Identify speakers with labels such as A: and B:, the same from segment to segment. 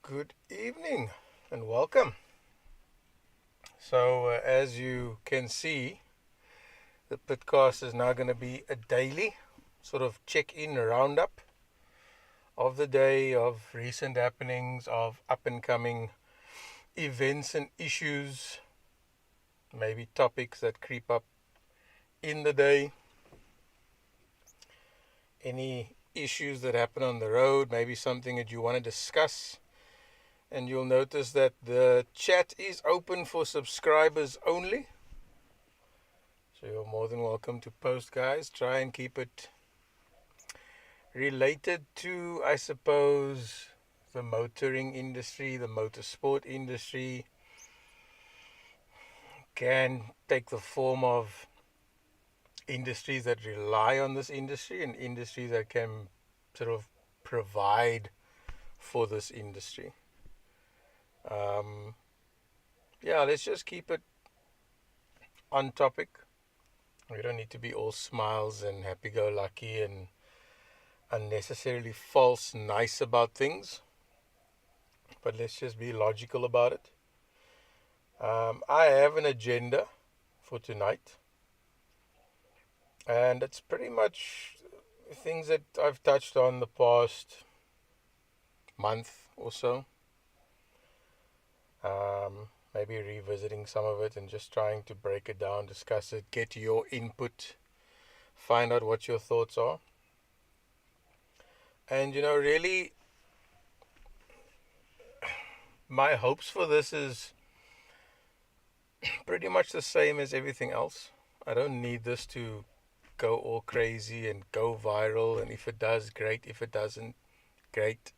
A: Good evening and welcome. So, as you can see, the Pitcast is now going to be a daily sort of check in roundup of the day, of recent happenings, of up and coming events and issues, maybe topics that creep up in the day, any issues that happen on the road, maybe something that you want to discuss. And you'll notice that the chat is open for subscribers only. So you're more than welcome to post, guys. Try and keep it related to, I suppose, the motoring industry, the motorsport industry. Can take the form of industries that rely on this industry and industries that can sort of provide for this industry. Let's just keep it on topic. We don't need to be all smiles and happy-go-lucky and unnecessarily false nice about things, but let's just be logical about it. I have an agenda for tonight, and it's pretty much things that I've touched on the past month or so. Maybe revisiting some of it and just trying to break it down, discuss it, get your input, find out what your thoughts are. And really, my hopes for this is pretty much the same as everything else. I don't need this to go all crazy and go viral, and if it does, great. If it doesn't, great.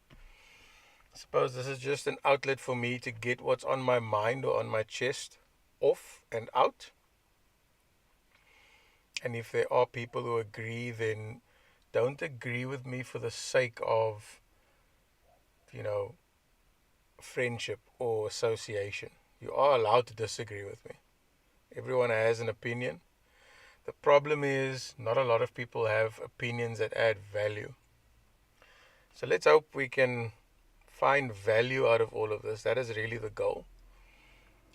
A: I suppose this is just an outlet for me to get what's on my mind or on my chest off and out. And if there are people who agree, then don't agree with me for the sake of, friendship or association. You are allowed to disagree with me. Everyone has an opinion. The problem is not a lot of people have opinions that add value. So let's hope we can find value out of all of this. That is really the goal,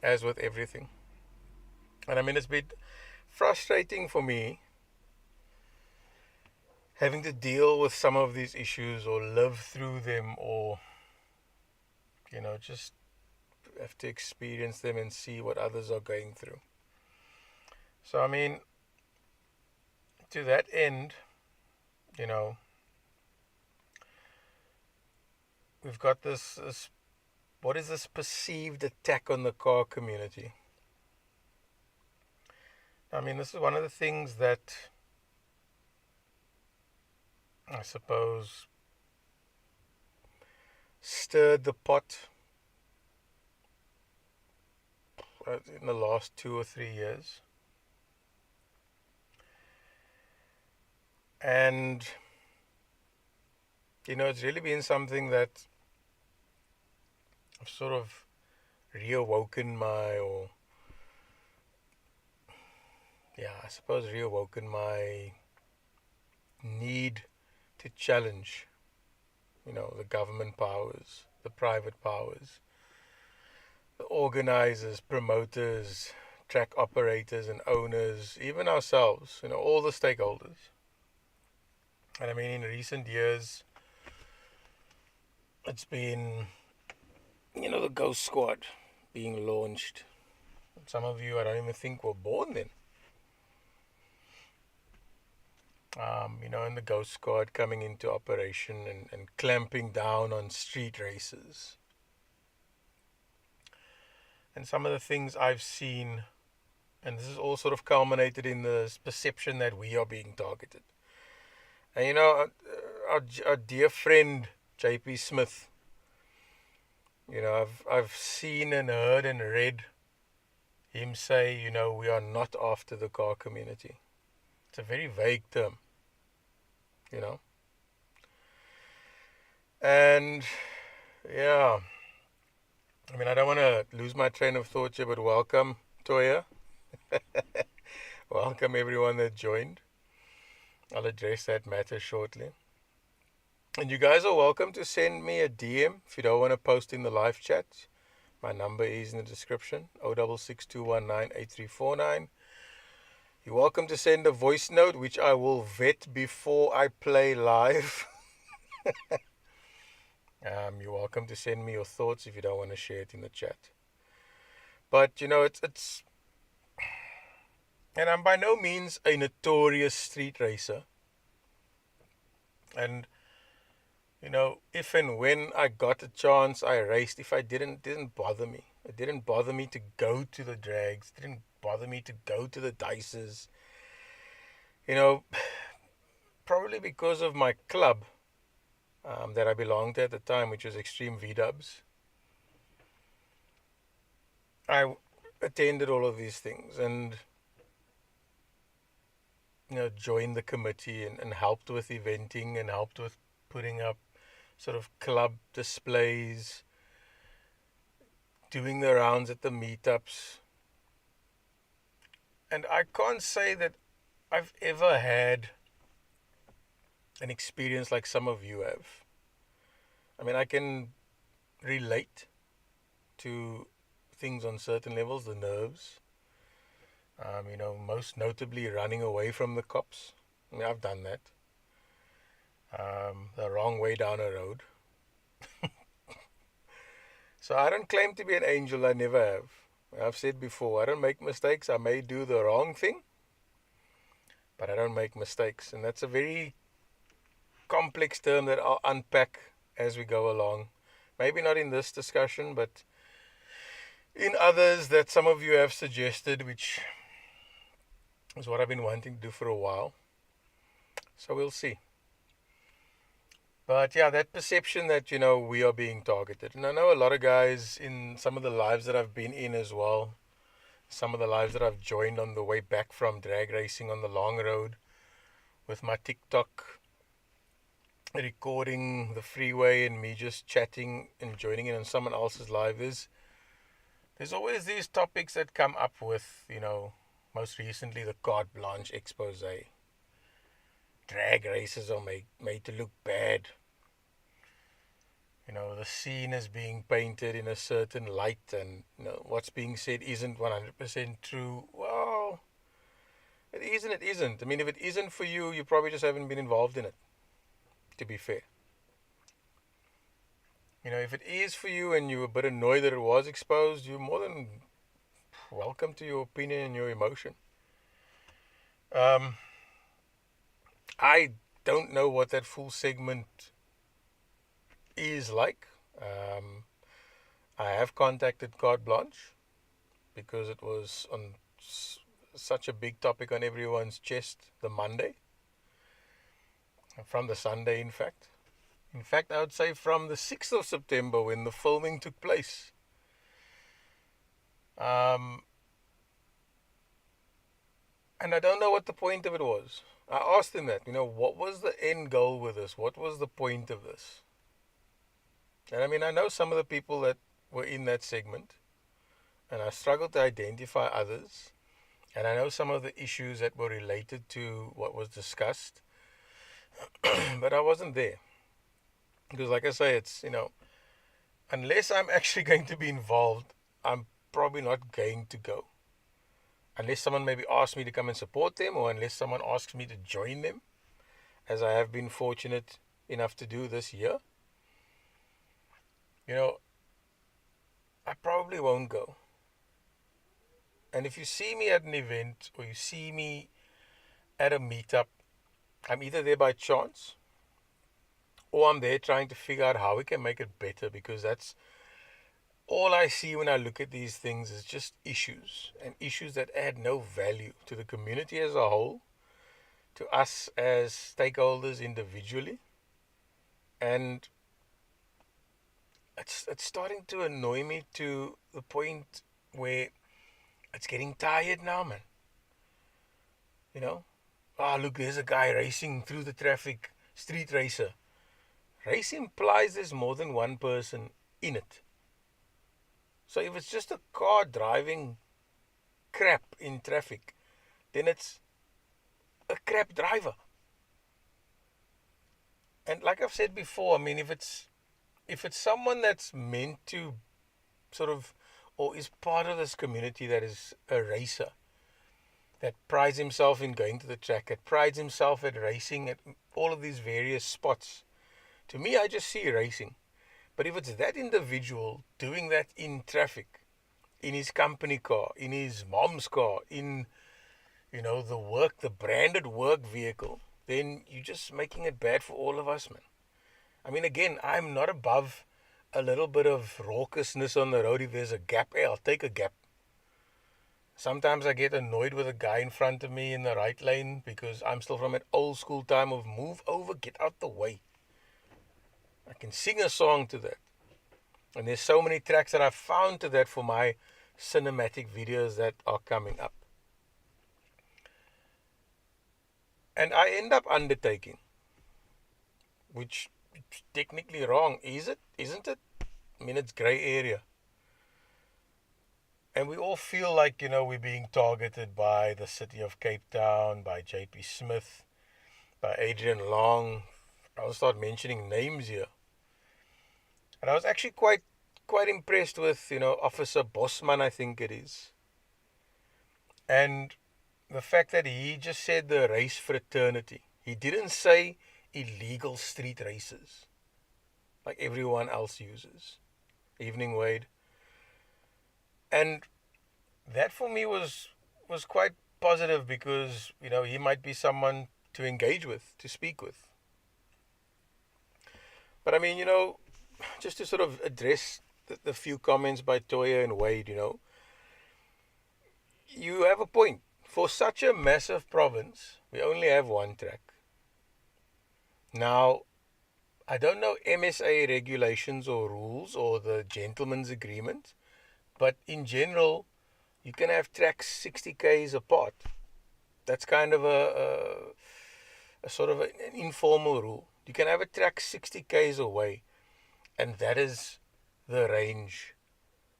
A: as with everything. And I mean, it's been frustrating for me having to deal with some of these issues or live through them or, just have to experience them and see what others are going through. So, I mean, to that end, we've got this what is this perceived attack on the car community? I mean, this is one of the things that I suppose stirred the pot in the last 2 or 3 years. And, it's really been something that I've sort of reawoken my need to challenge, the government powers, the private powers, the organizers, promoters, track operators and owners, even ourselves, all the stakeholders. And I mean, in recent years, it's been, the Ghost Squad being launched. Some of you, I don't even think, were born then. And the Ghost Squad coming into operation and clamping down on street races. And some of the things I've seen, and this is all sort of culminated in the perception that we are being targeted. And our dear friend JP Smith, I've seen and heard and read him say, we are not after the car community. It's a very vague term, And, yeah, I mean, I don't want to lose my train of thought here, but welcome, Toya. Welcome everyone that joined. I'll address that matter shortly. And you guys are welcome to send me a DM if you don't want to post in the live chat. My number is in the description, 0662198349. You're welcome to send a voice note, which I will vet before I play live. You're welcome to send me your thoughts if you don't want to share it in the chat. But it's and I'm by no means a notorious street racer. And if and when I got a chance, I raced. If I didn't bother me. It didn't bother me to go to the drags. It didn't bother me to go to the dices. Probably because of my club that I belonged to at the time, which was Extreme V-Dubs. I attended all of these things and joined the committee and helped with eventing and helped with putting up sort of club displays, doing the rounds at the meetups. And I can't say that I've ever had an experience like some of you have. I mean, I can relate to things on certain levels, the nerves. Most notably running away from the cops. I mean, I've done that. The wrong way down a road. So I don't claim to be an angel, I never have. I've said before, I don't make mistakes. I may do the wrong thing, but I don't make mistakes. And that's a very complex term that I'll unpack as we go along. Maybe not in this discussion, but in others that some of you have suggested, which is what I've been wanting to do for a while. So we'll see. But yeah, that perception that, we are being targeted. And I know a lot of guys in some of the lives that I've been in as well, some of the lives that I've joined on the way back from drag racing on the long road with my TikTok, recording the freeway and me just chatting and joining in on someone else's live. There's always these topics that come up with, most recently the carte blanche expose. Drag races are made to look bad. The scene is being painted in a certain light, and what's being said isn't 100% true. Well, it is and it isn't. I mean, if it isn't for you, you probably just haven't been involved in it, to be fair. If it is for you and you're a bit annoyed that it was exposed, you're more than welcome to your opinion and your emotion. I don't know what that full segment is like. I have contacted Carte Blanche because it was on such a big topic on everyone's chest the Monday. From the Sunday, in fact. In fact, I would say from the 6th of September when the filming took place. And I don't know what the point of it was. I asked him that, what was the end goal with this? What was the point of this? And I mean, I know some of the people that were in that segment, and I struggled to identify others. And I know some of the issues that were related to what was discussed, but I wasn't there. Because like I say, it's, unless I'm actually going to be involved, I'm probably not going to go. Unless someone maybe asks me to come and support them, or unless someone asks me to join them, as I have been fortunate enough to do this year. I probably won't go. And if you see me at an event or you see me at a meetup, I'm either there by chance or I'm there trying to figure out how we can make it better, because that's all I see when I look at these things is just issues, and issues that add no value to the community as a whole, to us as stakeholders individually. And it's starting to annoy me to the point where it's getting tired now, man. Look, there's a guy racing through the traffic, street racer. Race implies there's more than one person in it. So if it's just a car driving crap in traffic, then it's a crap driver. And like I've said before, I mean, if it's someone that's meant to sort of, or is part of this community that is a racer, that prides himself in going to the track, that prides himself at racing at all of these various spots, to me, I just see racing. But if it's that individual doing that in traffic, in his company car, in his mom's car, in, the branded work vehicle, then you're just making it bad for all of us, man. I mean, again, I'm not above a little bit of raucousness on the road. If there's a gap, hey, I'll take a gap. Sometimes I get annoyed with a guy in front of me in the right lane because I'm still from an old school time of move over, get out the way. I can sing a song to that. And there's so many tracks that I've found to that for my cinematic videos that are coming up. And I end up undertaking, which is technically wrong. Is it? Isn't it? I mean, it's grey area. And we all feel like, we're being targeted by the city of Cape Town, by JP Smith, by Adrian Long. I'll start mentioning names here. And I was actually quite impressed with, Officer Bosman, I think it is. And the fact that he just said the race fraternity. He didn't say illegal street races like everyone else uses. Evening, Wade. And that for me was quite positive because, he might be someone to engage with, to speak with. But I mean, just to sort of address the few comments by Toya and Wade, you have a point. For such a massive province, we only have one track. Now, I don't know MSA regulations or rules or the gentleman's agreement, but in general, you can have tracks 60 k's apart. That's kind of a sort of an informal rule. You can have a track 60 k's away, and that is the range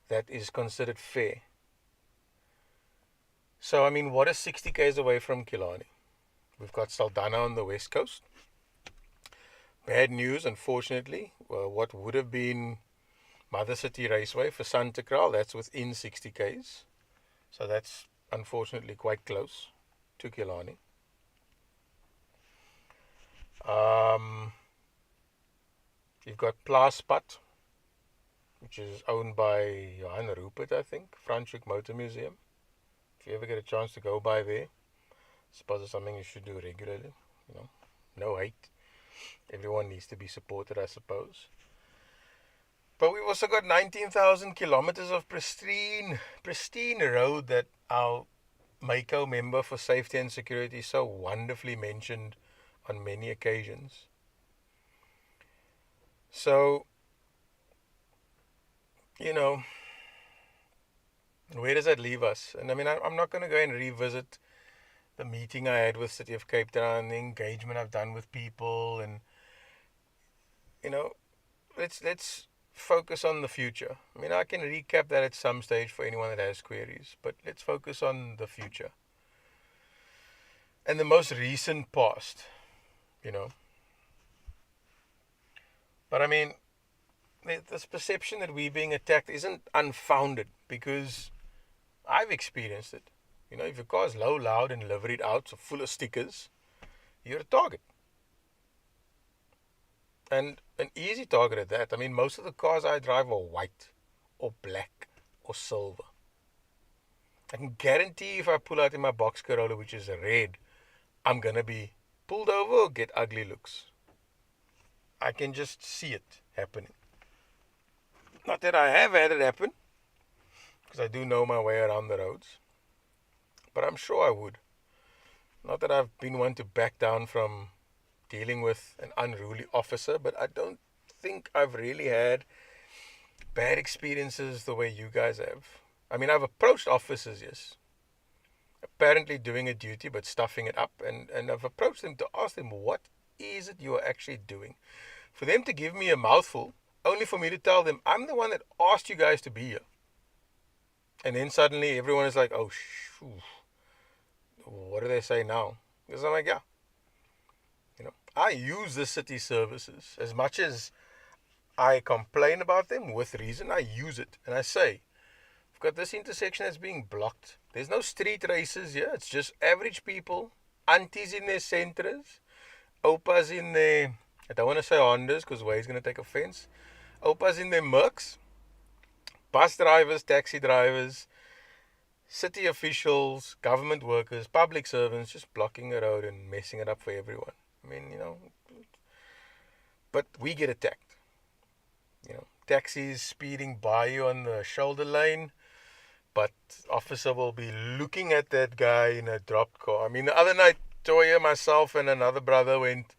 A: that is considered fair. So, I mean, what is 60 k's away from Killarney? We've got Saldanha on the west coast. Bad news, unfortunately. What would have been Mother City Raceway for Santa Kraal, that's within 60 k's. So that's unfortunately quite close to Killarney. You've got Plaaspat, which is owned by Johan Rupert, I think, Franschhoek Motor Museum. If you ever get a chance to go by there, I suppose it's something you should do regularly. No hate. Everyone needs to be supported, I suppose. But we've also got 19,000 kilometers of pristine road that our MACO member for safety and security so wonderfully mentioned on many occasions. So, where does that leave us? And I mean, I'm not going to go and revisit the meeting I had with City of Cape Town, the engagement I've done with people, and let's focus on the future. I mean, I can recap that at some stage for anyone that has queries, but let's focus on the future and the most recent past. But I mean, this perception that we're being attacked isn't unfounded because I've experienced it. If your car's low, loud, and liveried out, so full of stickers, you're a target. And an easy target at that. I mean, most of the cars I drive are white or black or silver. I can guarantee if I pull out in my box Corolla, which is red, I'm going to be pulled over or get ugly looks. I can just see it happening. Not that I have had it happen, because I do know my way around the roads. But I'm sure I would. Not that I've been one to back down from dealing with an unruly officer, but I don't think I've really had bad experiences the way you guys have. I mean, I've approached officers, yes, apparently doing a duty but stuffing it up, and I've approached them to ask them, what is it you are actually doing? For them to give me a mouthful, only for me to tell them, I'm the one that asked you guys to be here. And then suddenly everyone is like, oh, what do they say now? Because I'm like, yeah. I use the city services. As much as I complain about them, with reason, I use it. And I say, I've got this intersection that's being blocked. There's no street races here. It's just average people, aunties in their centres, opas in their, I don't want to say Hondas because Way's going to take offense. Opas in their Mercs, bus drivers, taxi drivers, city officials, government workers, public servants just blocking the road and messing it up for everyone. I mean, but we get attacked. Taxis speeding by you on the shoulder lane, but officer will be looking at that guy in a dropped car. I mean, the other night, Toya, myself, and another brother went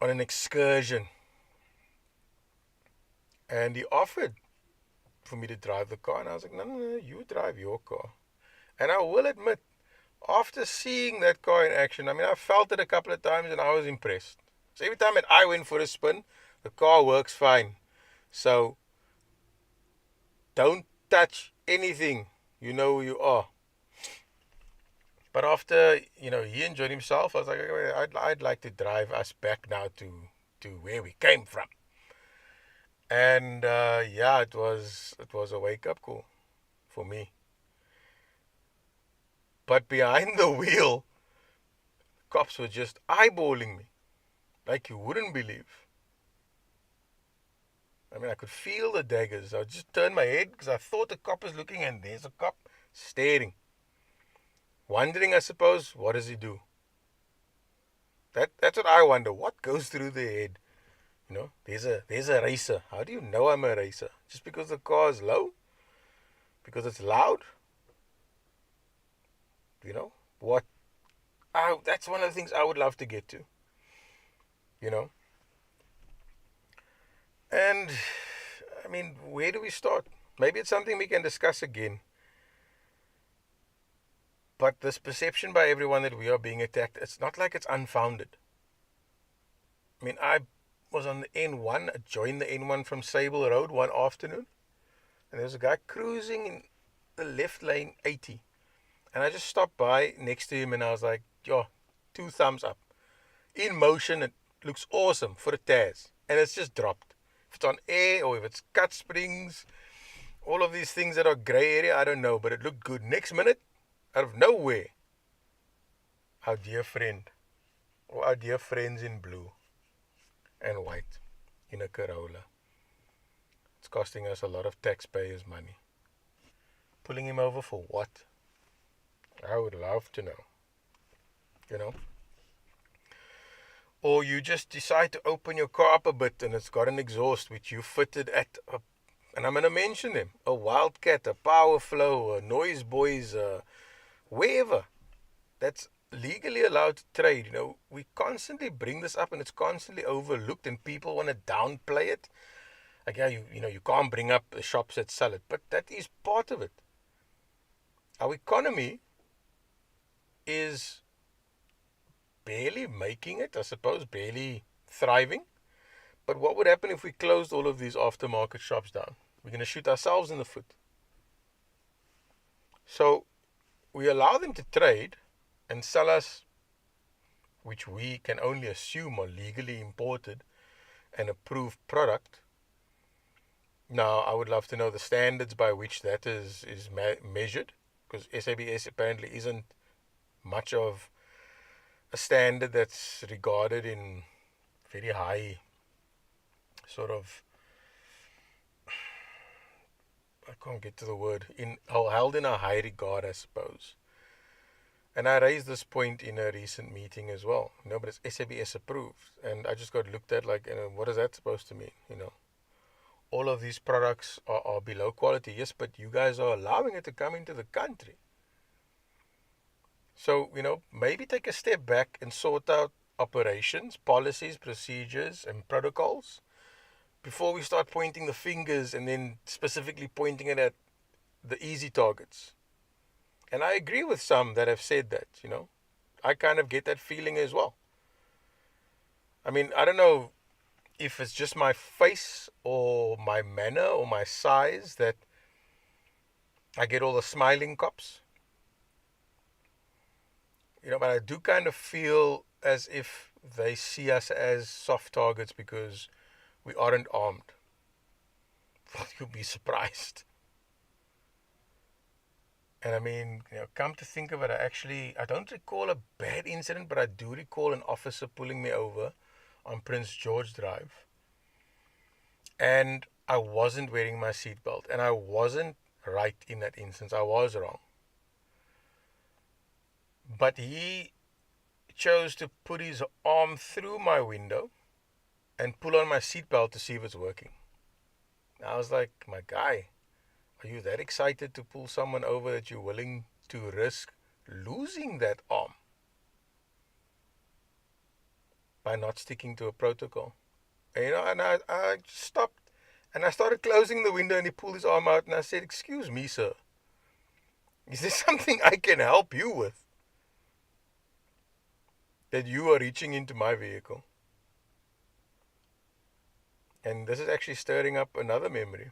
A: on an excursion, and he offered for me to drive the car, and I was like, no, you drive your car. And I will admit, after seeing that car in action, I mean, I felt it a couple of times, and I was impressed. So every time that I went for a spin, the car works fine. So don't touch anything. You know who you are. But after, he enjoyed himself, I was like, okay, I'd like to drive us back now to where we came from. And it was a wake-up call for me. But behind the wheel, cops were just eyeballing me like you wouldn't believe. I mean, I could feel the daggers. I would just turn my head because I thought the cop was looking, and there's a cop staring. Wondering, I suppose, what does he do? That's what I wonder. What goes through their head? There's a racer. How do you know I'm a racer? Just because the car is low? Because it's loud? What? That's one of the things I would love to get to. And, I mean, where do we start? Maybe it's something we can discuss again. But this perception by everyone that we are being attacked, it's not like it's unfounded. I mean, I was on the N1, I joined the N1 from Sable Road one afternoon, and there was a guy cruising in the left lane 80. And I just stopped by next to him, and I was like, 2 thumbs up. In motion, it looks awesome for a Taz. And it's just dropped. If it's on air or if it's cut springs, all of these things that are grey area, I don't know, but it looked good. Next minute, out of nowhere, our dear friend, or our dear friends in blue and white in a Corolla. It's costing us a lot of taxpayers' money. Pulling him over for what? I would love to know. Or you just decide to open your car up a bit and it's got an exhaust which you fitted at and I'm going to mention them, a Wildcat, a Power Flow, a Noise Boys, wherever that's legally allowed to trade. We constantly bring this up and it's constantly overlooked and people want to downplay it. Like, you can't bring up the shops that sell it, but that is part of it. Our economy is barely making it, I suppose, barely thriving. But what would happen if we closed all of these aftermarket shops down? We're going to shoot ourselves in the foot. So we allow them to trade and sell us, which we can only assume are legally imported and approved product. Now, I would love to know the standards by which that is measured, because SABS apparently isn't much of a standard that's regarded in very high sort of, I can't get to the word, held in a high regard, I suppose. And I raised this point in a recent meeting as well. But it's SABS approved. And I just got looked at like, what is that supposed to mean? All of these products are below quality. Yes, but you guys are allowing it to come into the country. So, maybe take a step back and sort out operations, policies, procedures, and protocols before we start pointing the fingers and then specifically pointing it at the easy targets. And I agree with some that have said that, I kind of get that feeling as well. I mean, I don't know if it's just my face or my manner or my size that I get all the smiling cops. But I do kind of feel as if they see us as soft targets because we aren't armed. You'll be surprised. And I mean, come to think of it, I don't recall a bad incident, but I do recall an officer pulling me over on Prince George Drive. And I wasn't wearing my seatbelt. And I wasn't right in that instance. I was wrong. But he chose to put his arm through my window and pull on my seatbelt to see if it's working. I was like, my guy, are you that excited to pull someone over that you're willing to risk losing that arm by not sticking to a protocol? And I stopped and I started closing the window and he pulled his arm out and I said, excuse me, sir, is there something I can help you with that you are reaching into my vehicle? And this is actually stirring up another memory.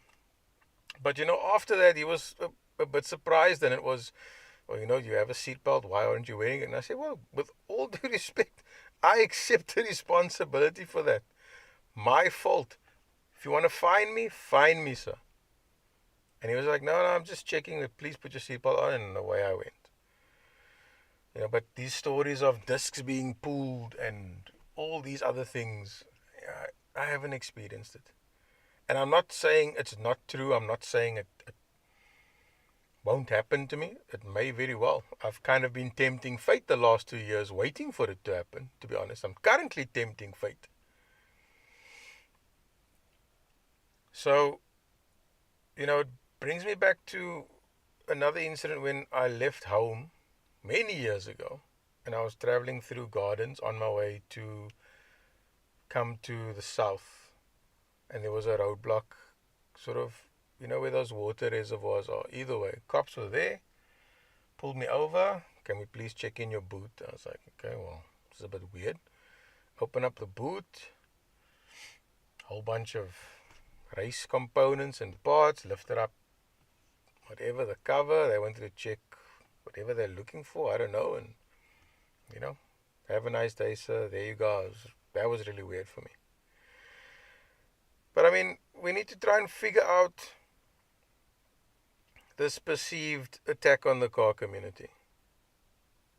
A: But after that, he was a bit surprised, and it was, well, you have a seatbelt, why aren't you wearing it? And I said, well, with all due respect, I accept the responsibility for that. My fault. If you want to fine me, sir. And he was like, no, I'm just checking. Please put your seatbelt on, and away I went. But these stories of discs being pulled and all these other things, I haven't experienced it. And I'm not saying it's not true. I'm not saying it won't happen to me. It may very well. I've kind of been tempting fate the last 2 years, waiting for it to happen, to be honest. I'm currently tempting fate. So, it brings me back to another incident when I left home many years ago. And I was traveling through gardens on my way to come to the south. And there was a roadblock, sort of, where those water reservoirs are. Either way, cops were there, pulled me over. Can we please check in your boot? I was like, okay, well, this is a bit weird. Open up the boot, whole bunch of race components and parts, lifted up whatever the cover. They wanted to check whatever they're looking for. I don't know. And, have a nice day, sir. There you go. That was really weird for me. But I mean, we need to try and figure out this perceived attack on the car community.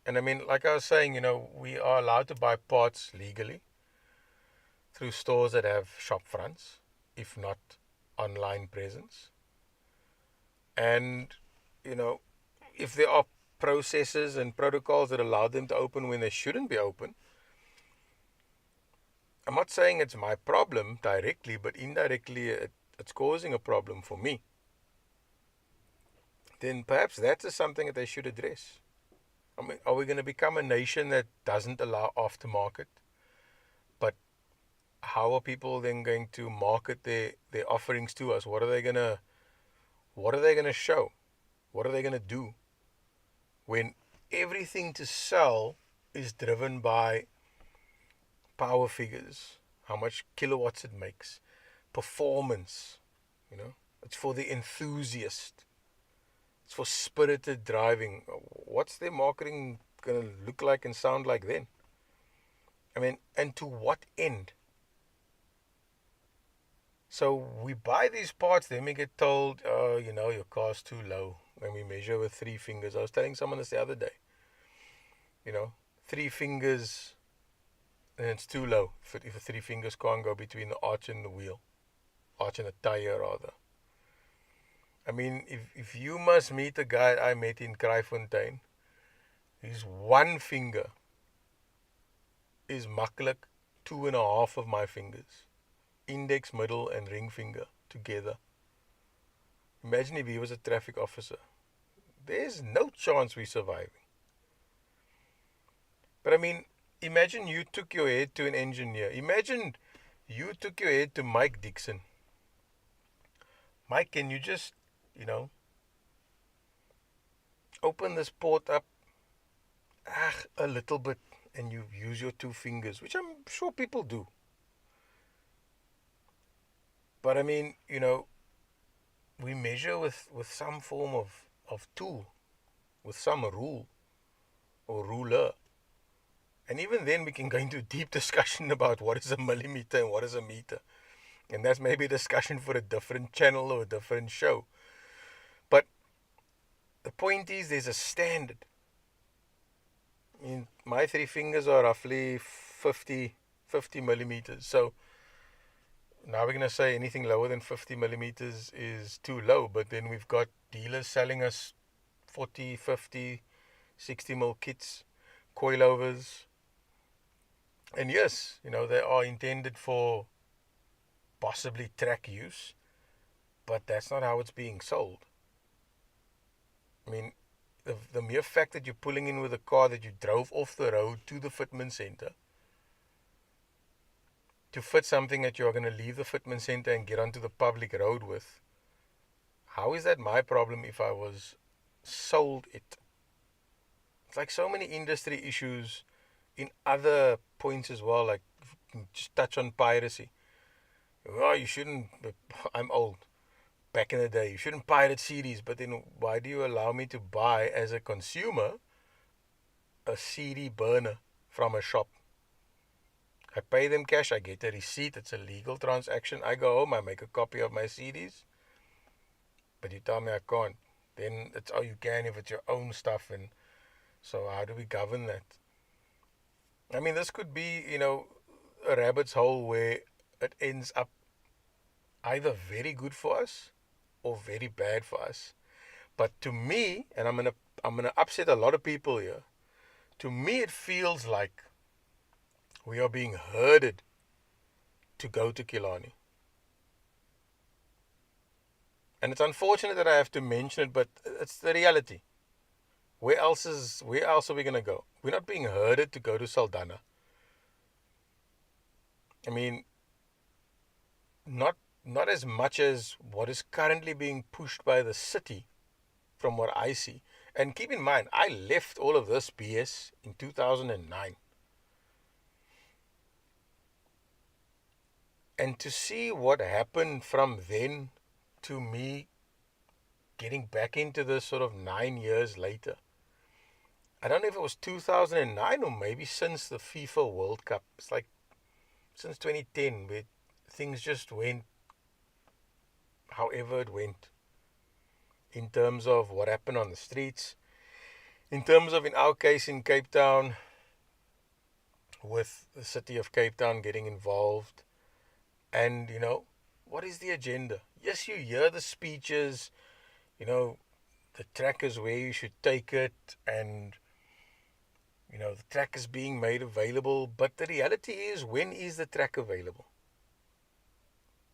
A: And I mean, like I was saying, we are allowed to buy parts legally through stores that have shop fronts, if not online presence. And, if there are processes and protocols that allow them to open when they shouldn't be open, I'm not saying it's my problem directly, but indirectly it's causing a problem for me. Then perhaps that is something that they should address. I mean, are we going to become a nation that doesn't allow aftermarket? But how are people then going to market their offerings to us? What are they going to show? What are they going to do when everything to sell is driven by power figures, how much kilowatts it makes, performance, it's for the enthusiast, it's for spirited driving. What's their marketing going to look like and sound like then? I mean, and to what end? So we buy these parts, then we get told, oh, your car's too low when we measure with 3 fingers. I was telling someone this the other day, 3 fingers, and it's too low if the 3 fingers can't go between the arch and the wheel. Arch and the tire, rather. I mean, if you must meet a guy I met in Kraaifontein, his 1 finger is maklik 2.5 of my fingers. Index, middle, and ring finger together. Imagine if he was a traffic officer. There's no chance we're surviving. But I mean, imagine you took your head to an engineer. Imagine you took your head to Mike Dixon. Mike, can you just, open this port up a little bit and you use your 2 fingers, which I'm sure people do. But I mean, we measure with some form of tool, with some rule or ruler. And even then, we can go into a deep discussion about what is a millimeter and what is a meter. And that's maybe a discussion for a different channel or a different show. But the point is, there's a standard. I mean, my three fingers are roughly 50 millimeters. So now we're going to say anything lower than 50 millimeters is too low. But then we've got dealers selling us 40, 50, 60 mil kits, coilovers. And yes, they are intended for possibly track use, but that's not how it's being sold. I mean, the mere fact that you're pulling in with a car that you drove off the road to the fitment center to fit something that you're going to leave the fitment center and get onto the public road with, how is that my problem if I was sold it? It's like so many industry issues in other points as well, like just touch on piracy. Oh, you shouldn't, I'm old. Back in the day, you shouldn't pirate CDs, but then why do you allow me to buy, as a consumer, a CD burner from a shop? I pay them cash, I get a receipt, it's a legal transaction. I go home, I make a copy of my CDs, but you tell me I can't. Then it's, oh, you can if it's your own stuff. And so how do we govern that? I mean, this could be, a rabbit's hole where it ends up either very good for us or very bad for us. But to me, and I'm gonna upset a lot of people here, to me it feels like we are being herded to go to Killarney. And it's unfortunate that I have to mention it, but it's the reality. Where else are we gonna go? We're not being herded to go to Saldanha. I mean, not as much as what is currently being pushed by the city, from what I see. And keep in mind, I left all of this BS in 2009. And to see what happened from then to me getting back into this sort of 9 years later. I don't know if it was 2009 or maybe since the FIFA World Cup. It's like since 2010 where things just went however it went. In terms of what happened on the streets. In terms of, in our case, in Cape Town, with the city of Cape Town getting involved. And, what is the agenda? Yes, you hear the speeches, the track is where you should take it, and, the track is being made available. But the reality is, when is the track available?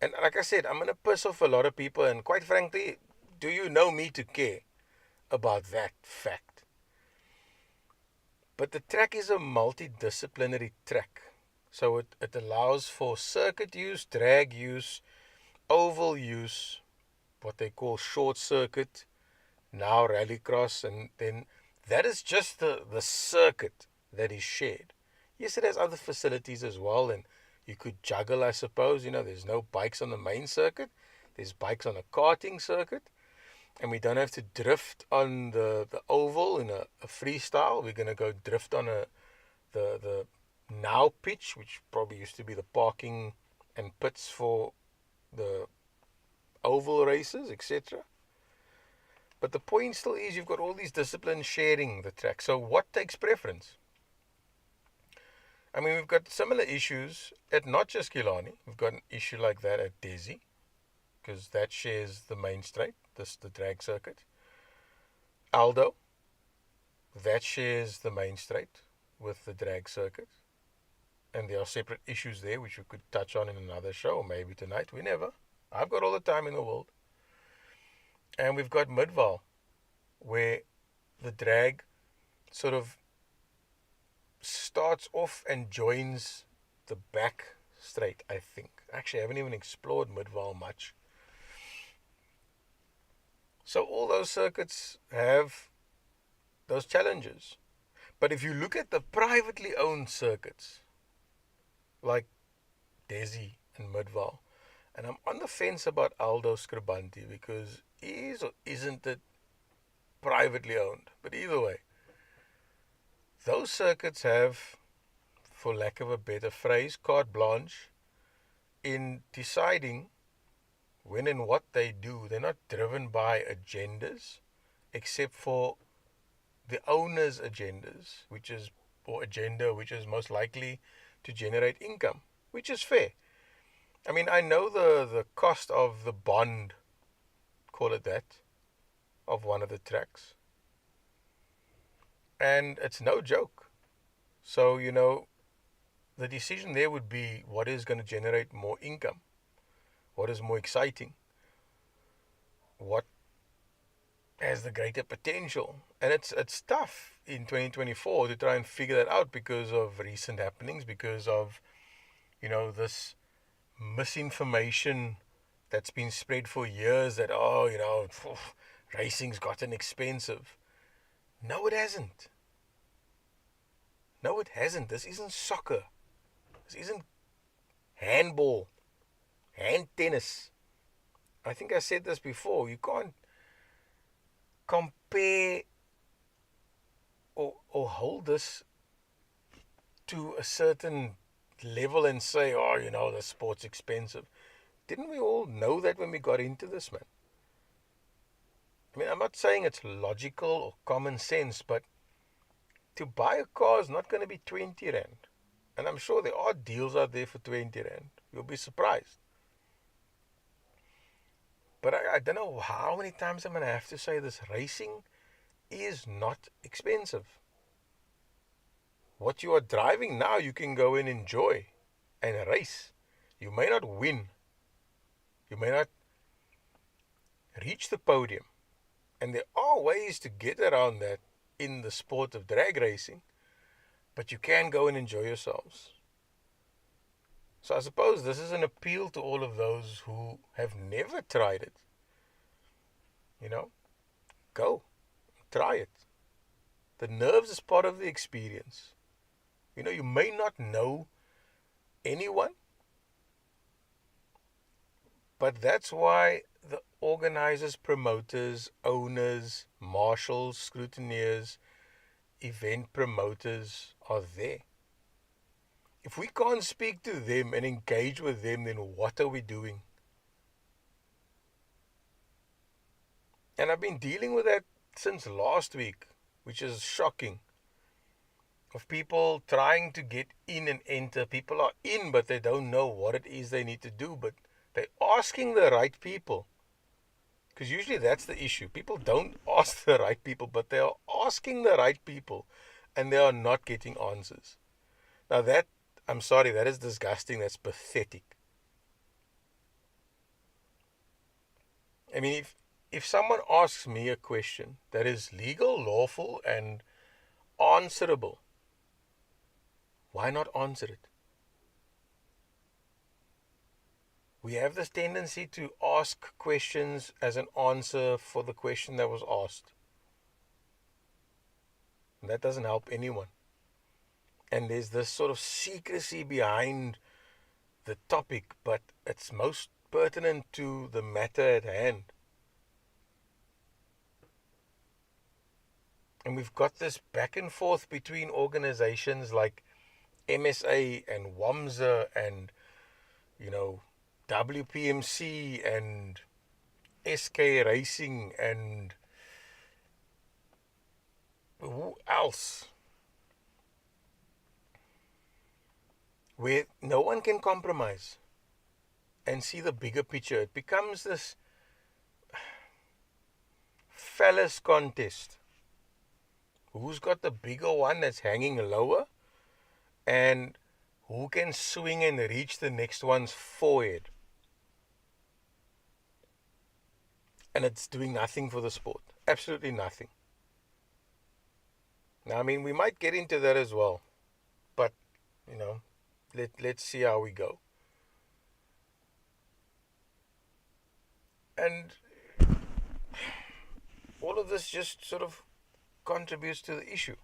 A: And like I said, I'm going to piss off a lot of people, and quite frankly, do you know me to care about that fact? But the track is a multidisciplinary track. So it allows for circuit use, drag use, oval use, what they call short circuit, now rallycross, and then that is just the circuit that is shared. Yes, it has other facilities as well, and you could juggle, I suppose. There's no bikes on the main circuit. There's bikes on a karting circuit. And we don't have to drift on the oval in a freestyle. We're going to go drift on the now pitch, which probably used to be the parking and pits for the oval races, etc. But the point still is, you've got all these disciplines sharing the track. So what takes preference? I mean, we've got similar issues at not just Killarney. We've got an issue like that at Desi, because that shares the main straight, the drag circuit. Aldo, that shares the main straight with the drag circuit. And there are separate issues there, which we could touch on in another show, or maybe tonight, whenever. I've got all the time in the world. And we've got Midval, where the drag sort of starts off and joins the back straight, I think. Actually, I haven't even explored Midval much. So all those circuits have those challenges. But if you look at the privately owned circuits, like Desi and Midval, and I'm on the fence about Aldo Scribanti, because is or isn't it privately owned? But either way, those circuits have for lack of a better phrase, carte blanche in deciding when and what they do. They're not driven by agendas, except for the owner's agendas, or agenda, which is most likely to generate income, which is fair. I mean, I know the cost of the bond, call it that, of one of the tracks. And it's no joke. So, the decision there would be what is going to generate more income, what is more exciting, what has the greater potential. And it's tough in 2024 to try and figure that out because of recent happenings, because of, this misinformation that's been spread for years that, racing's gotten expensive. No, it hasn't. No, it hasn't. This isn't soccer. This isn't handball, hand tennis. I think I said this before. You can't compare or hold this to a certain level and say, the sport's expensive. Didn't we all know that when we got into this, man? I mean, I'm not saying it's logical or common sense, but to buy a car is not going to be 20 Rand. And I'm sure there are deals out there for 20 Rand. You'll be surprised. But I don't know how many times I'm going to have to say this. Racing is not expensive. What you are driving now, you can go and enjoy and race. You may not win. You may not reach the podium. And there are ways to get around that in the sport of drag racing. But you can go and enjoy yourselves. So I suppose this is an appeal to all of those who have never tried it. Go. Try it. The nerves is part of the experience. You may not know anyone, but that's why the organizers, promoters, owners, marshals, scrutineers, event promoters are there. If we can't speak to them and engage with them, then what are we doing? And I've been dealing with that since last week, which is shocking. Of people trying to get in and enter. People are in, but they don't know what it is they need to do. But they're asking the right people. Because usually that's the issue. People don't ask the right people, but they are asking the right people. And they are not getting answers. Now I'm sorry, that is disgusting. That's pathetic. I mean, if someone asks me a question that is legal, lawful, and answerable, why not answer it? We have this tendency to ask questions as an answer for the question that was asked. And that doesn't help anyone. And there's this sort of secrecy behind the topic, but it's most pertinent to the matter at hand. And we've got this back and forth between organizations like MSA and WAMSA and, WPMC and SK Racing and who else? Where no one can compromise and see the bigger picture. It becomes this phallus contest. Who's got the bigger one that's hanging lower? And who can swing and reach the next one's forehead? And it's doing nothing for the sport. Absolutely nothing. Now, I mean, we might get into that as well. But, let's see how we go. And all of this just sort of contributes to the issue.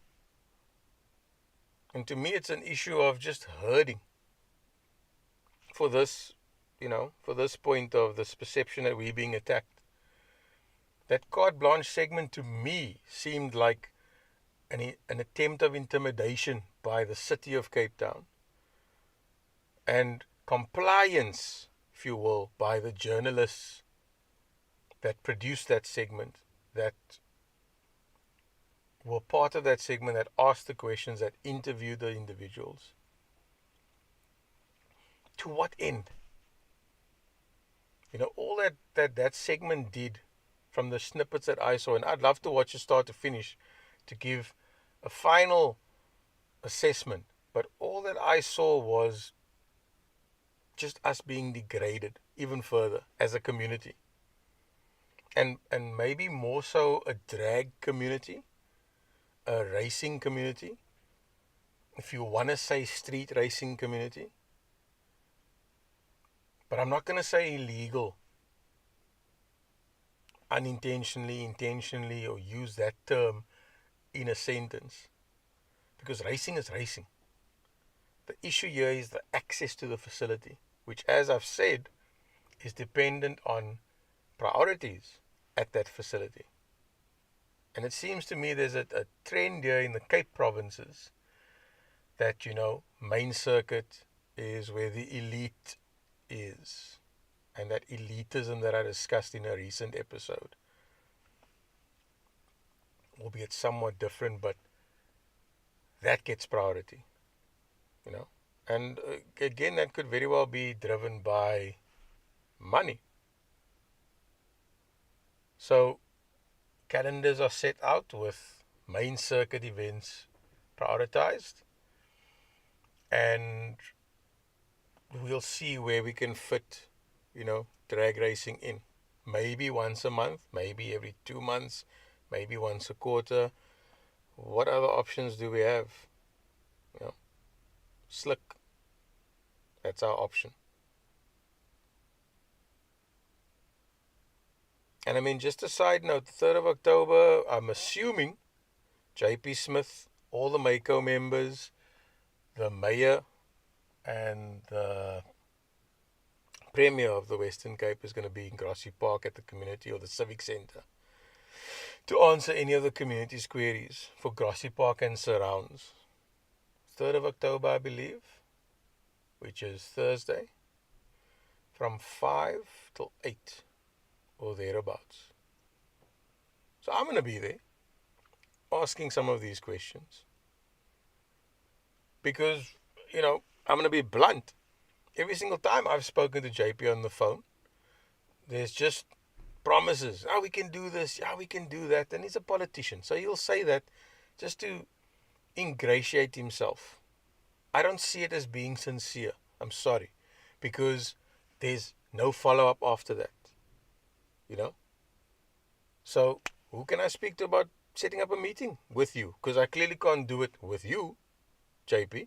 A: And to me, it's an issue of just herding for this, for this point of this perception that we're being attacked. That carte blanche segment to me seemed like an attempt of intimidation by the city of Cape Town and compliance, if you will, by the journalists that produced that segment, that were part of that segment, that asked the questions, that interviewed the individuals. To what end? All that segment did, from the snippets that I saw, and I'd love to watch it start to finish to give a final assessment, but all that I saw was just us being degraded even further as a community. And maybe more so a drag community, a racing community, if you want to say street racing community. But I'm not going to say illegal, unintentionally, intentionally, or use that term in a sentence. Because racing is racing. The issue here is the access to the facility, which, as I've said, is dependent on priorities at that facility. And it seems to me there's a trend here in the Cape provinces that, main circuit is where the elite is. And that elitism that I discussed in a recent episode, albeit somewhat different, but that gets priority, And again, that could very well be driven by money. So calendars are set out with main circuit events prioritized, and we'll see where we can fit, drag racing in. Maybe once a month, maybe every 2 months, maybe once a quarter. What other options do we have? Slick. That's our option. And I mean, just a side note, the 3rd of October, I'm assuming JP Smith, all the Mako members, the mayor, and the premier of the Western Cape is going to be in Grassy Park at the community or the civic centre to answer any of the community's queries for Grassy Park and surrounds. 3rd of October, I believe, which is Thursday, from 5 till 8 or thereabouts. So I'm going to be there asking some of these questions because, I'm going to be blunt. Every single time I've spoken to JP on the phone, there's just promises. We can do this. We can do that. And he's a politician. So he'll say that just to ingratiate himself. I don't see it as being sincere. I'm sorry. Because there's no follow-up after that. So who can I speak to about setting up a meeting with you? Because I clearly can't do it with you, JP.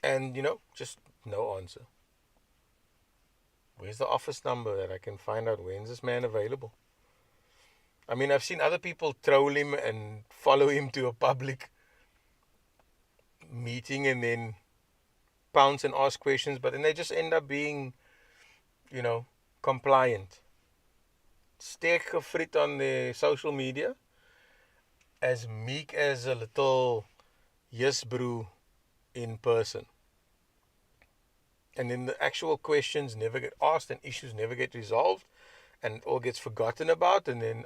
A: And, just no answer. Where's the office number that I can find out when's this man available? I mean, I've seen other people troll him and follow him to a public meeting and then pounce and ask questions, but then they just end up being, compliant. Steek gefrit on the social media, as meek as a little yes brew in person. And then the actual questions never get asked and issues never get resolved and it all gets forgotten about, and then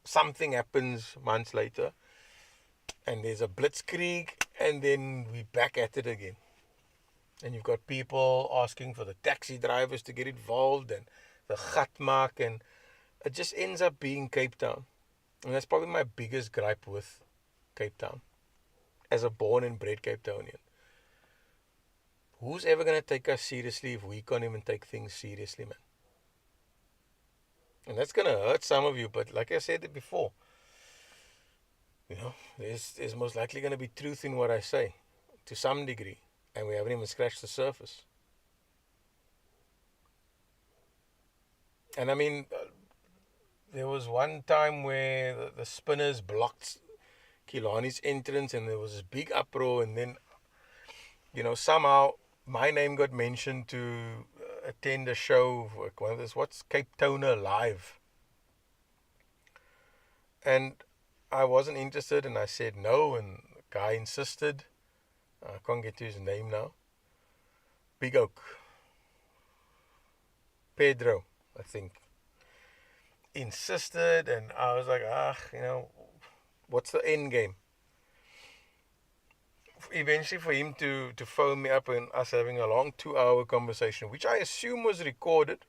A: something happens months later and there's a blitzkrieg and then we're back at it again. And you've got people asking for the taxi drivers to get involved and the gatmaak, and it just ends up being Cape Town. And that's probably my biggest gripe with Cape Town as a born and bred Cape Townian. Who's ever going to take us seriously if we can't even take things seriously, man? And that's going to hurt some of you, but like I said it before, there's most likely going to be truth in what I say to some degree, and we haven't even scratched the surface. And I mean, there was one time where the spinners blocked Kilani's entrance and there was this big uproar, and then, somehow my name got mentioned to attend a show, one of this, what's Cape Towner Live? And I wasn't interested and I said no, and the guy insisted. I can't get to his name now. Big Oak, Pedro, I think, insisted, and I was like, what's the end game? Eventually, for him to phone me up and us having a long 2-hour conversation, which I assume was recorded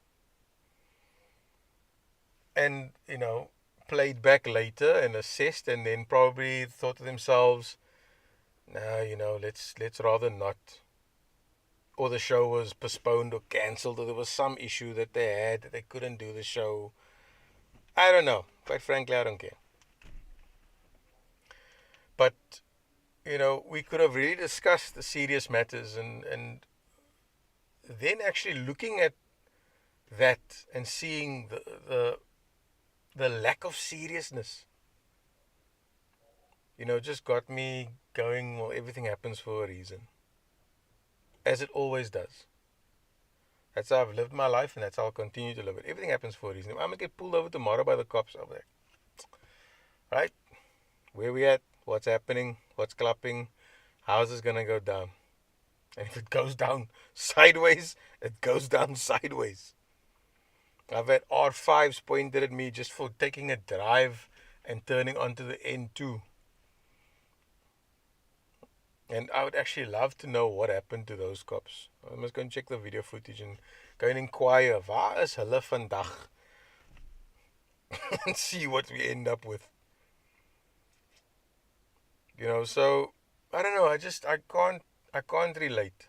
A: and, played back later and assessed, and then probably thought to themselves, no, let's rather not. Or the show was postponed or cancelled, or there was some issue that they had that they couldn't do the show. I don't know. Quite frankly, I don't care. But, we could have really discussed the serious matters, and then actually looking at that and seeing the lack of seriousness, just got me going, well, everything happens for a reason. As it always does. That's how I've lived my life, and that's how I'll continue to live it. Everything happens for a reason. I'm going to get pulled over tomorrow by the cops over there. Right? Where we at? What's happening? What's clapping? How's this going to go down? And if it goes down sideways, it goes down sideways. I've had R5s pointed at me just for taking a drive and turning onto the N2. And I would actually love to know what happened to those cops. I must go and check the video footage and go and inquire, waar is hulle vandag? And see what we end up with. So I don't know. I can't relate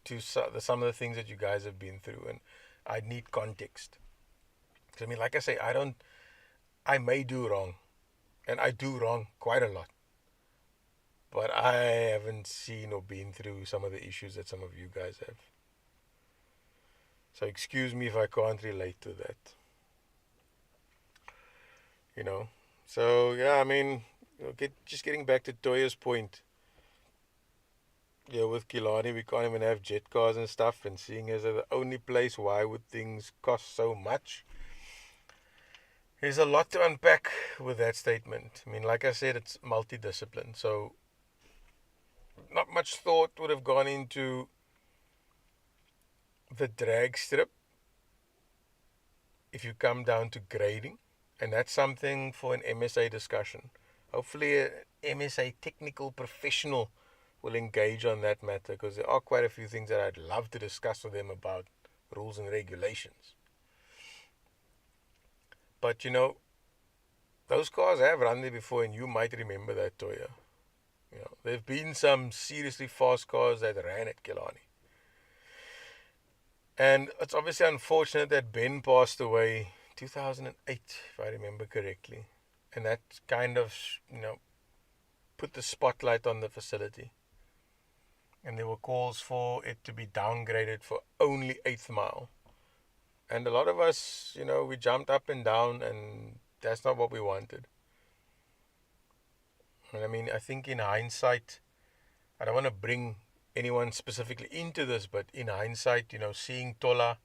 A: to some of the things that you guys have been through, and I need context. Because like I say, I may do wrong, and I do wrong quite a lot. But I haven't seen or been through some of the issues that some of you guys have. So excuse me if I can't relate to that. So yeah, just getting back to Toya's point. With Killarney, we can't even have jet cars and stuff, and seeing as the only place, why would things cost so much? There's a lot to unpack with that statement. Like I said, it's multidiscipline. So not much thought would have gone into the drag strip if you come down to grading, and that's something for an MSA discussion. Hopefully an MSA technical professional will engage on that matter, because there are quite a few things that I'd love to discuss with them about rules and regulations. But those cars have run there before, and you might remember that, Toya. There have been some seriously fast cars that ran at Killarney. And it's obviously unfortunate that Ben passed away 2008, if I remember correctly. And that kind of, put the spotlight on the facility. And there were calls for it to be downgraded for only 8th mile. And a lot of us, we jumped up and down, and that's not what we wanted. And I think in hindsight, I don't want to bring anyone specifically into this, but in hindsight, seeing Tola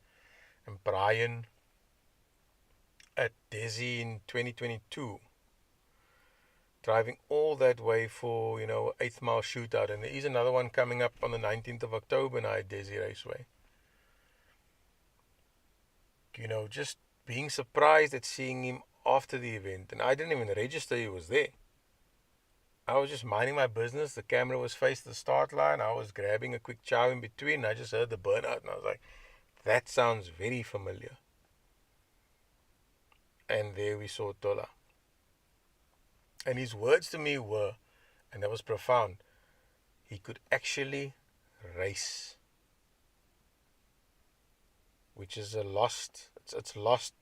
A: and Brian at Desi in 2022, driving all that way for, 8th mile shootout. And there is another one coming up on the 19th of October now at Desi Raceway. Just being surprised at seeing him after the event. And I didn't even register he was there. I was just minding my business. The camera was faced the start line. I was grabbing a quick chow in between. I just heard the burnout, and I was like, that sounds very familiar. And there we saw Tola. And his words to me were, and that was profound, he could actually race. Which is it's lost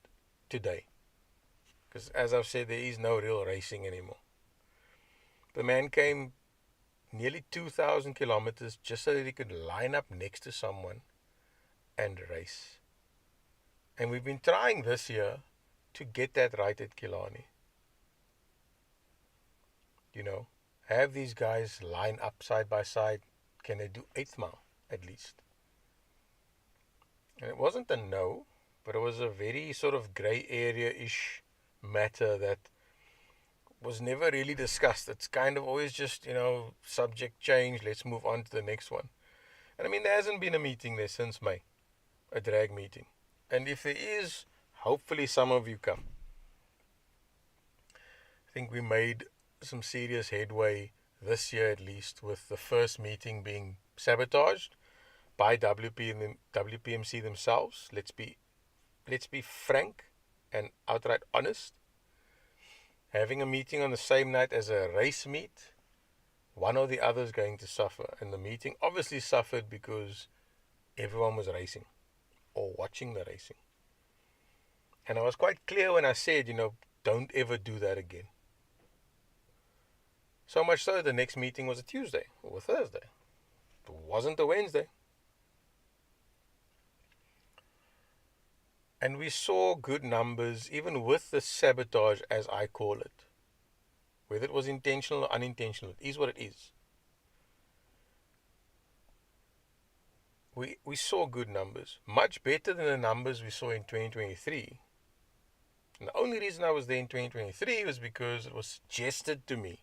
A: today. Because as I've said, there is no real racing anymore. The man came nearly 2,000 kilometers just so that he could line up next to someone and race. And we've been trying this year to get that right at Killarney. Have these guys line up side by side. Can they do 8th mile at least? And it wasn't a no, but it was a very sort of grey area-ish matter that was never really discussed. It's kind of always just, subject change, let's move on to the next one. And I mean, there hasn't been a meeting there since May, a drag meeting. And if there is, hopefully some of you come. I think we made some serious headway this year, at least, with the first meeting being sabotaged by WPMC themselves. Let's be frank and outright honest. Having a meeting on the same night as a race meet, one or the other is going to suffer. And the meeting obviously suffered because everyone was racing or watching the racing. And I was quite clear when I said, don't ever do that again. So much so, the next meeting was a Tuesday or a Thursday. It wasn't a Wednesday. And we saw good numbers, even with the sabotage, as I call it. Whether it was intentional or unintentional, it is what it is. We saw good numbers, much better than the numbers we saw in 2023. And the only reason I was there in 2023 was because it was suggested to me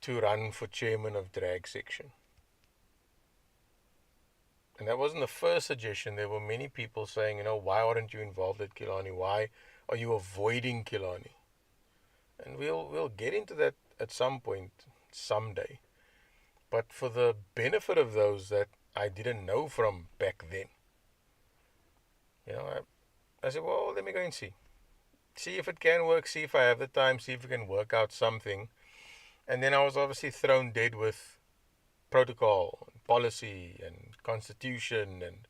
A: to run for chairman of drag section. And that wasn't the first suggestion. There were many people saying, why aren't you involved at Killarney? Why are you avoiding Killarney? And we'll get into that at some point, someday. But for the benefit of those that I didn't know from back then, I said, well, let me go and see. See if it can work, see if I have the time, see if we can work out something. And then I was obviously thrown dead with protocol, and policy, and constitution, and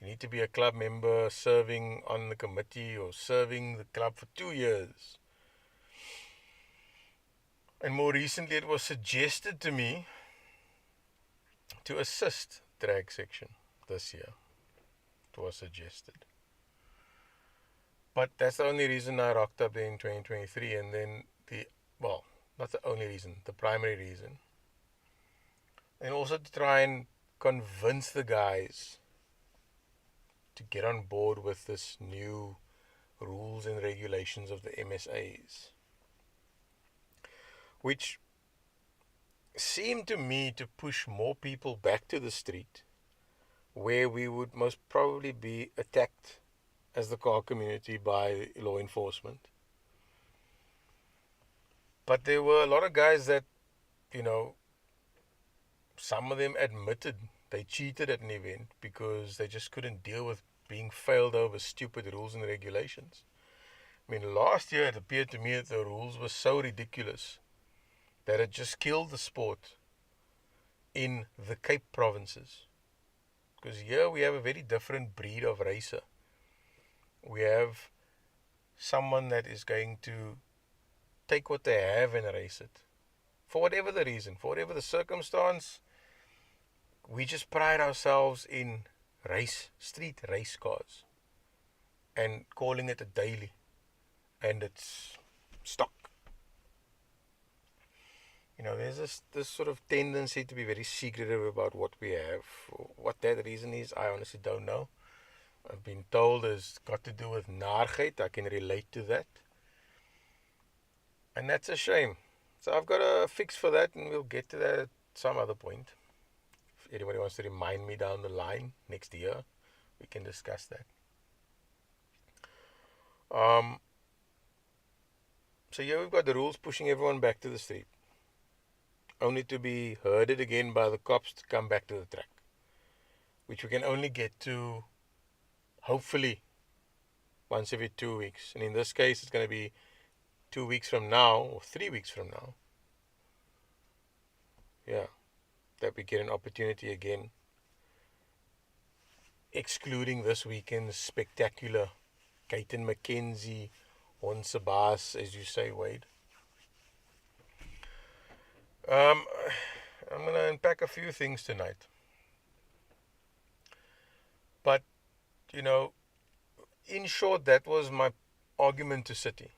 A: you need to be a club member serving on the committee or serving the club for 2 years. And more recently, it was suggested to me to assist drag section this year. It was suggested. But that's the only reason I rocked up there in 2023. And then not the only reason, the primary reason. And also to try and convince the guys to get on board with this new rules and regulations of the MSAs, which seemed to me to push more people back to the street, where we would most probably be attacked as the car community by law enforcement. But there were a lot of guys that, some of them admitted they cheated at an event because they just couldn't deal with being failed over stupid rules and regulations. I mean, last year it appeared to me that the rules were so ridiculous that it just killed the sport in the Cape provinces. Because here we have a very different breed of racer. We have someone that is going to take what they have and race it. For whatever the reason, for whatever the circumstance, we just pride ourselves in street race cars and calling it a daily. And it's stock. There's this sort of tendency to be very secretive about what we have. What that reason is, I honestly don't know. I've been told it's got to do with naargheid. I can relate to that. And that's a shame. So I've got a fix for that, and we'll get to that at some other point. If anybody wants to remind me down the line next year, we can discuss that. So here we've got the rules pushing everyone back to the street, only to be herded again by the cops to come back to the track, which we can only get to, hopefully, once every 2 weeks. And in this case, it's going to be 2 weeks from now, or 3 weeks from now. Yeah, that we get an opportunity again, excluding this weekend's spectacular Keaton McKenzie, on Sabas, as you say, Wade. I'm going to unpack a few things tonight. But, in short, that was my argument to City.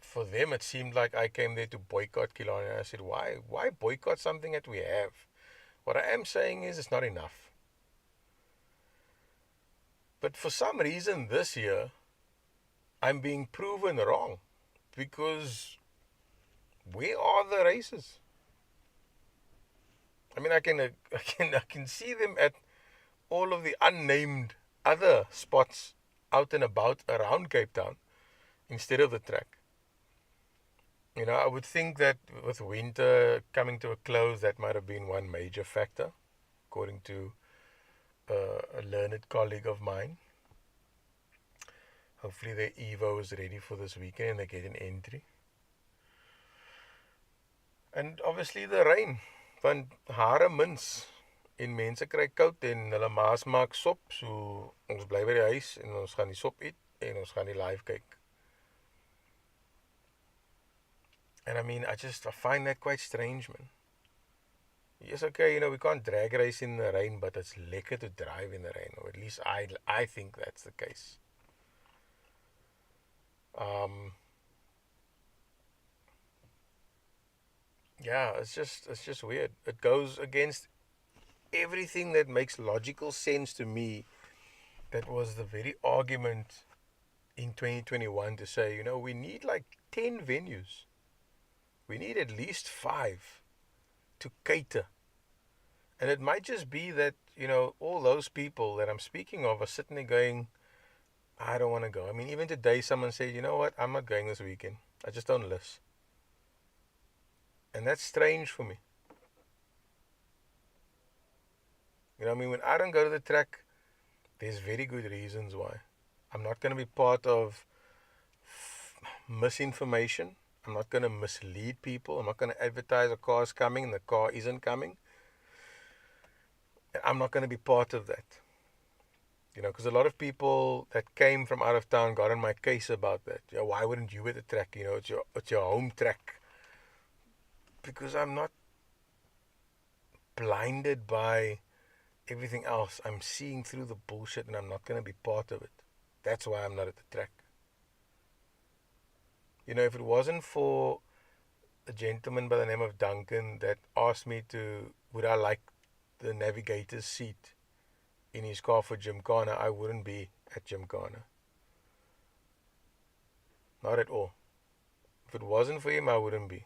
A: For them, it seemed like I came there to boycott Killarney. And I said, why boycott something that we have? What I am saying is it's not enough. But for some reason this year, I'm being proven wrong. Because Where are the races? I mean, I can see them at all of the unnamed other spots out and about around Cape Town instead of the track. I would think that with winter coming to a close, that might have been one major factor, according to a learned colleague of mine. Hopefully their Evo is ready for this weekend and they get an entry. And obviously the rain, want hare mins en mense kry koud en hulle maas maak sop, so ons bly by die huis en ons gaan die sop eet en ons gaan die live kyk. And I mean, I find that quite strange, man. Yes, okay, we can't drag race in the rain, but it's lekker to drive in the rain, or at least I think that's the case. Yeah, it's just weird. It goes against everything that makes logical sense to me. That was the very argument in 2021 to say, we need like 10 venues. We need at least 5 to cater. And it might just be that, all those people that I'm speaking of are sitting there going, I don't want to go. I mean, even today someone said, you know what, I'm not going this weekend. I just don't list. And that's strange for me. I mean, when I don't go to the track, there's very good reasons why. I'm not going to be part of misinformation. I'm not going to mislead people. I'm not going to advertise a car is coming and the car isn't coming. I'm not going to be part of that. Because a lot of people that came from out of town got on my case about that. Why wouldn't you at the track? It's your home track. Because I'm not blinded by everything else. I'm seeing through the bullshit and I'm not going to be part of it. That's why I'm not at the track. If it wasn't for a gentleman by the name of Duncan that asked me would I like the navigator's seat in his car for Gymkhana, I wouldn't be at Gymkhana. Not at all. If it wasn't for him, I wouldn't be.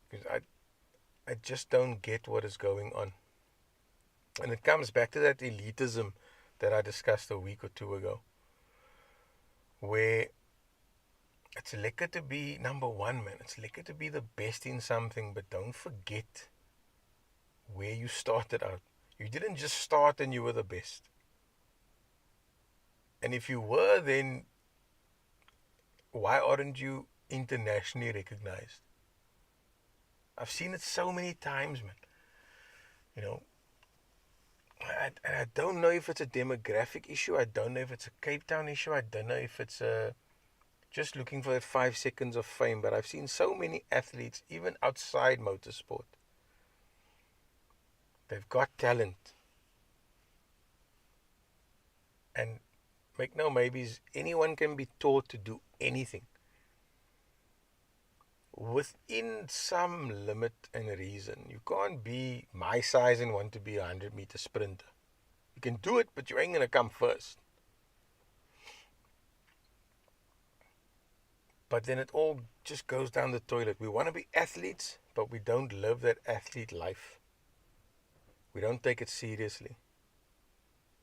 A: Because I just don't get what is going on. And it comes back to that elitism that I discussed a week or two ago, where it's lekker to be number one, man. It's lekker to be the best in something, but don't forget where you started out. You didn't just start and you were the best. And if you were, then why aren't you internationally recognized? I've seen it so many times, man. I don't know if it's a demographic issue. I don't know if it's a Cape Town issue. I don't know if it's just looking for that 5 seconds of fame. But I've seen so many athletes, even outside motorsport. They've got talent. And make no maybes, anyone can be taught to do anything. Within some limit and reason. You can't be my size and want to be a 100-meter sprinter. You can do it, but you ain't going to come first. But then it all just goes down the toilet. We want to be athletes, but we don't live that athlete life. We don't take it seriously.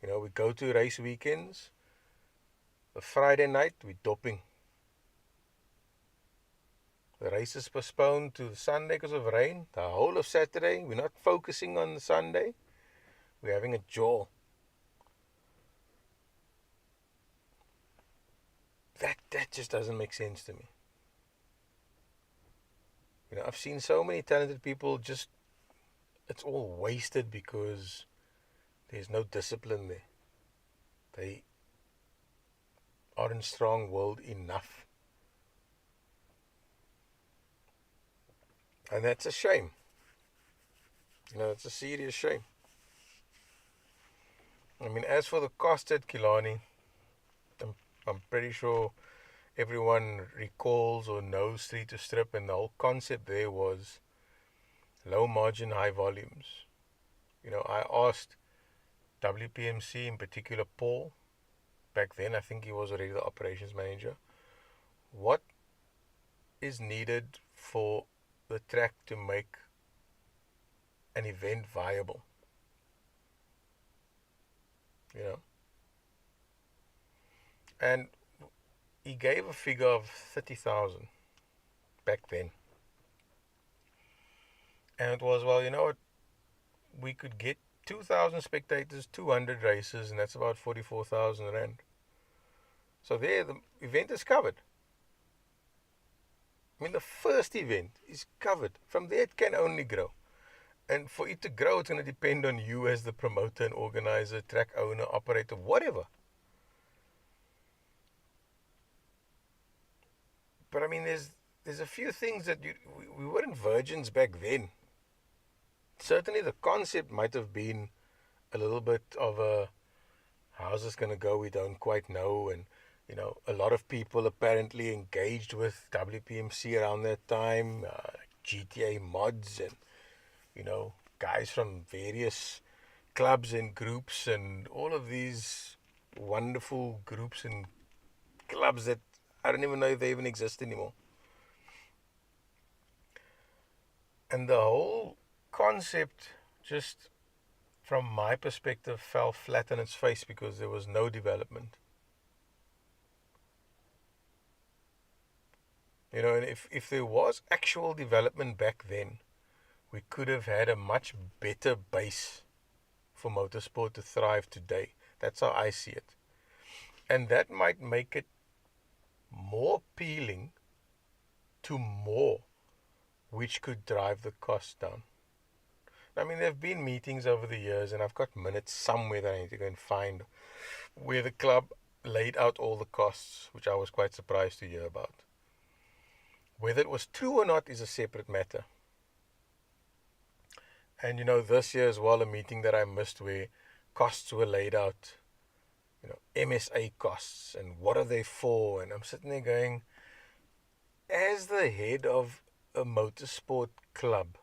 A: We go to race weekends. The Friday night, we're doping. The race is postponed to Sunday because of rain. The whole of Saturday, we're not focusing on the Sunday. We're having a jaw. That just doesn't make sense to me. I've seen so many talented people it's all wasted because there's no discipline there. They aren't strong-willed enough. And that's a shame. It's a serious shame. I mean, as for the cost at Killarney, I'm pretty sure everyone recalls or knows Street to Strip, and the whole concept there was low margin, high volumes. I asked WPMC, in particular Paul, back then I think he was already the operations manager, what is needed for the track to make an event viable, you know? And he gave a figure of 30,000 back then. And it was, well, you know what, we could get 2,000 spectators, 200 races, and that's about 44,000 rand. So there, the event is covered. I mean, the first event is covered. From there, it can only grow. And for it to grow, it's going to depend on you as the promoter and organizer, track owner, operator, whatever. But I mean, there's a few things that we weren't virgins back then. Certainly the concept might have been a little bit of a, how's this going to go, we don't quite know. And, you know, a lot of people apparently engaged with WPMC around that time, GTA mods and, you know, guys from various clubs and groups and all of these wonderful groups and clubs that I don't even know if they even exist anymore. And the whole concept, just from my perspective, fell flat on its face because there was no development. You know, and if there was actual development back then, we could have had a much better base for motorsport to thrive today. That's how I see it. And that might make it more appealing to more, which could drive the cost down. I mean, there have been meetings over the years, and I've got minutes somewhere that I need to go and find, where the club laid out all the costs, which I was quite surprised to hear about. Whether it was true or not is a separate matter. And you know, this year as well, a meeting that I missed where costs were laid out, you know, MSA costs and what are they for? And I'm sitting there going, as the head of a motorsport club,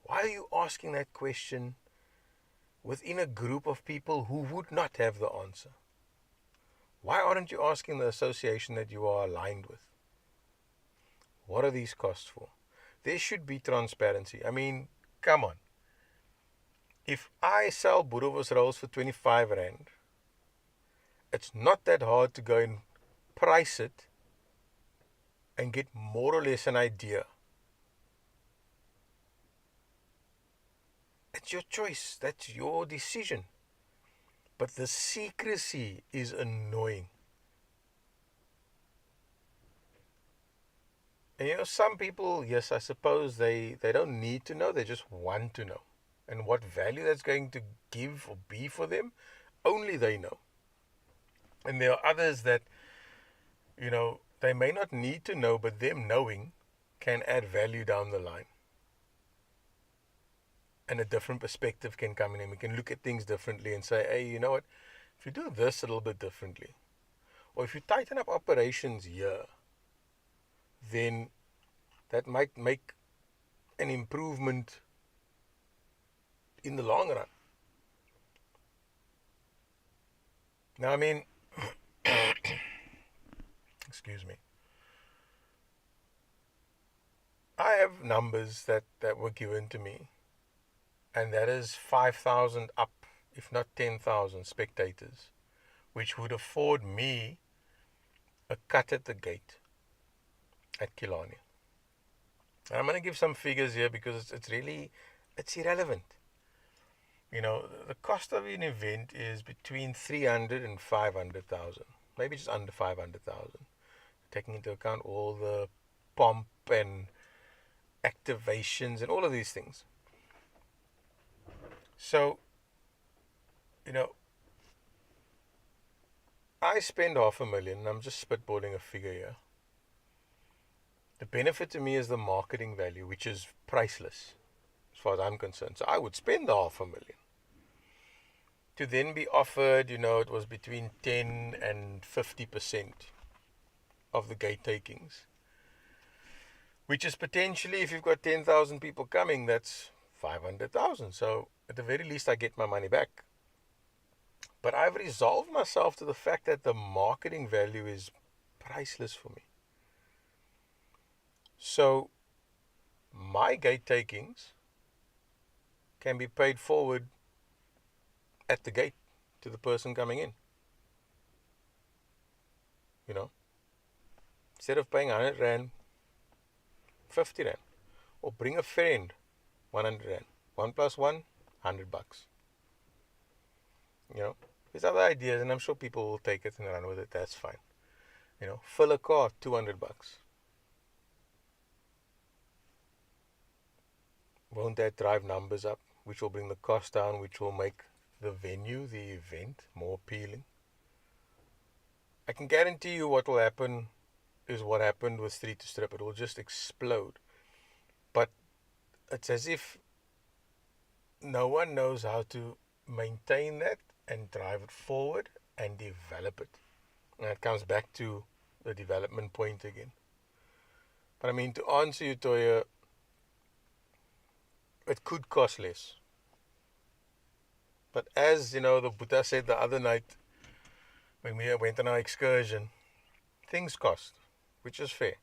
A: why are you asking that question within a group of people who would not have the answer? Why aren't you asking the association that you are aligned with? What are these costs for? There should be transparency. I mean, come on. If I sell Boeroe's rolls for 25 Rand, it's not that hard to go and price it and get more or less an idea. It's your choice. That's your decision. But the secrecy is annoying. And you know, some people, yes, I suppose they don't need to know. They just want to know. And what value that's going to give or be for them, only they know. And there are others that, you know, they may not need to know, but them knowing can add value down the line. And a different perspective can come in, and we can look at things differently and say, hey, you know what, if you do this a little bit differently, or if you tighten up operations here, then that might make an improvement in the long run. Now, I mean, excuse me, I have numbers that were given to me, and that is 5,000 up, if not 10,000 spectators, which would afford me a cut at the gate at Killarney. And I'm going to give some figures here because it's irrelevant. You know, the cost of an event is between 300 and 500,000, maybe just under 500,000, taking into account all the pomp and activations and all of these things. So, you know, I spend 500,000, I'm just spitballing a figure here. The benefit to me is the marketing value, which is priceless as far as I'm concerned. So I would spend the 500,000 to then be offered, you know, it was between 10 and 50% of the gate takings, which is potentially, if you've got 10,000 people coming, that's 500,000. So at the very least, I get my money back. But I've resolved myself to the fact that the marketing value is priceless for me. So my gate takings can be paid forward at the gate to the person coming in. You know, instead of paying 100 Rand, 50 Rand. Or bring a friend, 100 Rand. 1 plus 1, $100. You know, there's other ideas, and I'm sure people will take it and run with it. That's fine. You know, fill a car, $200. Won't that drive numbers up, which will bring the cost down, which will make the venue, the event, more appealing? I can guarantee you what will happen is what happened with Street to Strip. It will just explode. But it's as if no one knows how to maintain that and drive it forward and develop it. And it comes back to the development point again. But I mean, to answer you, Toya, it could cost less. But as you know, the Buddha said the other night when we went on our excursion, things cost, which is fair.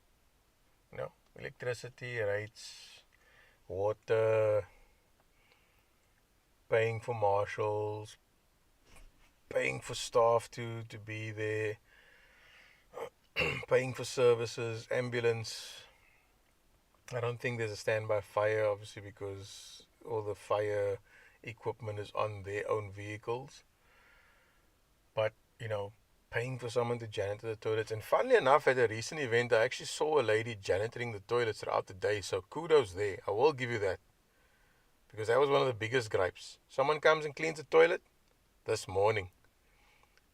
A: You know, electricity rates, water, paying for marshals, paying for staff to be there, paying for services, ambulance. I don't think there's a standby fire, obviously, because all the fire equipment is on their own vehicles. But, you know, paying for someone to janitor the toilets. And funnily enough, at a recent event, I actually saw a lady janitoring the toilets throughout the day. So kudos there. I will give you that. Because that was one of the biggest gripes. Someone comes and cleans the toilet this morning,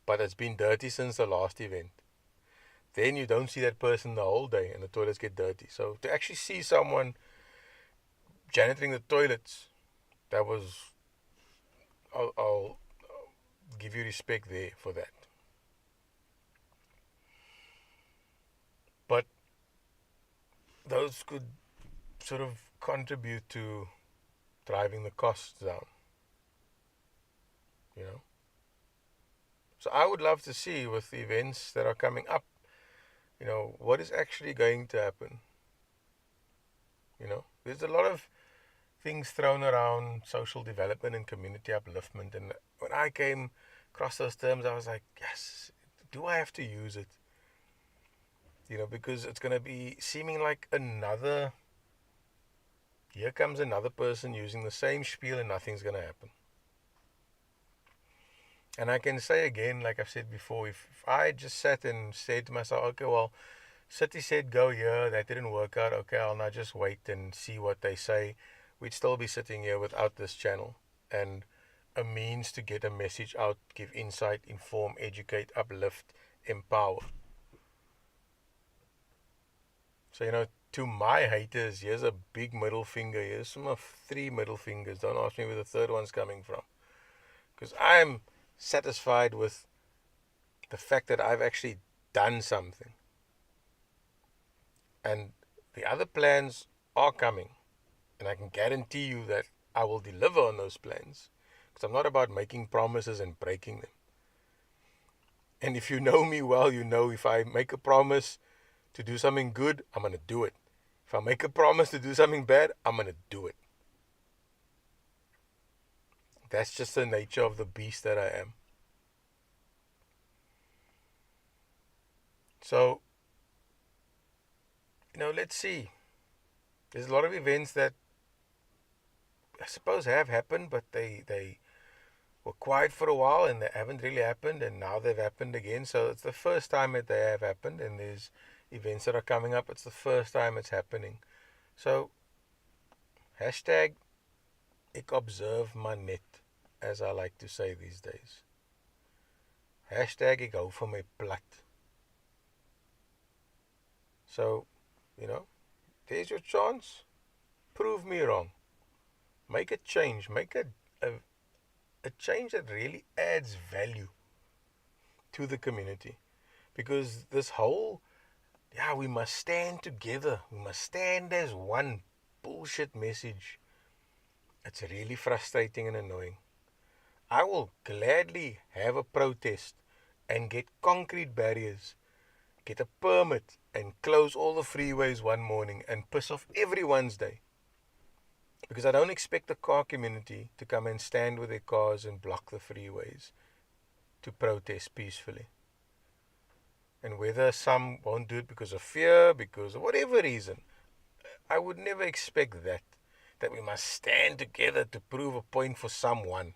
A: but it's been dirty since the last event. Then you don't see that person the whole day and the toilets get dirty. So to actually see someone janitoring the toilets, that was, I'll give you respect there for that. But those could sort of contribute to driving the costs down. You know? So I would love to see with the events that are coming up, you know, what is actually going to happen. You know, there's a lot of things thrown around social development and community upliftment. And when I came across those terms, I was like, yes, do I have to use it? You know, because it's going to be seeming like another, here comes another person using the same spiel and nothing's going to happen. And I can say again, like I've said before, if I just sat and said to myself, okay, well, City said go here, that didn't work out, okay, I'll now just wait and see what they say, we'd still be sitting here without this channel and a means to get a message out, give insight, inform, educate, uplift, empower. So, you know, to my haters, here's a big middle finger. Here's some of 3 middle fingers. Don't ask me where the third one's coming from. Because I'm satisfied with the fact that I've actually done something. And the other plans are coming. And I can guarantee you that I will deliver on those plans. Because I'm not about making promises and breaking them. And if you know me well, you know if I make a promise to do something good, I'm going to do it. If I make a promise to do something bad, I'm going to do it. That's just the nature of the beast that I am. So, you know, let's see. There's a lot of events that I suppose have happened, but they were quiet for a while and they haven't really happened, and now they've happened again. So it's the first time that they have happened, and there's events that are coming up. It's the first time it's happening. So, hashtag ek observe my net, as I like to say these days. Hashtag ek hou van my plat. So, you know, there's your chance. Prove me wrong. Make a change. Make a change that really adds value to the community. Because this whole, we must stand together, we must stand as one bullshit message, it's really frustrating and annoying. I will gladly have a protest and get concrete barriers, get a permit, and close all the freeways one morning and piss off everyone's day. Because I don't expect the car community to come and stand with their cars and block the freeways to protest peacefully. And whether some won't do it because of fear, because of whatever reason, I would never expect that we must stand together to prove a point for someone.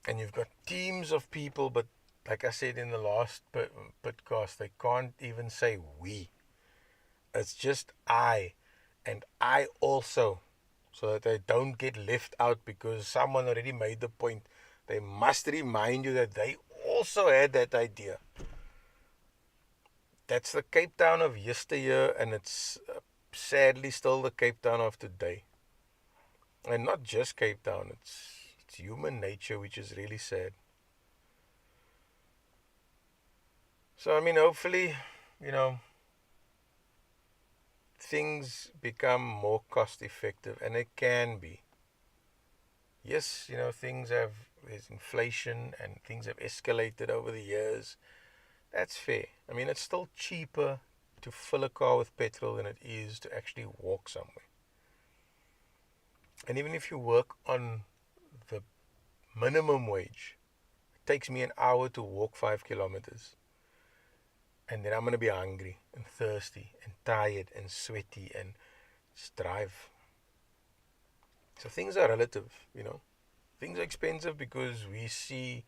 A: And you've got teams of people, but like I said in the last podcast, they can't even say we. It's just I, and I also, so that they don't get left out because someone already made the point. They must remind you that they also had that idea. That's the Cape Town of yesteryear, and it's sadly still the Cape Town of today. And not just Cape Town, it's human nature, which is really sad. So, I mean, hopefully, things become more cost effective, and it can be. Yes, there's inflation and things have escalated over the years. That's fair. I mean, it's still cheaper to fill a car with petrol than it is to actually walk somewhere. And even if you work on the minimum wage, it takes me an hour to walk 5 kilometers. And then I'm going to be hungry and thirsty and tired and sweaty and just drive. So things are relative, Things are expensive because we see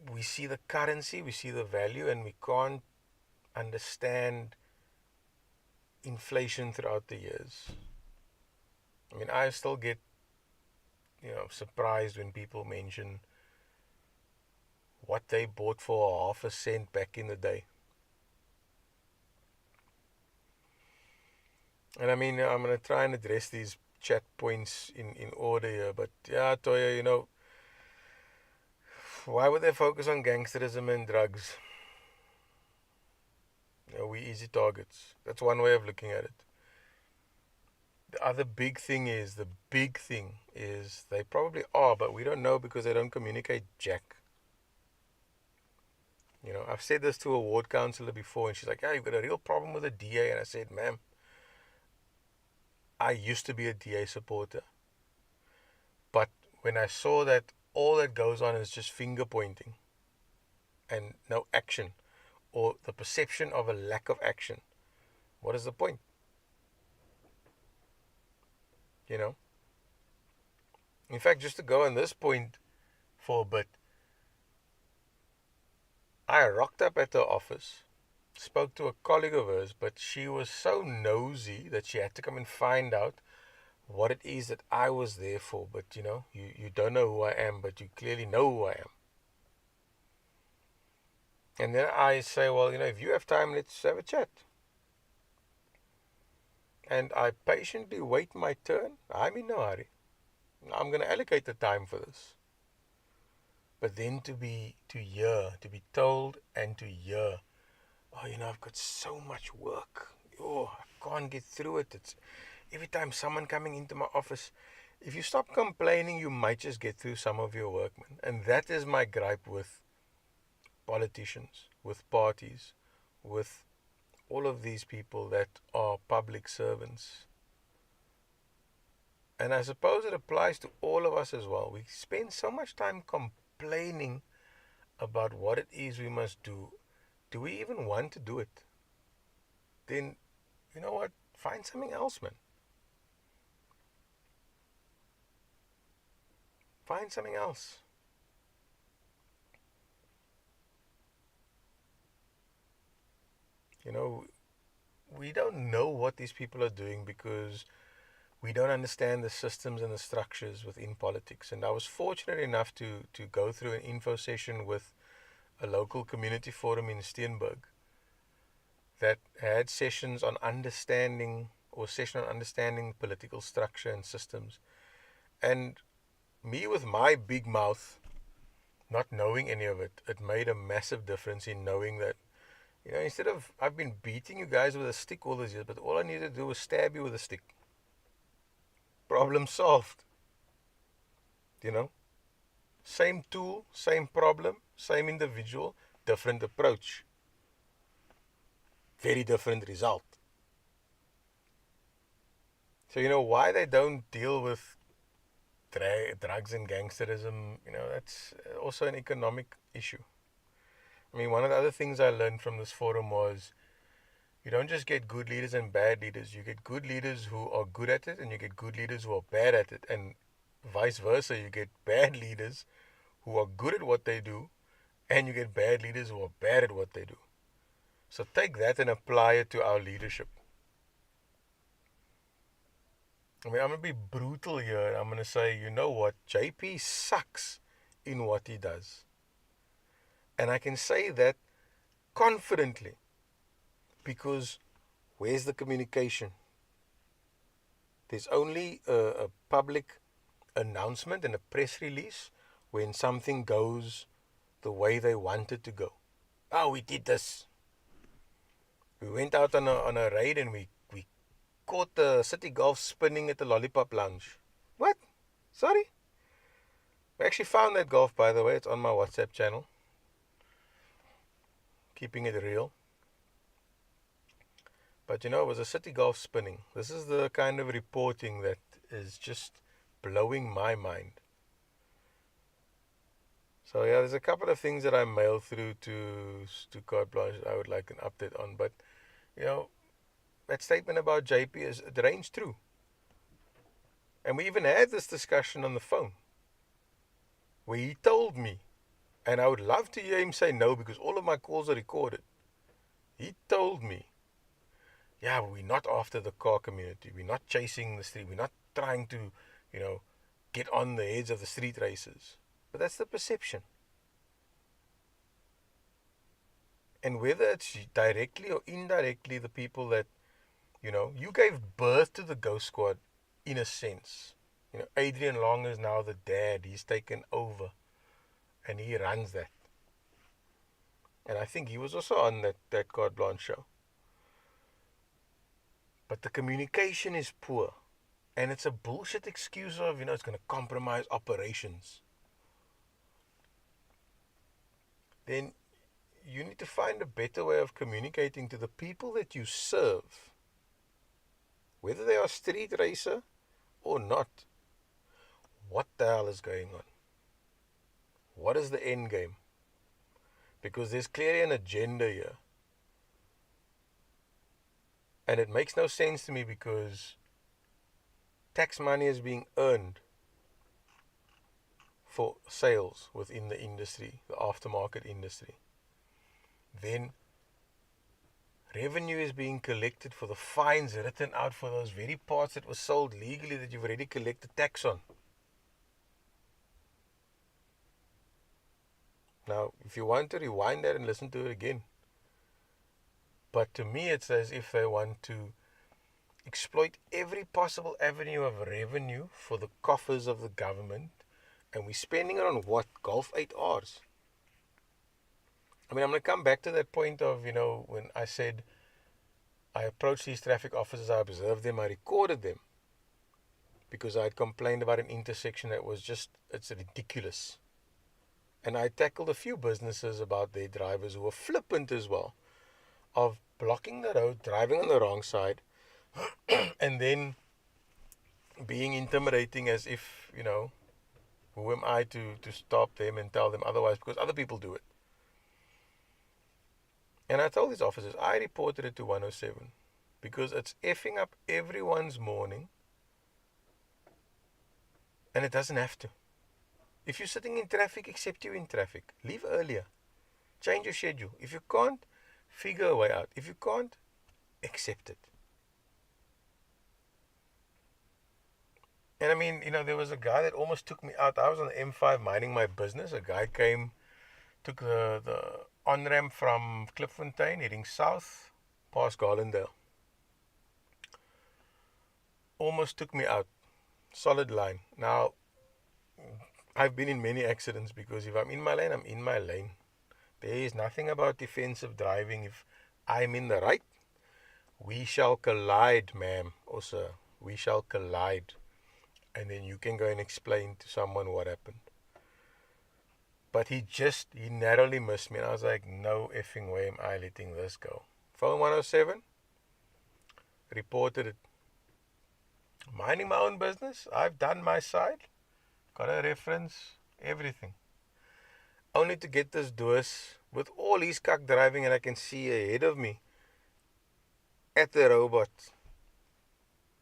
A: the currency, we see the value, and we can't understand inflation throughout the years. I mean, I still get, surprised when people mention what they bought for half a cent back in the day. And I mean, I'm going to try and address these chat points in order here. But yeah, Toya, why would they focus on gangsterism and drugs? We easy targets. That's one way of looking at it. The other big thing is they probably are, but we don't know because they don't communicate jack. I've said this to a ward councillor before, and she's like, yeah, you've got a real problem with the DA. And I said, ma'am, I used to be a DA supporter. But when I saw that all that goes on is just finger pointing and no action, or the perception of a lack of action, what is the point? In fact, just to go on this point for a bit, I rocked up at her office, spoke to a colleague of hers, but she was so nosy that she had to come and find out what it is that I was there for. But you don't know who I am, but you clearly know who I am. And then I say, well, if you have time, let's have a chat. And I patiently wait my turn. I'm in no hurry. I'm going to allocate the time for this. But then to be told and to hear, oh, I've got so much work. Oh, I can't get through it. It's every time someone coming into my office. If you stop complaining, you might just get through some of your work, man. And that is my gripe with politicians, with parties, with all of these people that are public servants. And I suppose it applies to all of us as well. We spend so much time complaining about what it is we must do. Do we even want to do it? Then, you know what? Find something else, man. Find something else. We don't know what these people are doing because we don't understand the systems and the structures within politics. And I was fortunate enough to go through an info session with a local community forum in Steenberg that had sessions on understanding political structure and systems. And me with my big mouth, not knowing any of it, it made a massive difference in knowing that, instead of, I've been beating you guys with a stick all these years, but all I needed to do was stab you with a stick. Problem solved. You know, same tool, same problem, same individual, different approach. Very different result. So, why they don't deal with drugs and gangsterism, that's also an economic issue. I mean, one of the other things I learned from this forum was you don't just get good leaders and bad leaders. You get good leaders who are good at it, and you get good leaders who are bad at it. And vice versa, you get bad leaders who are good at what they do, and you get bad leaders who are bad at what they do. So take that and apply it to our leadership. I mean, I'm going to be brutal here. I'm going to say, you know what? JP sucks in what he does. And I can say that confidently because where's the communication? There's only a public announcement and a press release when something goes the way they want it to go. Oh, we did this. We went out on a raid and we caught the City Golf spinning at the Lollipop Lounge. What? Sorry? We actually found that golf, by the way. It's on my WhatsApp channel. Keeping it real. But it was a City Golf spinning. This is the kind of reporting that is just blowing my mind. So yeah, there's a couple of things that I mailed through to Carte Blanche I would like an update on. But, that statement about JP it rings true. And we even had this discussion on the phone where he told me, and I would love to hear him say no because all of my calls are recorded. He told me, yeah, we're not after the car community. We're not chasing the street. We're not trying to, get on the heads of the street racers. But that's the perception. And whether it's directly or indirectly the people that, you gave birth to the Ghost Squad in a sense. Adrian Long is now the dad. He's taken over and he runs that. And I think he was also on that Carte Blanche show. But the communication is poor. And it's a bullshit excuse of, it's going to compromise operations. Then you need to find a better way of communicating to the people that you serve. Whether they are street racer or not. What the hell is going on? What is the end game? Because there's clearly an agenda here. And it makes no sense to me because tax money is being earned for sales within the industry, the aftermarket industry. Then revenue is being collected for the fines written out for those very parts that were sold legally that you've already collected tax on. Now, if you want to rewind that and listen to it again. But to me, it's as if they want to exploit every possible avenue of revenue for the coffers of the government. And we're spending it on what? Golf 8Rs. I mean, I'm going to come back to that point of, when I said I approached these traffic officers, I observed them, I recorded them. Because I had complained about an intersection that was it's ridiculous. And I tackled a few businesses about their drivers who were flippant as well. Of blocking the road, driving on the wrong side, and then being intimidating as if, who am I to stop them and tell them otherwise because other people do it. And I told these officers, I reported it to 107 because it's effing up everyone's morning and it doesn't have to. If you're sitting in traffic, accept you in traffic. Leave earlier. Change your schedule. If you can't, figure a way out. If you can't, accept it. And I mean, there was a guy that almost took me out. I was on the M5 minding my business. A guy came, took the on-ramp from Klipfontein, heading south, past Garlandale. Almost took me out. Solid line. Now, I've been in many accidents because if I'm in my lane, I'm in my lane. There is nothing about defensive driving. If I'm in the right, we shall collide, ma'am or sir. We shall collide. and then you can go and explain to someone what happened. But he narrowly missed me, and I was like, no effing way am I letting this go. Phone 107, reported it. Minding my own business, I've done my side, got a reference, everything. Only to get this doos with all his kak driving, and I can see ahead of me at the robot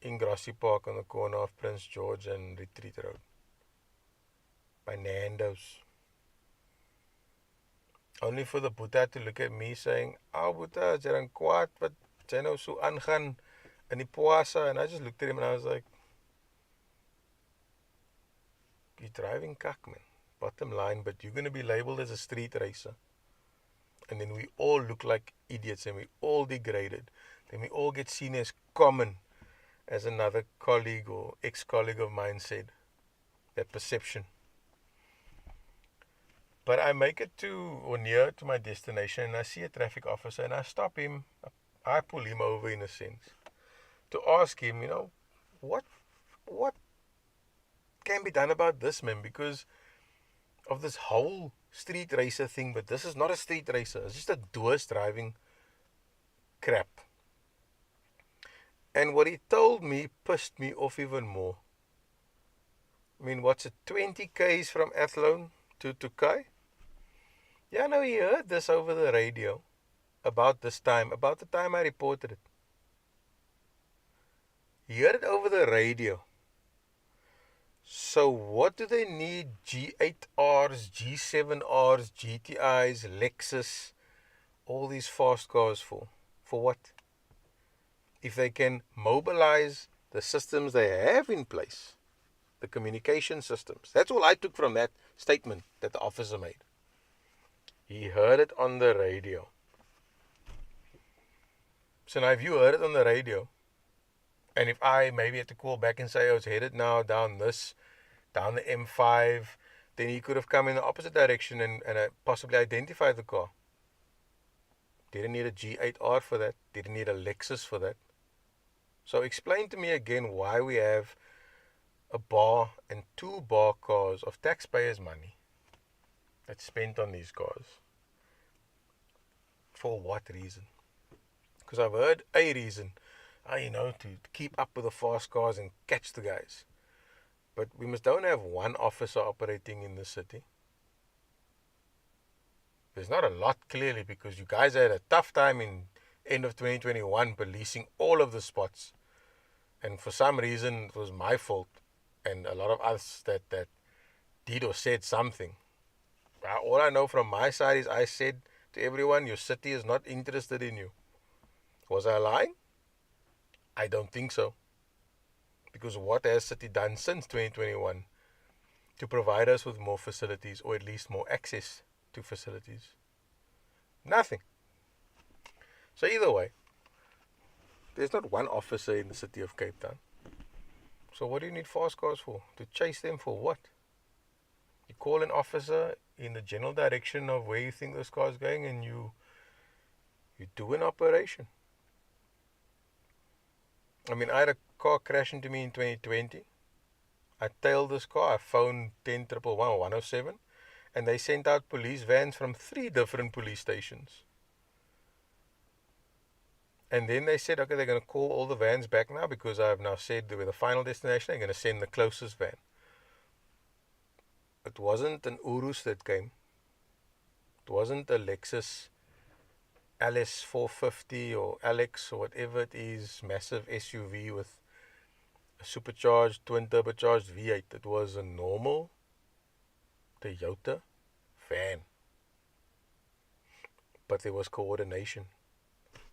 A: in Grassy Park on the corner of Prince George and Retreat Road by Nando's. Only for the Boeta to look at me saying, "Oh Boeta, is jy dan kwaad wat jy nou so aangaan in die poasa?" And I just looked at him and I was like, you're driving kak, man. Bottom line, but you're going to be labeled as a street racer. And then we all look like idiots and we all degraded. Then we all get seen as common, as another colleague or ex-colleague of mine said. That perception. But I make it to or near to my destination and I see a traffic officer and I stop him. I pull him over in a sense to ask him, what can be done about this, man? Because of this whole street racer thing, but this is not a street racer. It's just a doos driving crap. And what he told me pissed me off even more. I mean, what's it, 20 Ks from Athlone to Kai? Yeah, no, he heard this over the radio about the time I reported it. He heard it over the radio. So what do they need G8Rs, G7Rs, GTIs, Lexus, all these fast cars for? For what? If they can mobilize the systems they have in place, the communication systems. That's all I took from that statement that the officer made. He heard it on the radio. So now if you heard it on the radio, and if I maybe had to call back and say, it's headed now down the M5, then he could have come in the opposite direction and possibly identified the car. Didn't need a G8R for that. Didn't need a Lexus for that. So explain to me again why we have a bar and 2 bar cars of taxpayers' money that's spent on these cars. For what reason? Because I've heard a reason. To keep up with the fast cars and catch the guys. But we don't have one officer operating in the city. There's not a lot, clearly, because you guys had a tough time in end of 2021 policing all of the spots. And for some reason, it was my fault. And a lot of us that did or said something. All I know from my side is I said to everyone, your city is not interested in you. Was I lying? I don't think so. Because what has city done since 2021 to provide us with more facilities, or at least more access to facilities? Nothing. So either way, there's not one officer in the city of Cape Town. So what do you need fast cars for? To chase them for what? You call an officer in the general direction of where you think this car is going and you do an operation. I mean, I had a car crash into me in 2020. I tailed this car. I phoned 1011 or 107, and they sent out police vans from 3 different police stations. And then they said, okay, they're going to call all the vans back now because I've now said we're the final destination. They're going to send the closest van. It wasn't an Urus that came. It wasn't a Lexus LS 450 or Alex or whatever it is, massive SUV with a supercharged, twin turbocharged V8. It was a normal Toyota van. But there was coordination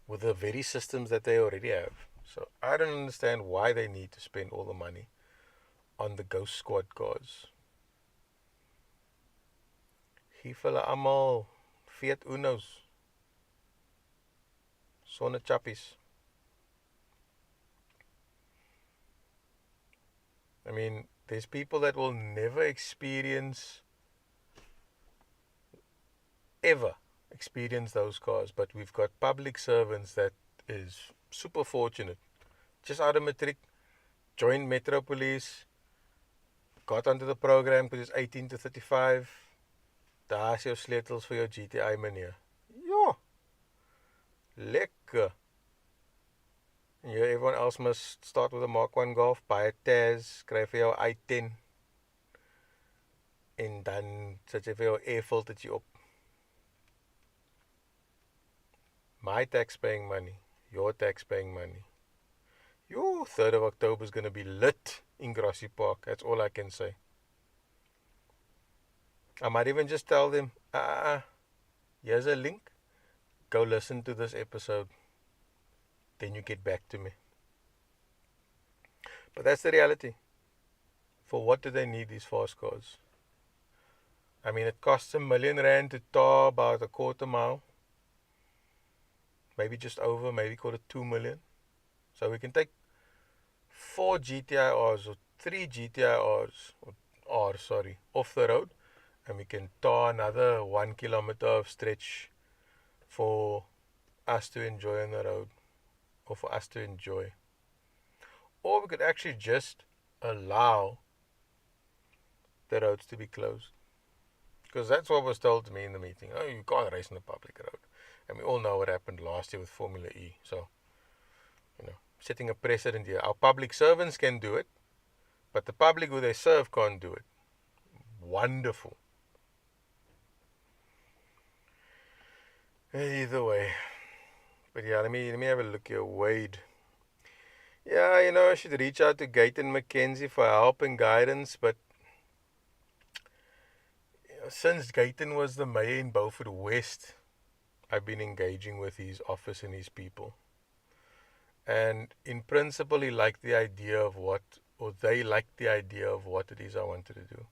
A: with the very systems that they already have. So I don't understand why they need to spend all the money on the Ghost Squad cars. Gee vir hulle almal Fiat Unos. Sonne chappies. I mean, there's people that will never ever experience those cars, but we've got public servants that is super fortunate. Just out of matric, joined Metro Police, got onto the program because it's 18 to 35. Daar's jou sleutels vir jou GTI meneer. Ja, lekker. Yeah, everyone else must start with a Mark 1 Golf, buy a Taz, skryf vir jou I-10 en dan sit jy vir jou airfiltertjie op. My tax-paying money, your tax-paying money. Yo, 3rd of October is going to be lit in Grassy Park. That's all I can say. I might even just tell them, here's a link. Go listen to this episode. Then you get back to me. But that's the reality. For what do they need these fast cars? I mean, it costs R1 million to tar about a quarter mile. Maybe just over, maybe call it 2 million. So we can take 4 GTIRs or 3 GTIRs, off the road. And we can tar another 1 kilometer of stretch for us to enjoy on the road. Or for us to enjoy. Or we could actually just allow the roads to be closed. Because that's what was told to me in the meeting. Oh, you can't race on the public road. And we all know what happened last year with Formula E. So, setting a precedent here. Our public servants can do it, but the public who they serve can't do it. Wonderful. Either way. But yeah, let me have a look here. Wade. Yeah, I should reach out to Gayton McKenzie for help and guidance, but since Gayton was the mayor in Beaufort West, I've been engaging with his office and his people. And in principle, he liked the idea of they liked the idea of what it is I wanted to do.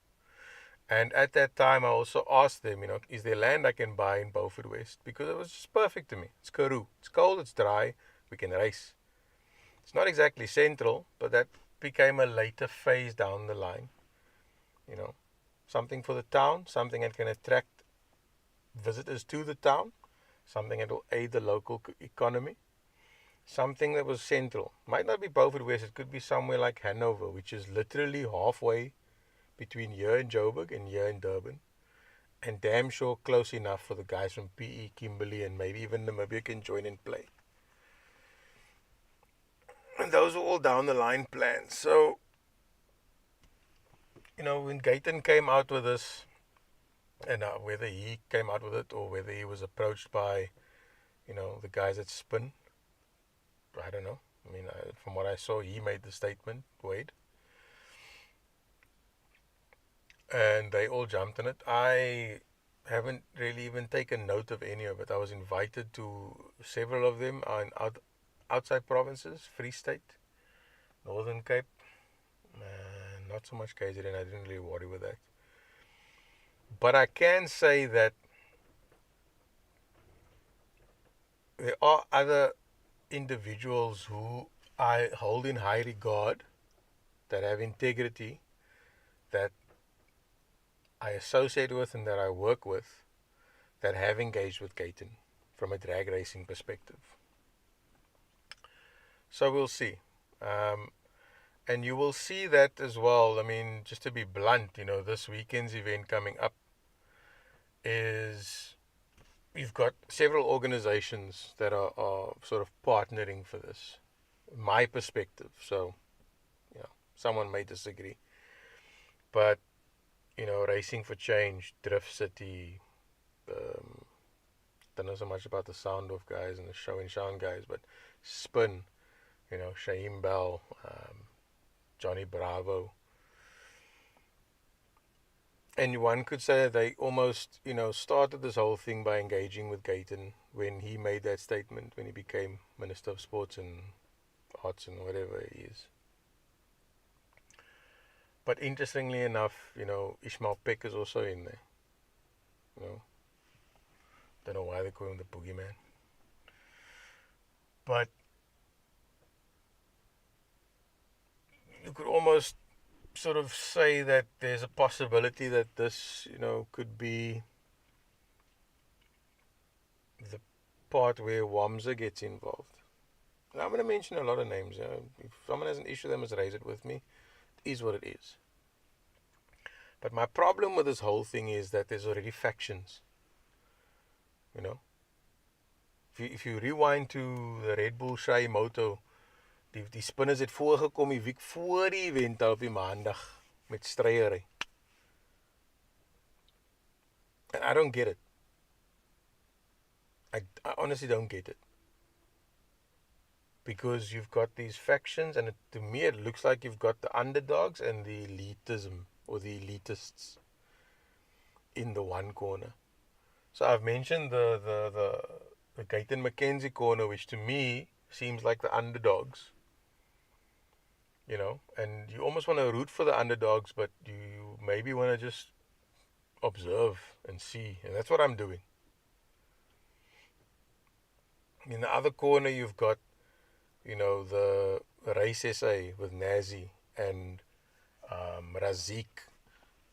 A: And at that time, I also asked them, is there land I can buy in Beaufort West? Because it was just perfect to me. It's Karoo. It's cold, it's dry, we can race. It's not exactly central, but that became a later phase down the line. Something for the town, something that can attract visitors to the town, something that will aid the local economy, something that was central. Might not be Beaufort West, it could be somewhere like Hanover, which is literally halfway between here in Joburg and here in Durban, and damn sure close enough for the guys from PE, Kimberley, and maybe even Namibia can join and play. And those were all down the line plans. So, when Gayton came out with this, and whether he came out with it or whether he was approached by, the guys at Spin, I don't know. I mean, from what I saw, he made the statement, Wade. And they all jumped on it. I haven't really even taken note of any of it. I was invited to several of them on outside provinces, Free State, Northern Cape, not so much KZN. I didn't really worry with that. But I can say that there are other individuals who I hold in high regard, that have integrity, that I associate with and that I work with, that have engaged with Gayton from a drag racing perspective. So we'll see. And you will see that as well. I mean, just to be blunt, this weekend's event coming up is, you've got several organizations that are sort of partnering for this. My perspective. So, someone may disagree. But, Racing for Change, Drift City, don't know so much about the Sound Off guys and the Show and Shine guys, but Spin, Shaheem Bell, Johnny Bravo. And one could say that they almost, started this whole thing by engaging with Gayton when he made that statement, when he became Minister of Sports and Arts and whatever he is. But interestingly enough, Ishmael Peck is also in there. Don't know why they call him the boogeyman. But you could almost sort of say that there's a possibility that this, could be the part where Wamsa gets involved. Now, I'm going to mention a lot of names. If someone has an issue, they must raise it with me. It is what it is. But my problem with this whole thing is that there's already factions. You know, if you rewind to the Red Bull Shai Moto, die spinners het voorgekom die week voor die event op die maandag met stryery. And I don't get it. I honestly don't get it. Because you've got these factions, and to me it looks like you've got the underdogs and the elitism or the elitists in the one corner. So I've mentioned the Gaten McKenzie corner, which to me seems like the underdogs. You know, and you almost want to root for the underdogs, but you maybe want to just observe and see, and that's what I'm doing. In the other corner, you've got, you know, the Race SA with Nazi and Razik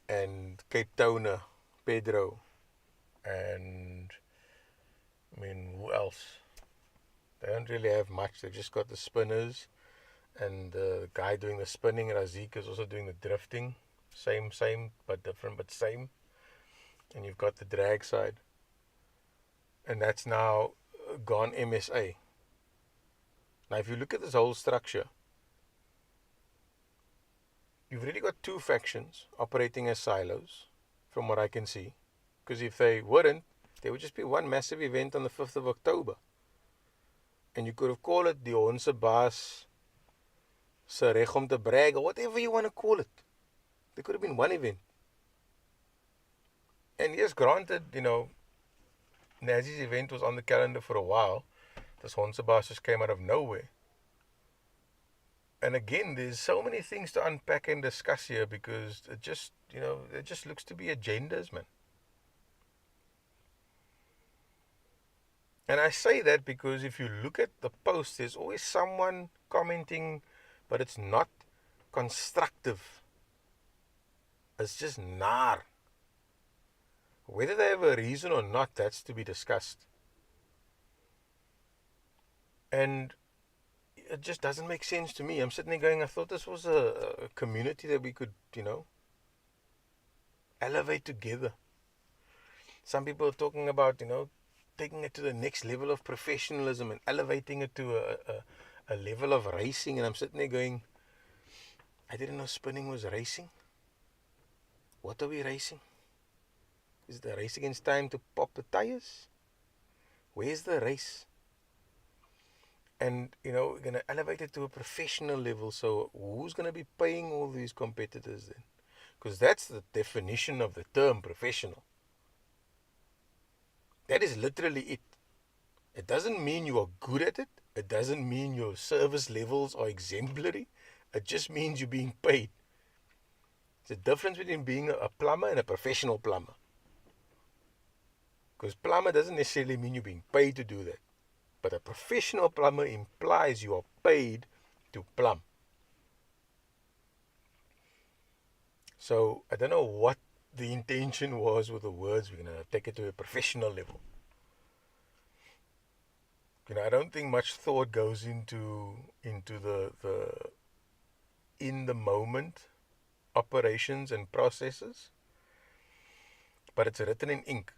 A: and Cape Towner, Pedro, and I mean, who else? They don't really have much. They've just got the spinners, and the guy doing the spinning, Razik, is also doing the drifting. Same, but different, but same. And you've got the drag side. And that's now gone MSA. Now, if you look at this whole structure, you've really got two factions operating as silos, from what I can see. Because if they weren't, there would just be one massive event on the 5th of October. And you could have called it the Onse Baas se reg om te brag, or whatever you want to call it. There could have been one event. And yes, granted, you know, Nazi's event was on the calendar for a while. This Onse Baas just came out of nowhere. And again, there's so many things to unpack and discuss here, because it just, you know, it just looks to be agendas, man. And I say that because if you look at the post, there's always someone commenting, but it's not constructive. It's just naar. Whether they have a reason or not, that's to be discussed. And it just doesn't make sense to me. I'm sitting there going, I thought this was a community that we could, you know, elevate together. Some people are talking about, you know, taking it to the next level of professionalism and elevating it to a level of racing. And I'm sitting there going, I didn't know spinning was racing. What are we racing? Is it a race against time to pop the tires? Where's the race? And, you know, we're going to elevate it to a professional level. So who's going to be paying all these competitors then? Because that's the definition of the term professional. That is literally it. It doesn't mean you are good at it. It doesn't mean your service levels are exemplary. It just means you're being paid. There's a difference between being a plumber and a professional plumber. Because plumber doesn't necessarily mean you're being paid to do that. But a professional plumber implies you are paid to plumb. So I don't know what the intention was with the words. We're going to take it to a professional level. You know, I don't think much thought goes into the in the moment operations and processes, but it's written in ink.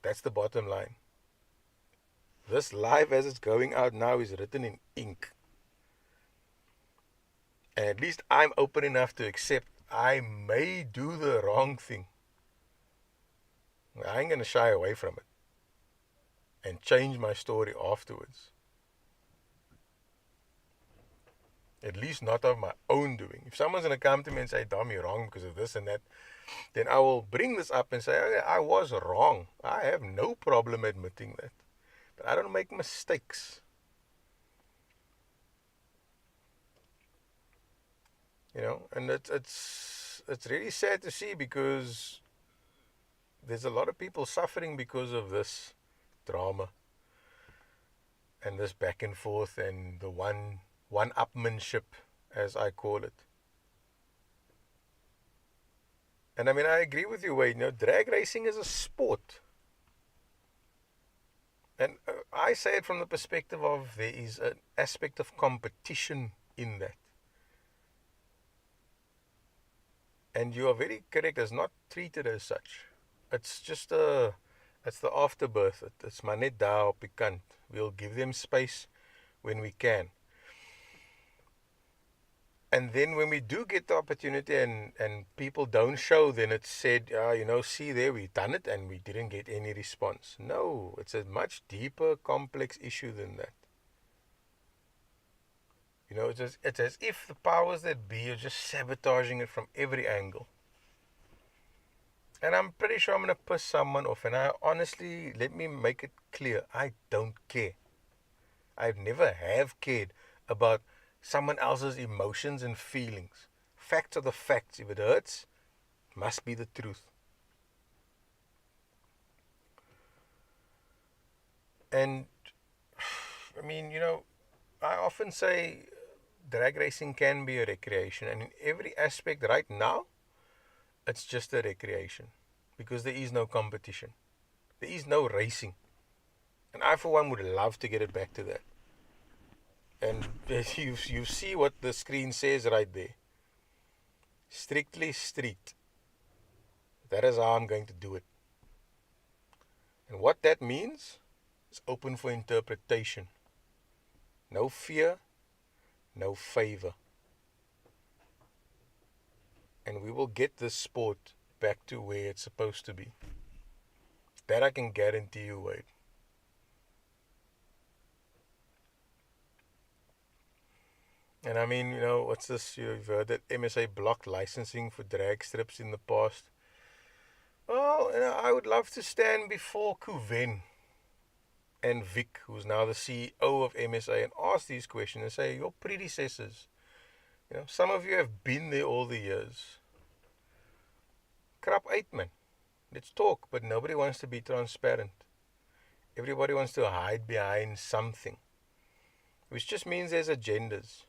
A: That's the bottom line. This live as it's going out now is written in ink. And at least I'm open enough to accept I may do the wrong thing. I ain't going to shy away from it and change my story afterwards. At least not of my own doing. If someone's going to come to me and say, Dom, you're wrong because of this and that, then I will bring this up and say, okay, I was wrong. I have no problem admitting that. But I don't make mistakes. You know, and it's really sad to see, because there's a lot of people suffering because of this drama and this back and forth and the one-upmanship, as I call it. And I mean, I agree with you, Wade. You know, drag racing is a sport. And I say it from the perspective of there is an aspect of competition in that. And you are very correct, it's not treated as such. It's just it's the afterbirth. It's maar net daar op die kant. We'll give them space when we can. And then when we do get the opportunity and people don't show, then it's said, see there, we've done it and we didn't get any response. No, it's a much deeper, complex issue than that. It's as if the powers that be are just sabotaging it from every angle. And I'm pretty sure I'm going to piss someone off. And I honestly, let me make it clear, I don't care. I've never have cared about someone else's emotions and feelings. Facts are the facts. If it hurts, it must be the truth. And, I mean, I often say drag racing can be a recreation. And in every aspect right now, it's just a recreation. Because there is no competition. There is no racing. And I, for one, would love to get it back to that. And you see what the screen says right there. Strictly street. That is how I'm going to do it. And what that means is open for interpretation. No fear, no favor. And we will get this sport back to where it's supposed to be. That I can guarantee you, Wade. And I mean, what's this? You've heard that MSA blocked licensing for drag strips in the past. Well, I would love to stand before Kuven and Vic, who's now the CEO of MSA, and ask these questions and say, your predecessors, some of you have been there all the years. Krap uit, man. Let's talk, but nobody wants to be transparent. Everybody wants to hide behind something, which just means there's agendas.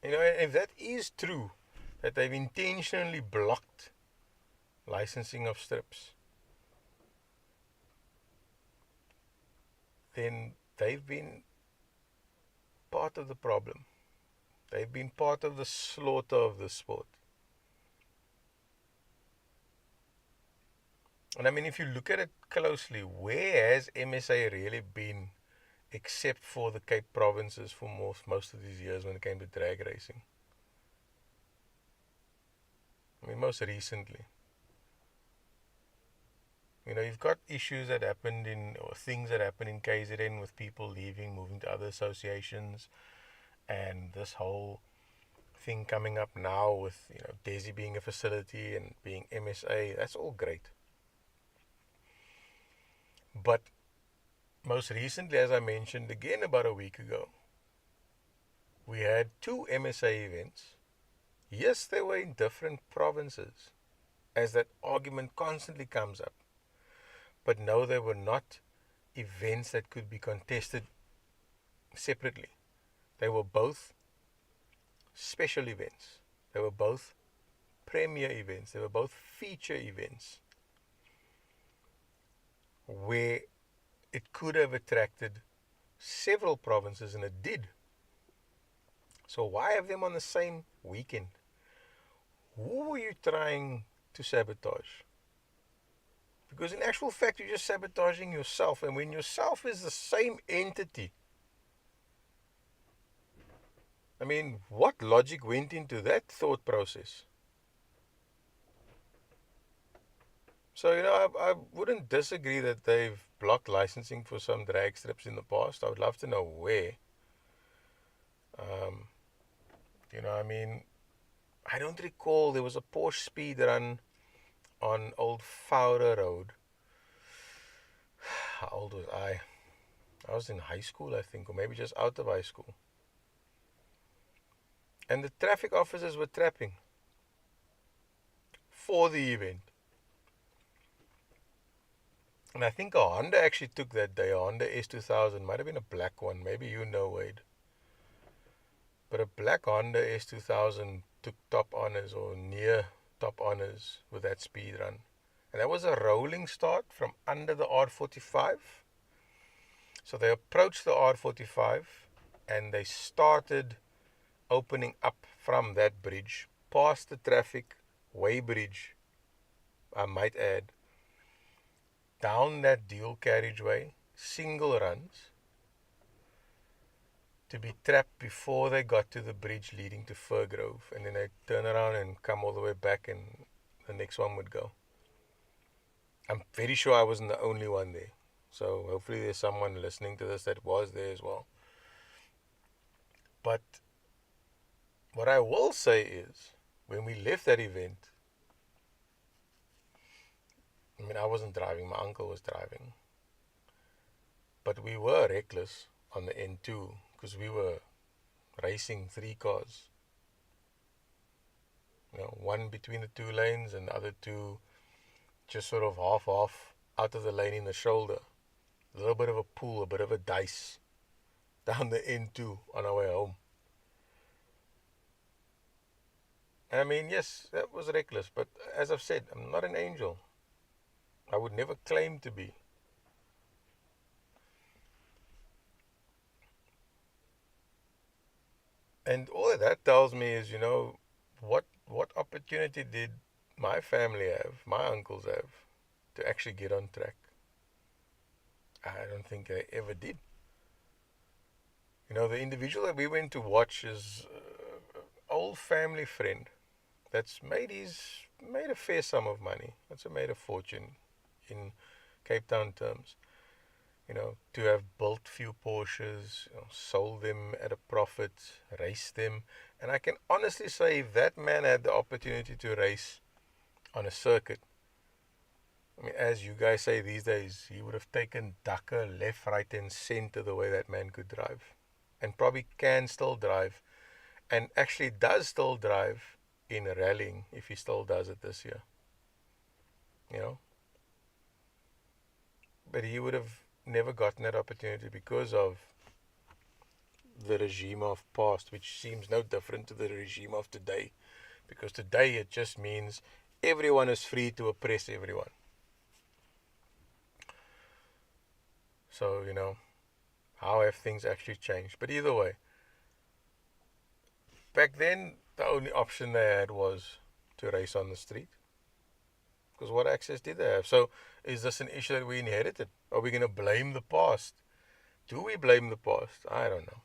A: If that is true, that they've intentionally blocked licensing of strips, then they've been part of the problem. They've been part of the slaughter of the sport. And I mean, if you look at it closely, where has MSA really been except for the Cape provinces for most of these years when it came to drag racing? I mean, most recently. You've got issues that happened or things that happened in KZN with people leaving, moving to other associations, and this whole thing coming up now with, Desi being a facility and being MSA. That's all great. But most recently, as I mentioned again about a week ago, we had 2 MSA events. Yes, they were in different provinces, as that argument constantly comes up. But no, they were not events that could be contested separately. They were both special events. They were both premier events. They were both feature events where it could have attracted several provinces, and it did. So why have them on the same weekend? Who were you trying to sabotage? Because in actual fact, you're just sabotaging yourself. And when yourself is the same entity, I mean, what logic went into that thought process? So, I wouldn't disagree that they've blocked licensing for some drag strips in the past. I would love to know where. I mean, I don't recall there was a Porsche speed run on Old Fowler Road. How old was I? I was in high school, I think, or maybe just out of high school. And the traffic officers were trapping for the event. And I think a Honda actually took that day. A Honda S2000, might have been a black one. Maybe Wade. But a black Honda S2000 took top honors or near top honors with that speed run. And that was a rolling start from under the R45. So they approached the R45 and they started opening up from that bridge. past the traffic weighbridge, I might add, down that dual carriageway, single runs, to be trapped before they got to the bridge leading to Firgrove, and then they'd turn around and come all the way back and the next one would go. I'm very sure I wasn't the only one there. So hopefully there's someone listening to this that was there as well. But what I will say is, when we left that event, I mean, I wasn't driving, my uncle was driving. But we were reckless on the N2 because we were racing 3 cars. One between the 2 lanes and the other 2 just sort of half out of the lane in the shoulder. A little bit of a pool, a bit of a dice down the N2 on our way home. I mean, yes, that was reckless, but as I've said, I'm not an angel. I would never claim to be. And all of that tells me is, what opportunity did my family have, my uncles have, to actually get on track? I don't think they ever did. The individual that we went to watch is an old family friend that's made a fair sum of money. That's made a fortune in Cape Town terms. To have built few Porsches, sold them at a profit, raced them. And I can honestly say, if that man had the opportunity to race on a circuit, I mean, as you guys say these days, he would have taken Dakar left, right, and center the way that man could drive. And probably can still drive. And actually does still drive in rallying, if he still does it this year. But he would have never gotten that opportunity because of the regime of past, which seems no different to the regime of today. Because today it just means everyone is free to oppress everyone. So, how have things actually changed? But either way, back then the only option they had was to race on the street. Because what access did they have? So is this an issue that we inherited? Are we going to blame the past? Do we blame the past? I don't know.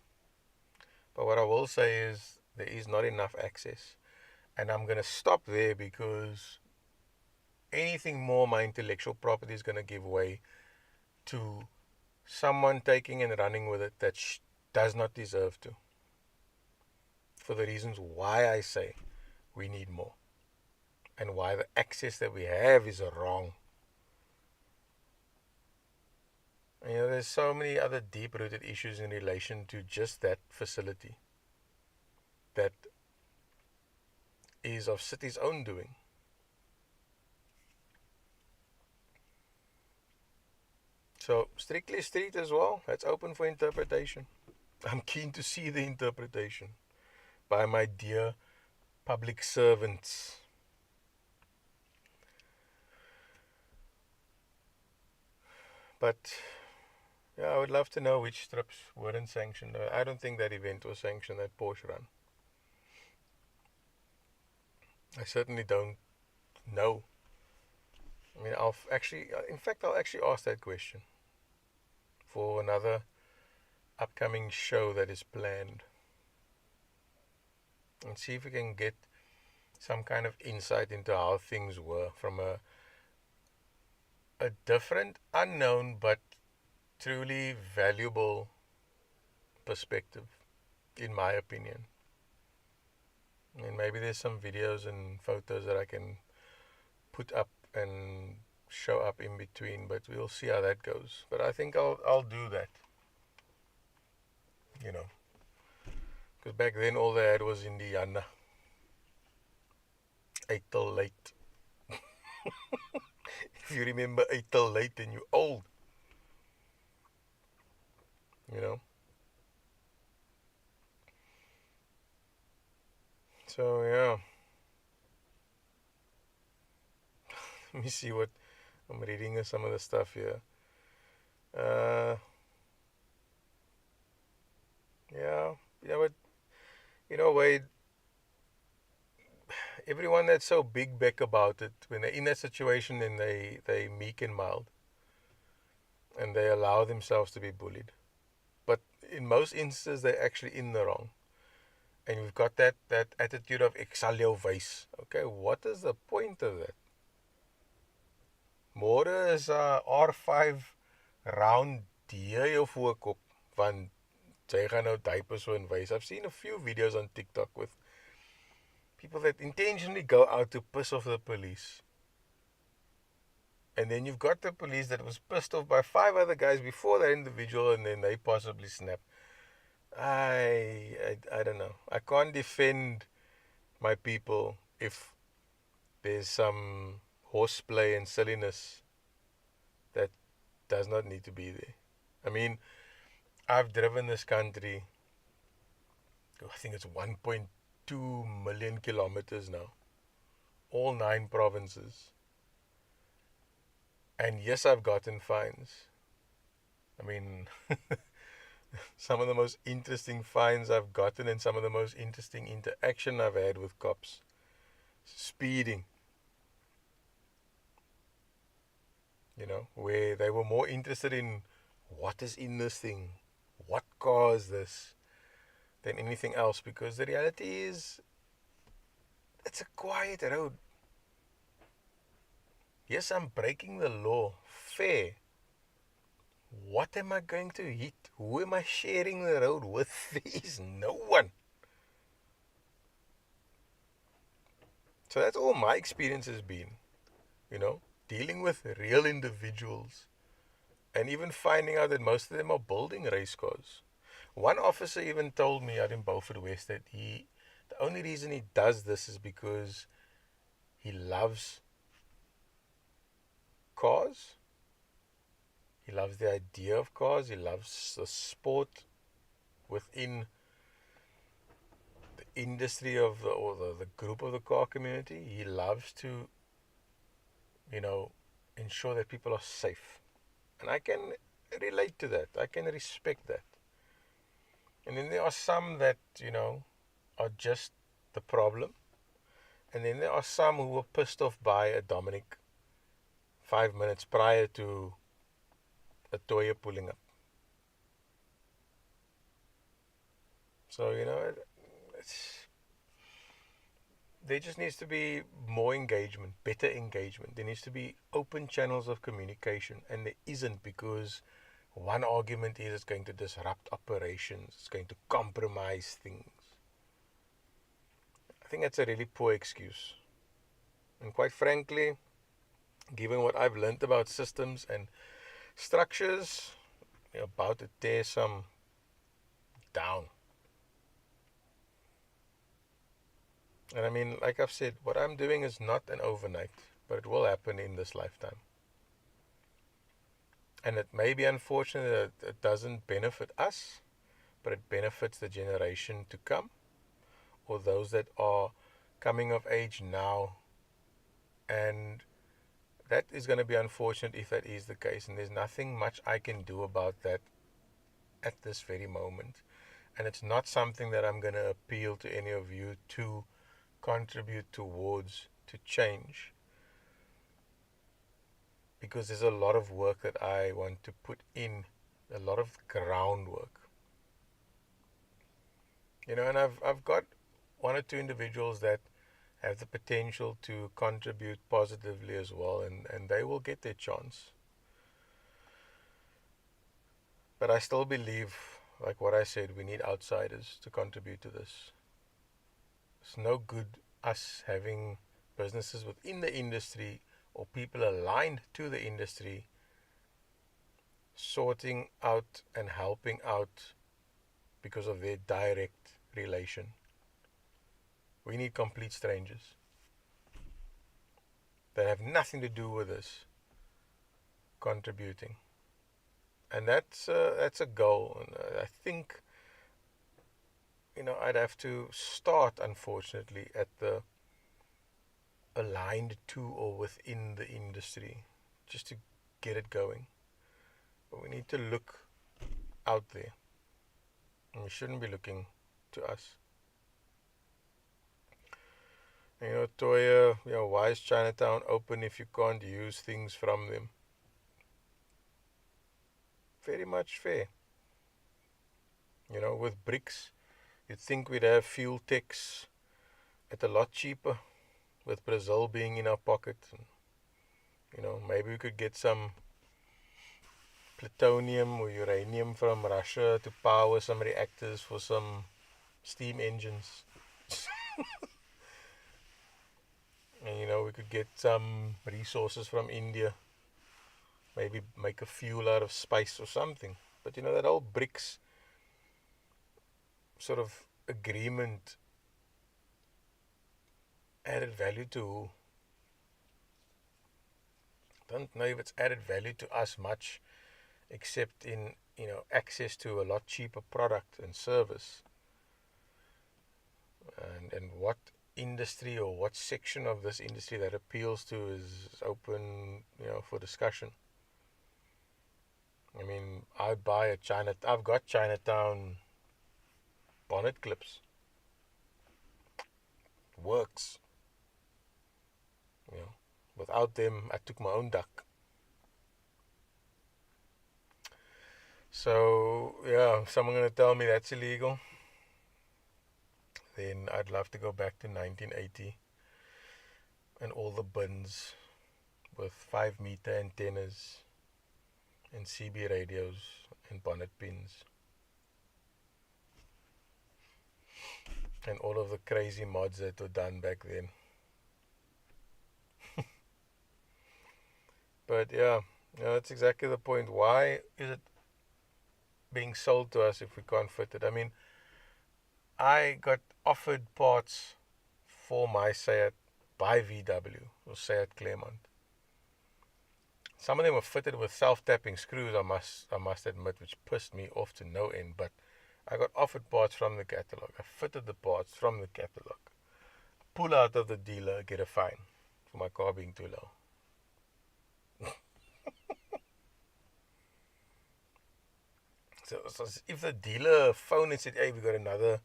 A: But what I will say is there is not enough access. And I'm going to stop there because anything more, my intellectual property is going to give way to someone taking and running with it that does not deserve to. For the reasons why I say we need more. And why the access that we have is wrong. There's so many other deep-rooted issues in relation to just that facility that is of city's own doing. So, strictly street as well, that's open for interpretation. I'm keen to see the interpretation by my dear public servants. But yeah, I would love to know which strips weren't sanctioned. I don't think that event was sanctioned, that Porsche run. I certainly don't know. I mean, I'll actually ask that question for another upcoming show that is planned. And see if we can get some kind of insight into how things were from a different, unknown, but truly valuable perspective, in my opinion. And maybe there's some videos and photos that I can put up and show up in between, but we'll see how that goes. But I think I'll do that. Because back then all they had was Indiana. 8 till late. If you remember 8 till late, then you're old. So yeah. Let me see what I'm reading some of the stuff here. Yeah, but Wade, everyone that's so big back about it, when they're in that situation, then they meek and mild, and they allow themselves to be bullied. But in most instances, they're actually in the wrong. And you've got that attitude of ek sal jou wys. Okay, what is the point of that? Môre is R5 round deur jou voorkop, want jy gaan nou die persoon wys. I've seen a few videos on TikTok with people that intentionally go out to piss off the police. And then you've got the police that was pissed off by 5 other guys before that individual, and then they possibly snap. I don't know. I can't defend my people if there's some horseplay and silliness that does not need to be there. I mean, I've driven this country, I think it's 1.2 million kilometers now, all 9 provinces. And yes, I've gotten fines. I mean, some of the most interesting fines I've gotten and some of the most interesting interaction I've had with cops. Speeding. You know, where they were more interested in what is in this thing, what caused this, than anything else. Because the reality is, it's a quiet road. Yes, I'm breaking the law. Fair. What am I going to hit? Who am I sharing the road with? There is no one. So that's all my experience has been. You know, dealing with real individuals and even finding out that most of them are building race cars. One officer even told me out in Beaufort West that the only reason he does this is because he loves cars. He loves the idea of cars. He loves the sport within the industry of the group of the car community. He loves to, you know, ensure that people are safe. And I can relate to that. I can respect that. And then there are some that, you know, are just the problem. And then there are some who were pissed off by a Dominic 5 minutes prior to a Toya pulling up. So, you know, there just needs to be more engagement, better engagement. There needs to be open channels of communication, and there isn't, because one argument is it's going to disrupt operations, it's going to compromise things. I think that's a really poor excuse. And quite frankly, given what I've learned about systems and structures, you're about to tear some down. And I mean, like I've said, what I'm doing is not an overnight, but it will happen in this lifetime. And it may be unfortunate that it doesn't benefit us, but it benefits the generation to come, or those that are coming of age now. And that is going to be unfortunate if that is the case. And there's nothing much I can do about that at this very moment. And it's not something that I'm going to appeal to any of you to contribute towards, to change. Because there's a lot of work that I want to put in, a lot of groundwork. You know, and I've got 1 or 2 individuals that have the potential to contribute positively as well, and they will get their chance. But I still believe, like what I said, we need outsiders to contribute to this. It's no good us having businesses within the industry or people aligned to the industry sorting out and helping out because of their direct relation. We need complete strangers that have nothing to do with this contributing. And that's a goal. And I think, you know, I'd have to start, unfortunately, at the aligned to or within the industry just to get it going. But we need to look out there, and we shouldn't be looking to us. Toya, why is Chinatown open if you can't use things from them? Very much fair. With bricks, you'd think we'd have fuel techs at a lot cheaper, with Brazil being in our pocket. Maybe we could get some plutonium or uranium from Russia to power some reactors for some steam engines. And we could get some resources from India, maybe make a fuel out of spice or something. But that whole BRICS sort of agreement added value to who? Don't know if it's added value to us much, except in access to a lot cheaper product and service. And what industry or what section of this industry that appeals to is open for discussion. I mean, I've got Chinatown bonnet clips. Works. Without them, I took my own duck. So if someone gonna tell me that's illegal, then I'd love to go back to 1980 and all the bins with 5-meter antennas and CB radios and bonnet pins and all of the crazy mods that were done back then. But that's exactly the point. Why is it being sold to us if we can't fit it? I mean, I got offered parts for my Seat by VW or Seat Claremont. Some of them were fitted with self-tapping screws, I must admit, which pissed me off to no end. But I got offered parts from the catalog. I fitted the parts from the catalog. Pull out of the dealer, get a fine for my car being too low. So if the dealer phoned and said, "Hey, we got another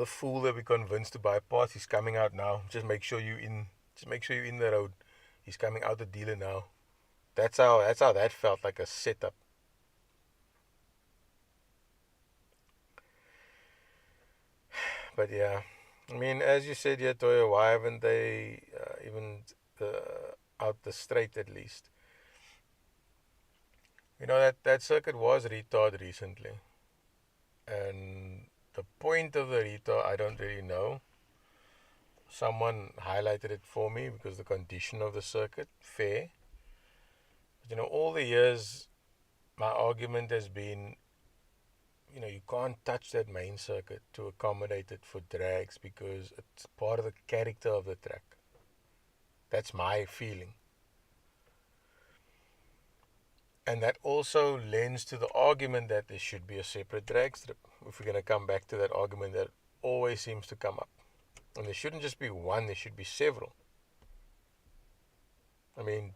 A: fool that we convinced to buy parts. He's coming out now. Just make sure you're in the road. He's coming out the dealer now." That's how that felt, like a setup. But I mean, as you said here, Toya, why haven't they even out the straight at least? That circuit was retard recently, and the point of the retard I don't really know. Someone highlighted it for me because the condition of the circuit, fair. But all the years, my argument has been, you can't touch that main circuit to accommodate it for drags because it's part of the character of the track. That's my feeling. And that also lends to the argument that there should be a separate drag strip. If we're going to come back to that argument that always seems to come up. And there shouldn't just be one, there should be several. I mean,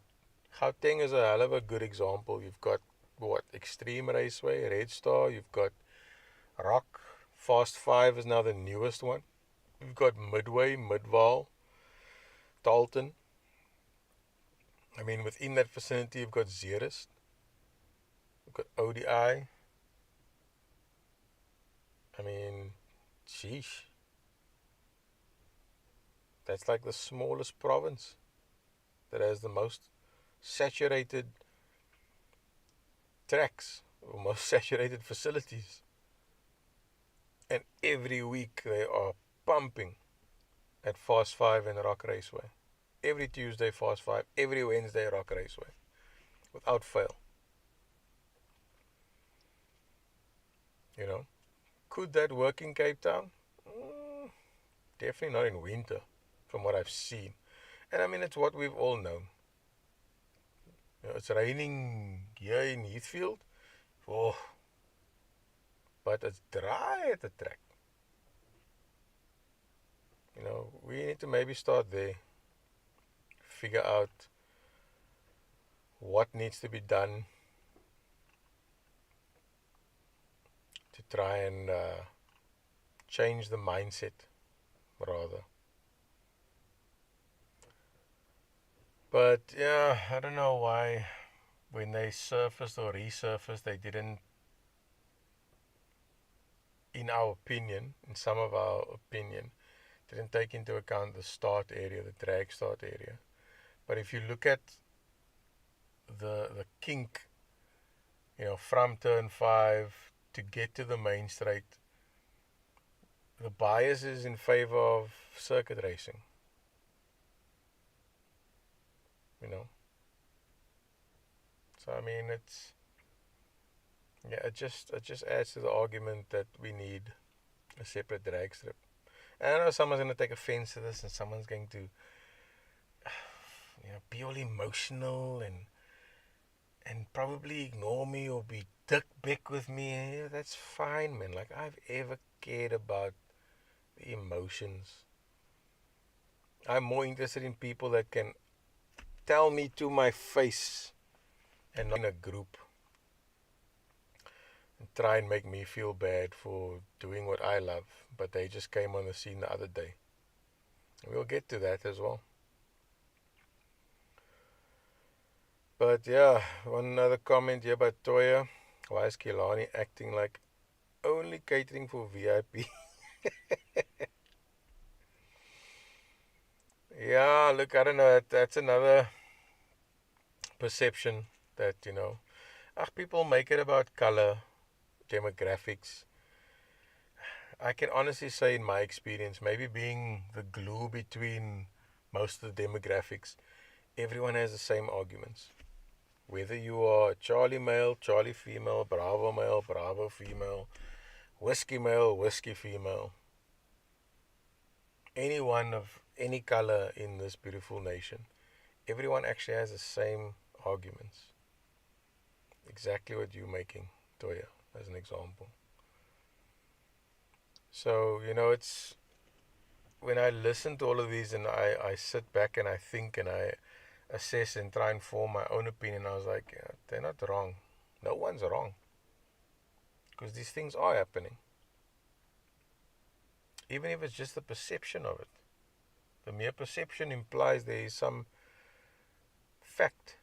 A: Gauteng is a hell of a good example. You've got, Extreme Raceway, Red Star, you've got Rock, Fast 5 is now the newest one. You've got Midway, Midval, Dalton. I mean, within that vicinity, you've got Zerust. You've got ODI. I mean, sheesh. That's like the smallest province that has the most saturated tracks or most saturated facilities. And every week they are pumping at Fast 5 and Rock Raceway. Every Tuesday, Fast 5. Every Wednesday, Rock Raceway. Without fail. Could that work in Cape Town? Definitely not in winter, from what I've seen. And I mean, it's what we've all known. It's raining here in Heathfield. Oh, but it's dry at the track. We need to maybe start there. Figure out what needs to be done to try and change the mindset, rather. But yeah, I don't know why when they surfaced or resurfaced, they didn't, in our opinion, in some of our opinion, didn't take into account the start area, the drag start area. But if you look at the kink, from turn 5 to get to the main straight, the bias is in favor of circuit racing. So I mean, it just adds to the argument that we need a separate drag strip. And I know someone's going to take offense to this, and someone's going to be all emotional and probably ignore me or be dick big with me. Yeah, that's fine, man. Like, I've ever cared about the emotions. I'm more interested in people that can tell me to my face and not in a group and try and make me feel bad for doing what I love, but they just came on the scene the other day. And we'll get to that as well. But yeah, one other comment here by Toya. Why is Kehlani acting like only catering for VIP? Yeah, look, I don't know. That's another perception that, people make it about color, demographics. I can honestly say, in my experience, maybe being the glue between most of the demographics, everyone has the same arguments. Whether you are Charlie male, Charlie female, Bravo male, Bravo female, whiskey male, whiskey female, anyone of any color in this beautiful nation, everyone actually has the same arguments. Exactly what you're making, Toya, as an example. So, it's when I listen to all of these and I sit back and I think and I assess and try and form my own opinion, I was like, yeah, they're not wrong. No one's wrong. Because these things are happening. Even if it's just the perception of it. The mere perception implies there is some fact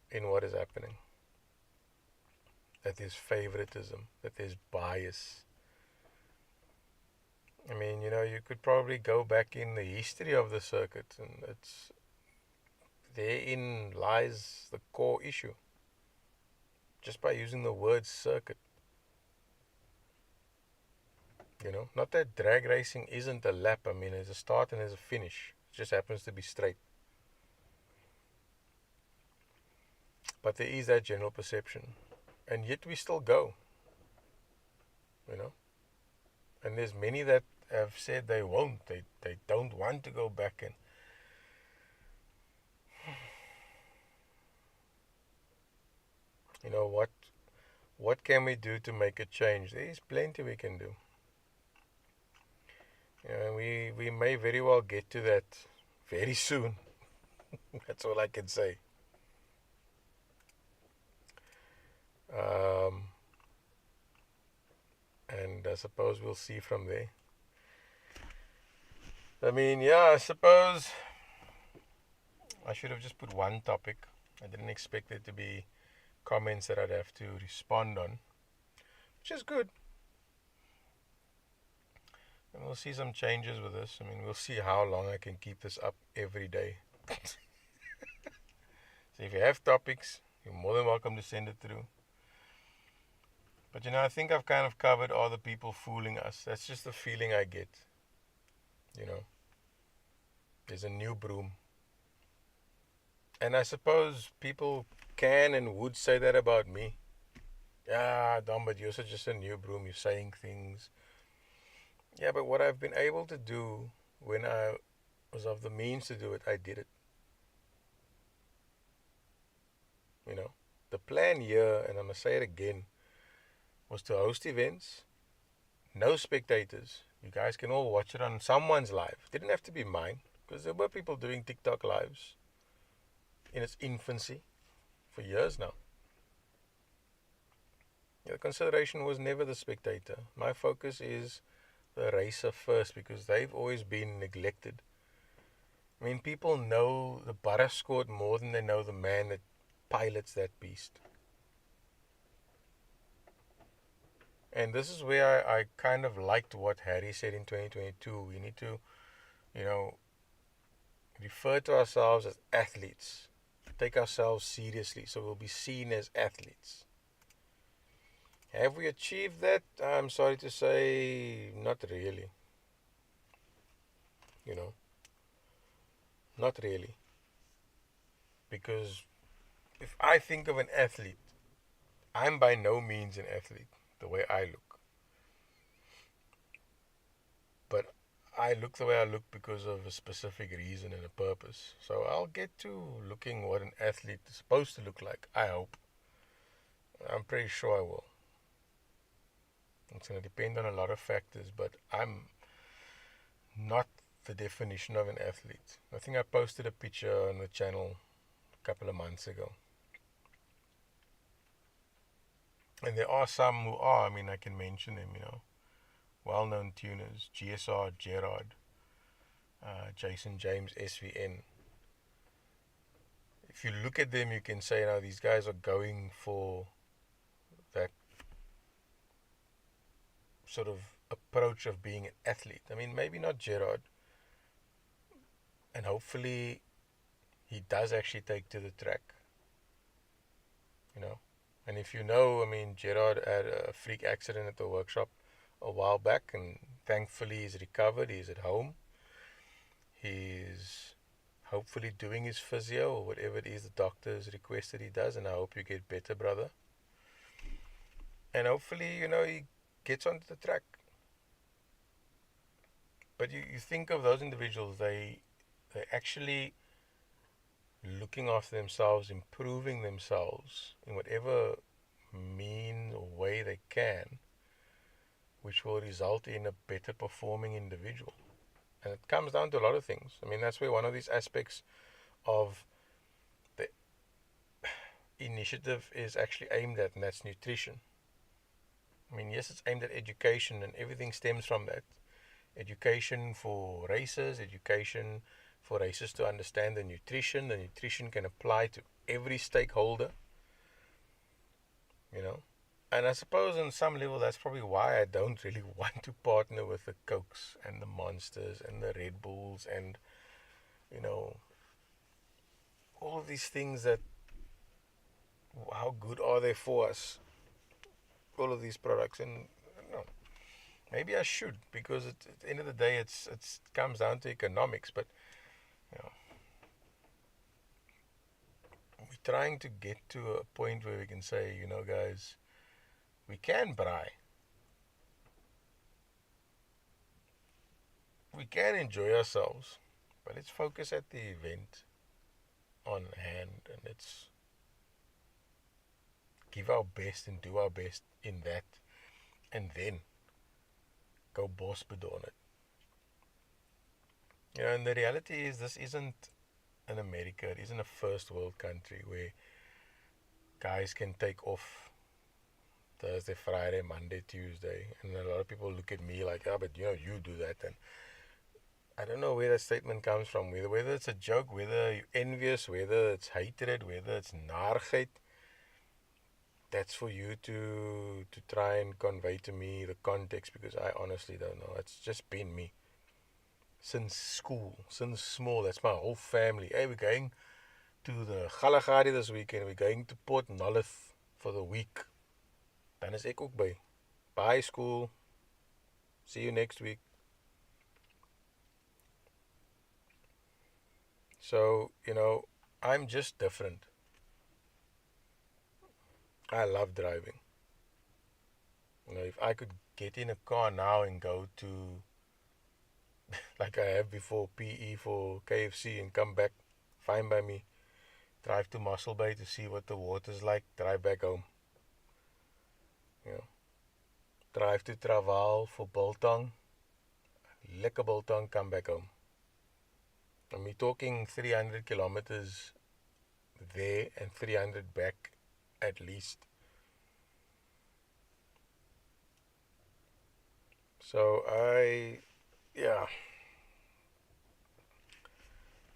A: in what is happening. That there's favoritism, that there's bias. I mean, you could probably go back in the history of the circuit, and therein lies the core issue. Just by using the word circuit. Not that drag racing isn't a lap. I mean, there's a start and there's a finish. It just happens to be straight. But there is that general perception. And yet we still go. And there's many that have said they won't. They don't want to go back in. What can we do to make a change? There's plenty we can do. We may very well get to that very soon. That's all I can say. And I suppose we'll see from there. I mean, yeah, I suppose I should have just put one topic. I didn't expect there to be comments that I'd have to respond on, which is good. And we'll see some changes with this. I mean, we'll see how long I can keep this up every day. So if you have topics, you're more than welcome to send it through. But I think I've kind of covered all the people fooling us. That's just the feeling I get. There's a new broom. And I suppose people can and would say that about me. Yeah, Dom, but you're just a new broom. You're saying things. Yeah, but what I've been able to do when I was of the means to do it, I did it. The plan here, and I'm going to say it again, was to host events, no spectators. You guys can all watch it on someone's live. It didn't have to be mine, because there were people doing TikTok lives in its infancy for years now. The consideration was never the spectator. My focus is the racer first, because they've always been neglected. I mean, people know the butter scored more than they know the man that pilots that beast. And this is where I kind of liked what Harry said in 2022. We need to, you know, refer to ourselves as athletes. Take ourselves seriously so we'll be seen as athletes. Have we achieved that? I'm sorry to say, not really. You know, not really. Because if I think of an athlete, I'm by no means an athlete the way I look. But I look the way I look because of a specific reason and a purpose. So I'll get to looking what an athlete is supposed to look like, I hope. I'm pretty sure I will. It's going to depend on a lot of factors, but I'm not the definition of an athlete. I think I posted a picture on the channel a couple of months ago. And there are some who are, I mean, I can mention them, well-known tuners, GSR, Gerard, Jason James, SVN. If you look at them, you can say, these guys are going for that sort of approach of being an athlete. I mean, maybe not Gerard, and hopefully he does actually take to the track, And if I mean, Gerard had a freak accident at the workshop a while back, and thankfully he's recovered. He's at home. He's hopefully doing his physio or whatever it is the doctors requested he does, and I hope you get better, brother. And hopefully, he gets onto the track. But you think of those individuals, they actually looking after themselves, improving themselves in whatever mean or way they can, which will result in a better performing individual. And it comes down to a lot of things. I mean, that's where one of these aspects of the initiative is actually aimed at, and that's nutrition. I mean, yes, it's aimed at education, and everything stems from that. Education for racers, education for racers to understand the nutrition. The nutrition can apply to every stakeholder, And I suppose on some level that's probably why I don't really want to partner with the Cokes and the Monsters and the Red Bulls and, all of these things that, how good are they for us? All of these products. And, maybe I should, because at the end of the day, it comes down to economics. But, we're trying to get to a point where we can say, guys, we can braai. We can enjoy ourselves, but let's focus at the event on hand, and let's give our best and do our best in that, and then go boss bedon it. And the reality is, this isn't in America. It isn't a first world country where guys can take off Thursday, Friday, Monday, Tuesday. And a lot of people look at me like, but you do that. And I don't know where that statement comes from, whether it's a joke, whether you're envious, whether it's hatred, whether it's naargheid. That's for you to try and convey to me the context, because I honestly don't know. It's just been me. Since school, since small, that's my whole family. Hey, we're going to the Gwala this weekend. We're going to Port Nolloth for the week. Dan is ek ook by. Bye school. See you next week. So, I'm just different. I love driving. If I could get in a car now and go to, like I have before, PE for KFC and come back, fine by me. Drive to Muscle Bay to see what the water's like, drive back home. Drive to Travaal for biltong, lekker biltong, come back home. And we're talking 300 kilometers there and 300 back at least. So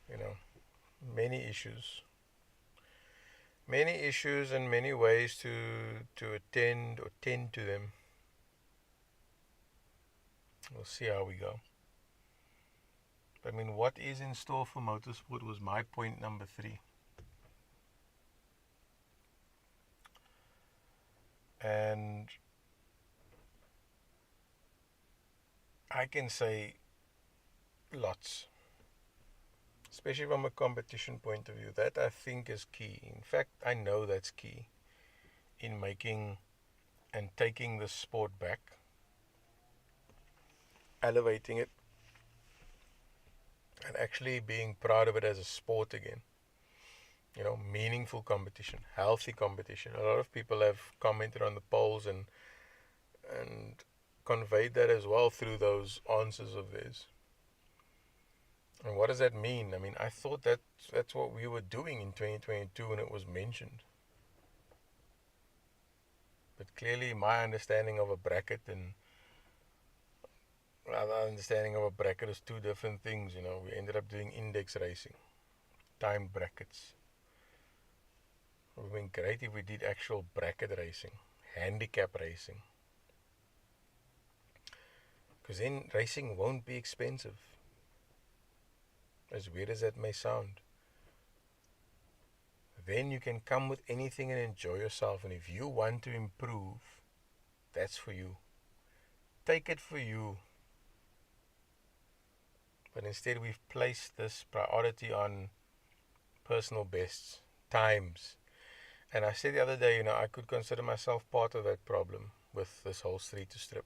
A: you know, many issues. Many issues and many ways to attend or tend to them. We'll see how we go. But I mean, what is in store for motorsport was my point number 3. And I can say lots, especially from a competition point of view. That I think is key. In fact, I know that's key in making and taking the sport back, elevating it, and actually being proud of it as a sport again. You know, meaningful competition, healthy competition. A lot of people have commented on the polls and conveyed that as well through those answers of theirs. And what does that mean? I mean, I thought that's what we were doing in 2022 when it was mentioned. But clearly my understanding of a bracket and our understanding of a bracket is two different things. You know, we ended up doing index racing, time brackets. It would have been great if we did actual bracket racing, handicap racing. Because then racing won't be expensive. As weird as that may sound. Then you can come with anything and enjoy yourself. And if you want to improve, that's for you. Take it for you. But instead we've placed this priority on personal bests, times. And I said the other day, you know, I could consider myself part of that problem with this whole street to strip.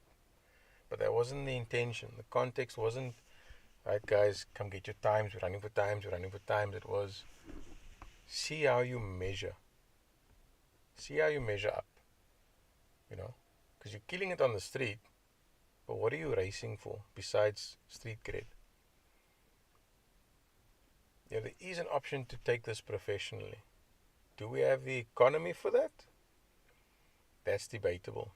A: But that wasn't the intention. The context wasn't, right guys, come get your times, we're running for times, we're running for times. It was, see how you measure. See how you measure up. You know, because you're killing it on the street. But what are you racing for besides street cred? Yeah, there is an option to take this professionally. Do we have the economy for that? That's debatable.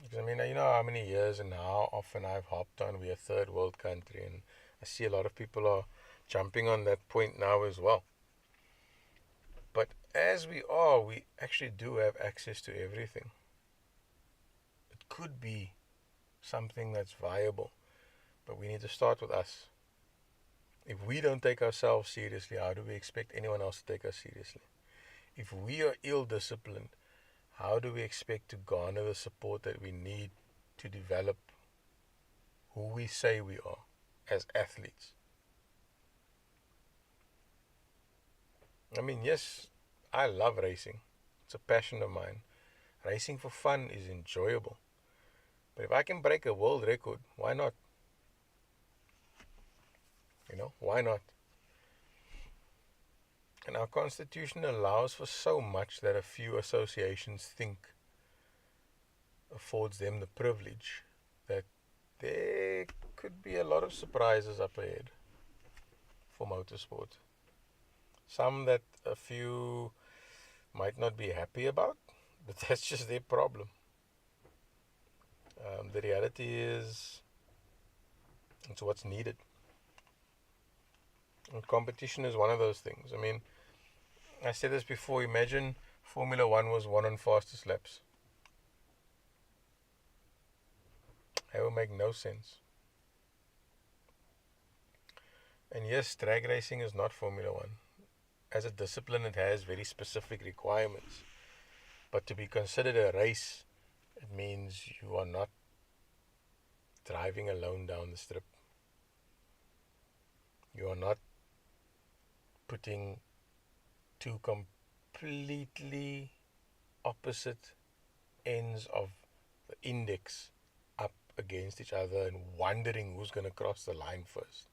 A: Because I mean, you know how many years and how often I've hopped on, we're a third world country, and I see a lot of people are jumping on that point now as well. But as we are, we actually do have access to everything. It could be something that's viable, but we need to start with us. If we don't take ourselves seriously, how do we expect anyone else to take us seriously? If we are ill-disciplined, how do we expect to garner the support that we need to develop who we say we are as athletes? I mean, yes, I love racing. It's a passion of mine. Racing for fun is enjoyable. But if I can break a world record, why not? You know, why not? And our constitution allows for so much that a few associations think affords them the privilege that there could be a lot of surprises up ahead for motorsport. Some that a few might not be happy about, but that's just their problem. The reality is, it's what's needed. And competition is one of those things. I mean, I said this before, imagine Formula One was won on fastest laps. That would make no sense. And yes, drag racing is not Formula One. As a discipline, it has very specific requirements. But to be considered a race, it means you are not driving alone down the strip. You are not putting two completely opposite ends of the index up against each other and wondering who's going to cross the line first.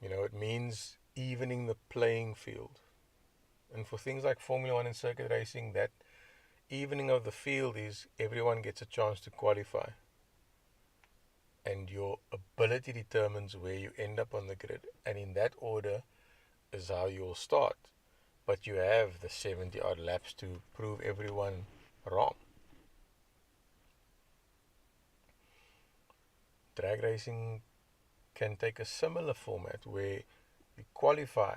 A: You know, it means evening the playing field. And for things like Formula One and circuit racing, that evening of the field is everyone gets a chance to qualify. And your ability determines where you end up on the grid. And in that order is how you'll start. But you have the 70 odd laps to prove everyone wrong. drag racing can take a similar format where you qualify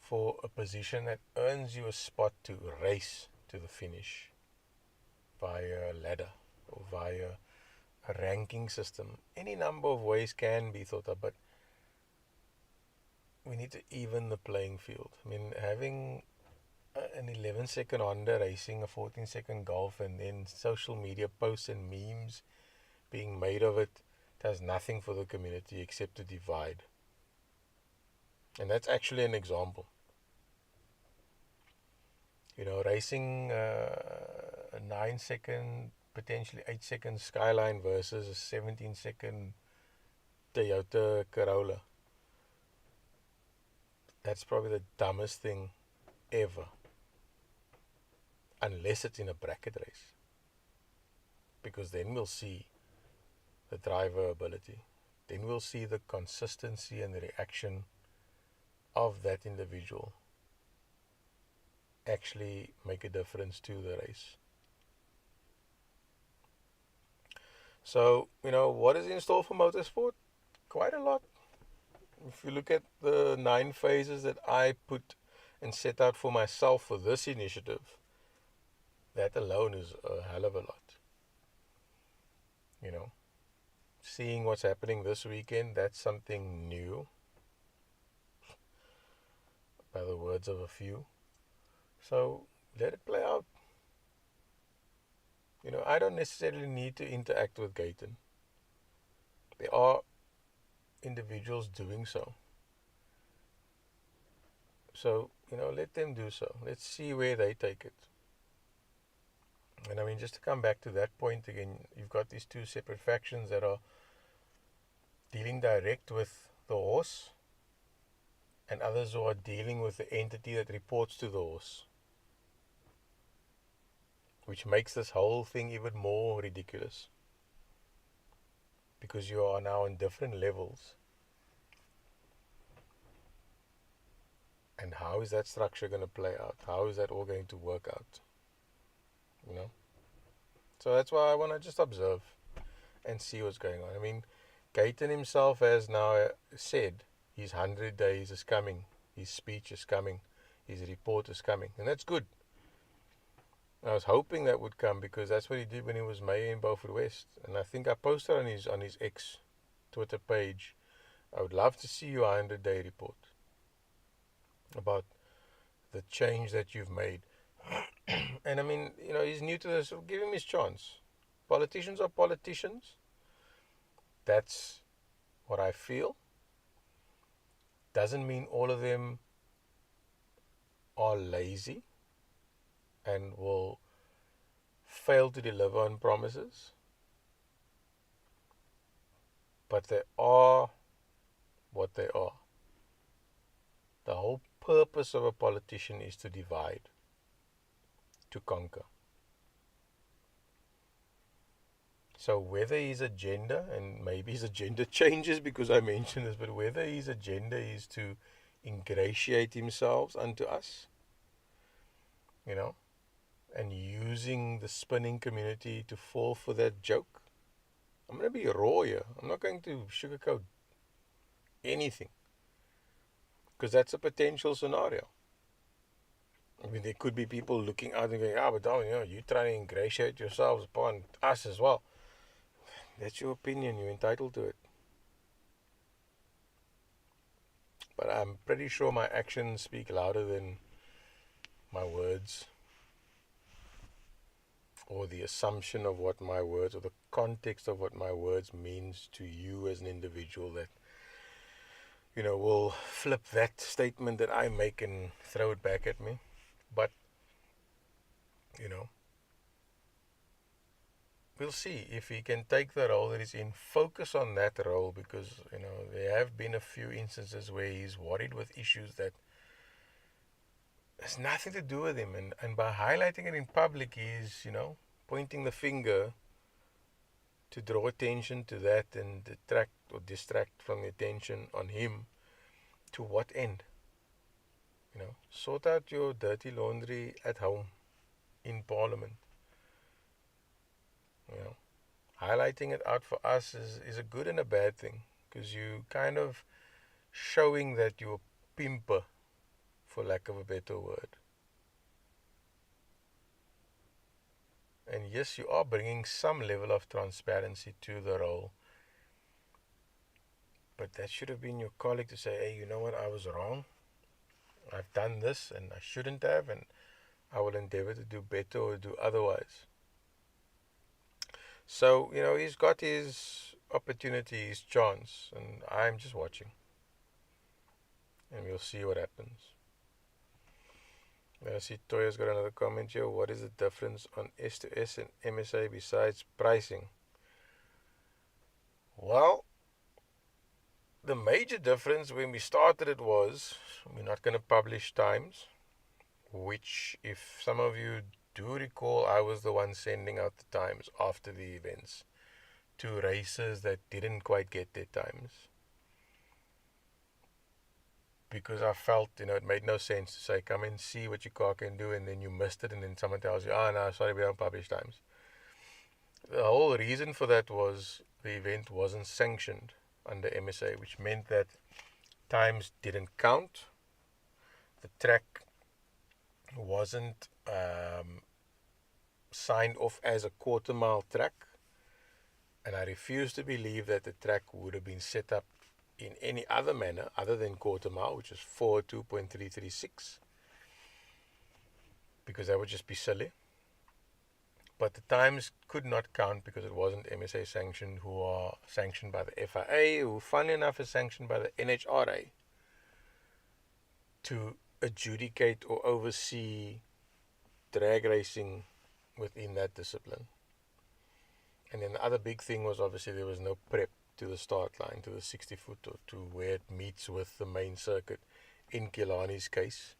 A: for a position that earns you a spot to race to the finish via a ladder or via a ranking system. Any number of ways can be thought of, but we need to even the playing field. I mean, having an 11-second Honda racing a 14-second Golf and then social media posts and memes being made of it does nothing for the community except to divide. And that's actually an example. Racing a 9-second, potentially 8-second Skyline versus a 17-second Toyota Corolla. That's probably the dumbest thing ever. Unless it's in a bracket race. Because then we'll see the driver ability. Then we'll see the consistency and the reaction of that individual actually make a difference to the race. So, what is in store for motorsport? Quite a lot. If you look at the 9 phases that I put and set out for myself for this initiative, that alone is a hell of a lot. Seeing what's happening this weekend, that's something new, by the words of a few. So let it play out. I don't necessarily need to interact with Gayton. There are individuals doing so. So, let them do so. Let's see where they take it. And I mean, just to come back to that point again, you've got these 2 separate factions that are dealing direct with the horse and others who are dealing with the entity that reports to the horse. Which makes this whole thing even more ridiculous. Because you are now on different levels. And how is that structure going to play out? How is that all going to work out? So that's why I want to just observe and see what's going on. I mean, Gayton himself has now said his 100 days is coming. His speech is coming. His report is coming. And that's good. I was hoping that would come because that's what he did when he was mayor in Beaufort West. And I think I posted on his X Twitter page, I would love to see your 100-day report about the change that you've made. And I mean, he's new to this, so give him his chance. Politicians are politicians. That's what I feel. Doesn't mean all of them are lazy and will fail to deliver on promises. But they are what they are. The whole purpose of a politician is to divide, to conquer. So whether his agenda, and maybe his agenda changes because I mentioned this, but whether his agenda is to ingratiate himself unto us, and using the spinning community to fall for that joke, I'm going to be raw here. I'm not going to sugarcoat anything. Because that's a potential scenario. I mean, there could be people looking out and going, but Darwin, you're trying to ingratiate yourselves upon us as well. That's your opinion. You're entitled to it. But I'm pretty sure my actions speak louder than my words. Or the assumption of what my words, or the context of what my words means to you as an individual that, will flip that statement that I make and throw it back at me. But, we'll see if he can take the role that he's in, focus on that role, because, there have been a few instances where he's worried with issues that has nothing to do with him. And by highlighting it in public, he's, pointing the finger to draw attention to that and detract or distract from the attention on him. To what end? Sort out your dirty laundry at home, in Parliament. highlighting it out for us is a good and a bad thing, because you kind of showing that you're a pimper, for lack of a better word. And yes, you are bringing some level of transparency to the role, but that should have been your colleague to say, hey, you know what, I was wrong. I've done this and I shouldn't have, and I will endeavor to do better or do otherwise. So, he's got his opportunity, his chance, and I'm just watching. And we'll see what happens. I see Toya's got another comment here. What is the difference on S2S and MSA besides pricing? Well, the major difference when we started it was we're not going to publish times, which, if some of you do recall, I was the one sending out the times after the events to racers that didn't quite get their times, because I felt, it made no sense to say, come and see what your car can do, and then you missed it, and then someone tells you, no, sorry, we don't publish times. The whole reason for that was the event wasn't sanctioned under MSA, which meant that times didn't count. The track wasn't signed off as a quarter-mile track, and I refuse to believe that the track would have been set up in any other manner other than quarter mile, which is 402.336, because that would just be silly. But the times could not count because it wasn't MSA sanctioned, who are sanctioned by the FIA, who, funnily enough, is sanctioned by the NHRA to adjudicate or oversee drag racing within that discipline. And then the other big thing was, obviously, there was no prep to the start line, to the 60 foot, or to where it meets with the main circuit, in Kilani's case.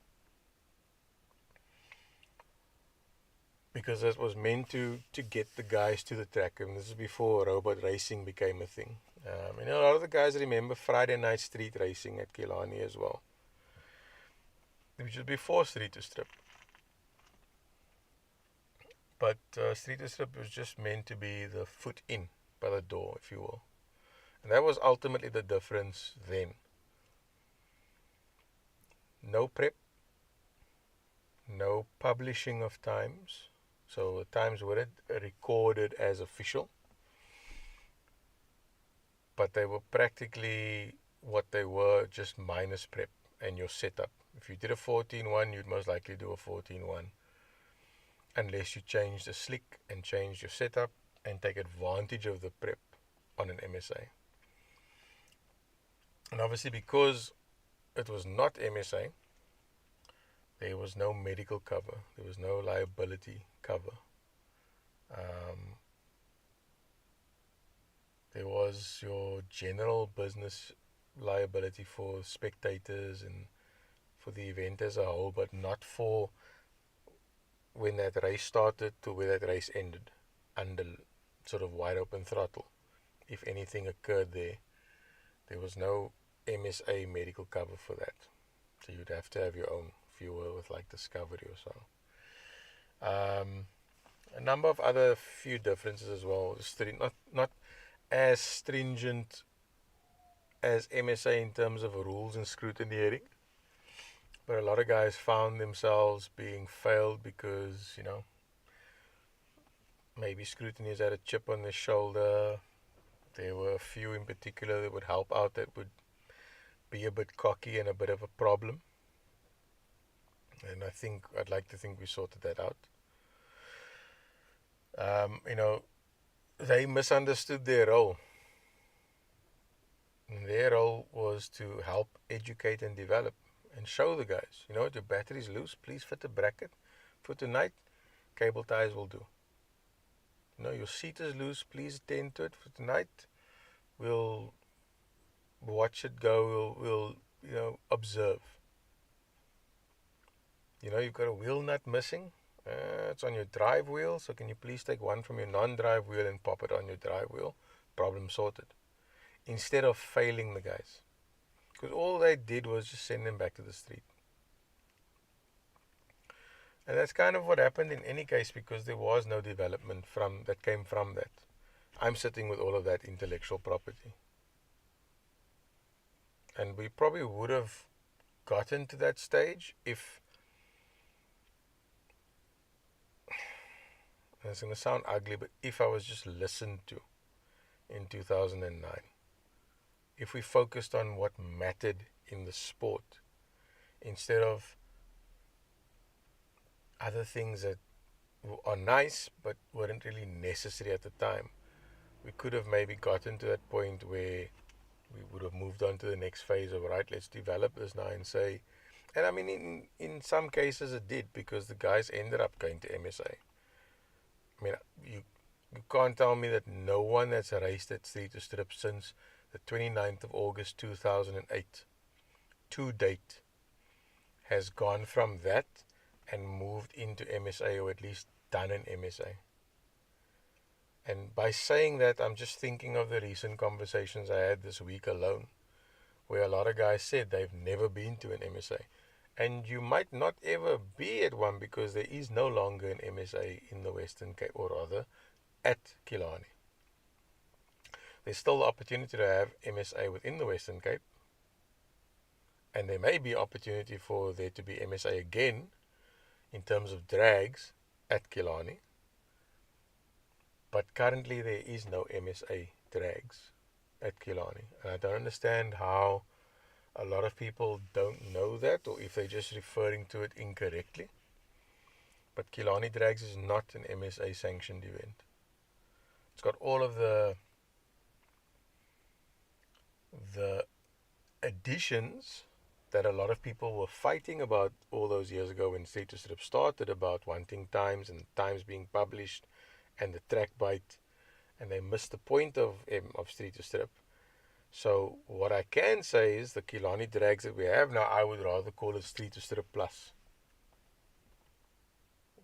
A: Because that was meant to get the guys to the track, and this is before robot racing became a thing. A lot of the guys remember Friday night street racing at Kilani as well, which was before street to strip. But street to strip was just meant to be the foot in by the door, if you will. And that was ultimately the difference then. No prep, no publishing of times. So the times weren't recorded as official, but they were practically what they were, just minus prep and your setup. If you did a 14.1, you'd most likely do a 14.1, unless you change the slick and change your setup and take advantage of the prep on an MSA. And obviously, because it was not MSA, there was no medical cover, there was no liability cover. There was your general business liability for spectators and for the event as a whole, but not for when that race started to where that race ended, under sort of wide open throttle. If anything occurred there, there was no MSA medical cover for that. So you'd have to have your own, if you were with like Discovery or so. A number of other few differences as well. Not as stringent as MSA in terms of rules and scrutineering, but a lot of guys found themselves being failed because, maybe scrutineers had a chip on their shoulder. There were a few in particular that would help out, that would be a bit cocky and a bit of a problem. And I'd like to think we sorted that out. They misunderstood their role. And their role was to help educate and develop and show the guys, your battery's loose, please fit a bracket. For tonight, cable ties will do. Your seat is loose, please attend to it. For tonight, we'll watch it go, we'll observe. You've got a wheel nut missing. It's on your drive wheel, so can you please take one from your non-drive wheel and pop it on your drive wheel? Problem sorted. Instead of failing the guys. Because all they did was just send them back to the street. And that's kind of what happened in any case, because there was no development that came from that. I'm sitting with all of that intellectual property. And we probably would have gotten to that stage if, and it's going to sound ugly, but if I was just listened to in 2009, if we focused on what mattered in the sport instead of other things that are nice but weren't really necessary at the time, we could have maybe gotten to that point where we would have moved on to the next phase of, right, let's develop this now and say, and I mean, in some cases it did, because the guys ended up going to MSA. I mean, you can't tell me that no one that's raced at Street to Strip since the 29th of August 2008 to date has gone from that and moved into MSA, or at least done an MSA. And by saying that, I'm just thinking of the recent conversations I had this week alone, where a lot of guys said they've never been to an MSA. And you might not ever be at one, because there is no longer an MSA in the Western Cape, or rather at Killarney. There's still the opportunity to have MSA within the Western Cape, and there may be opportunity for there to be MSA again in terms of drags at Killarney. But currently there is no MSA drags at Killarney. And I don't understand how a lot of people don't know that, or if they're just referring to it incorrectly. But Killarney drags is not an MSA sanctioned event. It's got all of the additions that a lot of people were fighting about all those years ago when Street to Strip started, about wanting times and times being published and the track bite, and they missed the point of Street to Strip. So what I can say is the Killarney drags that we have now, I would rather call it Street to Strip plus.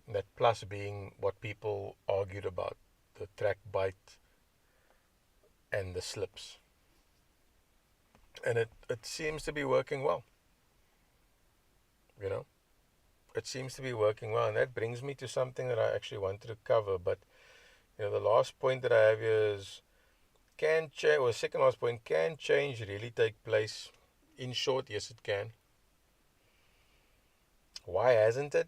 A: That plus being what people argued about, the track bite and the slips. And it seems to be working well. You know, it seems to be working well. And that brings me to something that I actually wanted to cover. But, you know, the last point that I have here is, second last point, can change really take place? In short, yes, it can. Why hasn't it?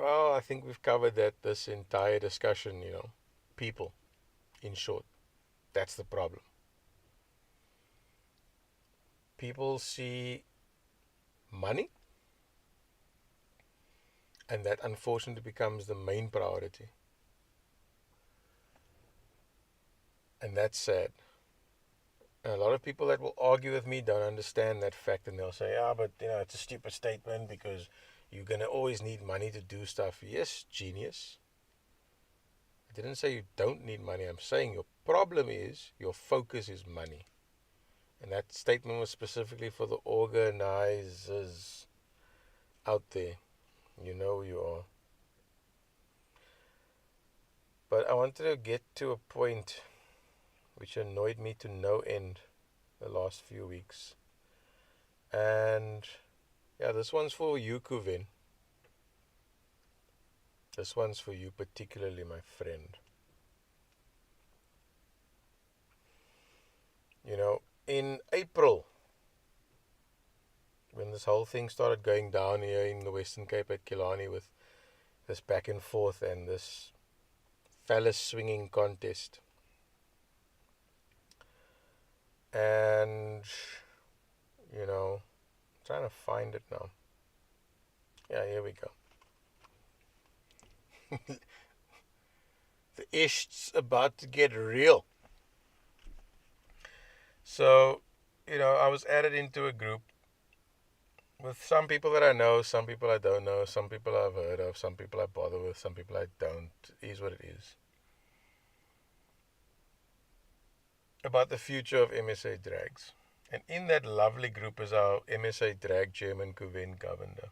A: Well, I think we've covered that this entire discussion, you know. People, in short. That's the problem. People see money, and that unfortunately becomes the main priority. And that's sad. And a lot of people that will argue with me don't understand that fact, and they'll say, but you know, it's a stupid statement because you're going to always need money to do stuff. Yes, genius. I didn't say you don't need money. I'm saying your problem is your focus is money. And that statement was specifically for the organizers out there. You know who you are. But I wanted to get to a point which annoyed me to no end the last few weeks. And yeah, this one's for you, Kuvin. This one's for you particularly, my friend. You know, in April, when this whole thing started going down here in the Western Cape at Killarney with this back and forth and this phallus swinging contest, and you know, I'm trying to find it now. Yeah, here we go. The ish's about to get real. So, you know, I was added into a group with some people that I know, some people I don't know, some people I've heard of, some people I bother with, some people I don't. It is what it is. About the future of MSA drags. And in that lovely group is our MSA drag chairman, Kuvin Govender.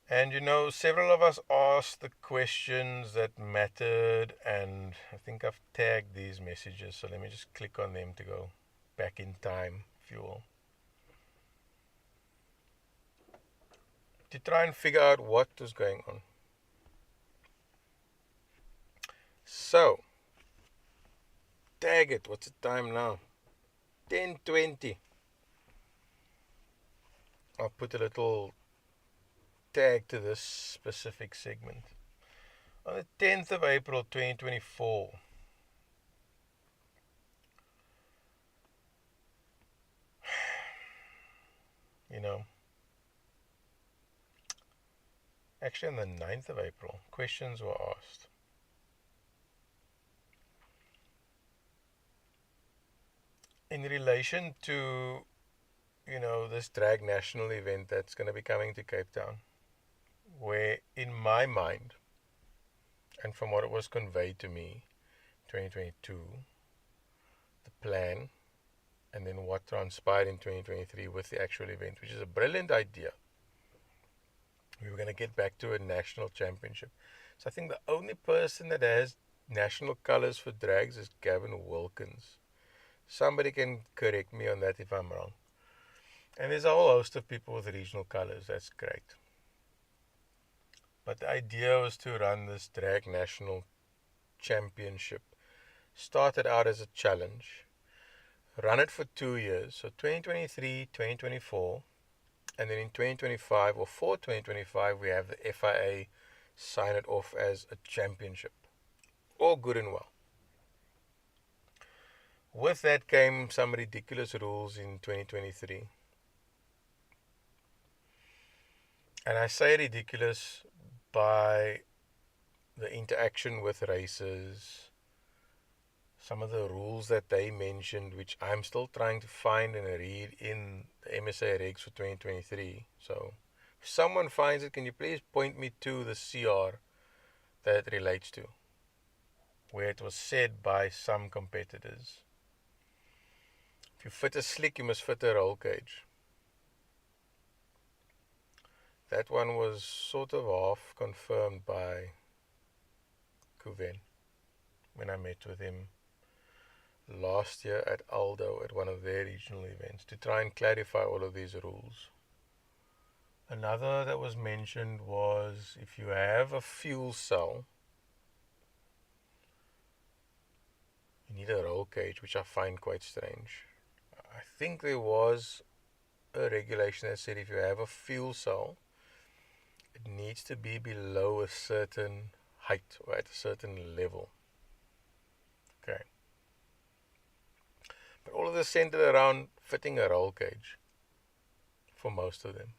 A: And you know, several of us asked the questions that mattered, and I think I've tagged these messages, so let me just click on them to go back in time, if you will, to try and figure out what was going on. So, tag it. What's the time now? 10:20. I'll put a little tag to this specific segment. On the 10th of April 2024, you know, actually on the 9th of April, questions were asked. In relation to, this drag national event that's going to be coming to Cape Town, where in my mind, and from what it was conveyed to me, 2022, the plan, and then what transpired in 2023 with the actual event, which is a brilliant idea. We were going to get back to a national championship. So I think the only person that has national colors for drags is Gavin Wilkins. Somebody can correct me on that if I'm wrong. And there's a whole host of people with regional colors. That's great. But the idea was to run this drag national championship. Started out as a challenge. Run it for 2 years. So 2023, 2024. And then in 2025 or for 2025, we have the FIA sign it off as a championship. All good and well. With that came some ridiculous rules in 2023. And I say ridiculous by the interaction with races, some of the rules that they mentioned, which I'm still trying to find and read in the MSA regs for 2023. So if someone finds it, can you please point me to the CR that it relates to, where it was said by some competitors, if you fit a slick, you must fit a roll cage. That one was sort of half confirmed by Kuven when I met with him last year at Aldo at one of their regional events to try and clarify all of these rules. Another that was mentioned was if you have a fuel cell, you need a roll cage, which I find quite strange. I think there was a regulation that said if you have a fuel cell, it needs to be below a certain height or at a certain level. Okay. But all of this centered around fitting a roll cage for most of them.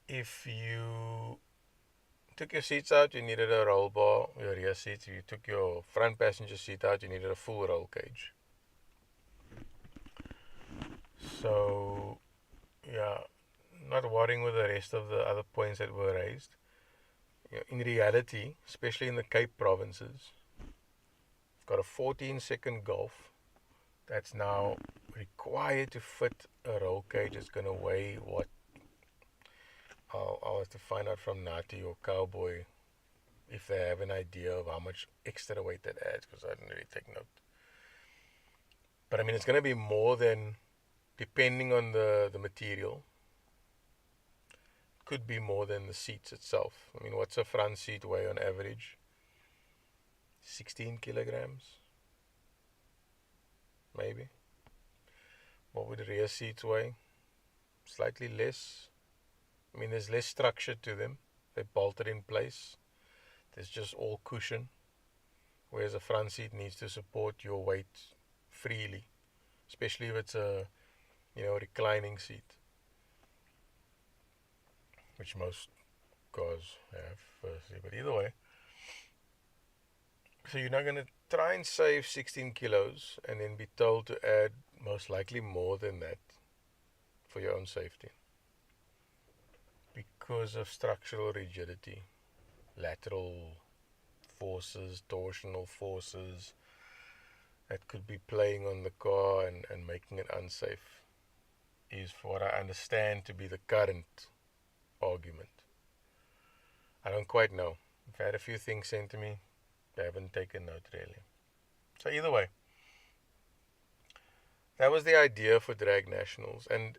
A: If you took your seats out, you needed a roll bar, your rear seats. If you took your front passenger seat out, you needed a full roll cage. So, yeah, not worrying with the rest of the other points that were raised. In reality, especially in the Cape provinces, you've got a 14-second Golf that's now required to fit a roll cage. It's going to weigh what? I'll have to find out from Nati or Cowboy if they have an idea of how much extra weight that adds, because I didn't really take note. But I mean, it's going to be more than, depending on the material, could be more than the seats itself. I mean, what's a front seat weigh on average? 16 kilograms? Maybe. What would the rear seats weigh? Slightly less. I mean, there's less structure to them. They're bolted in place. There's just all cushion. Whereas a front seat needs to support your weight freely. Especially if it's a, reclining seat, which most cars have, firstly. But either way, so you're not going to try and save 16 kilos and then be told to add most likely more than that for your own safety because of structural rigidity, lateral forces, torsional forces that could be playing on the car and making it unsafe, is for what I understand to be the current argument. I don't quite know. I've had a few things sent to me. I haven't taken note really. So either way, that was the idea for drag nationals. And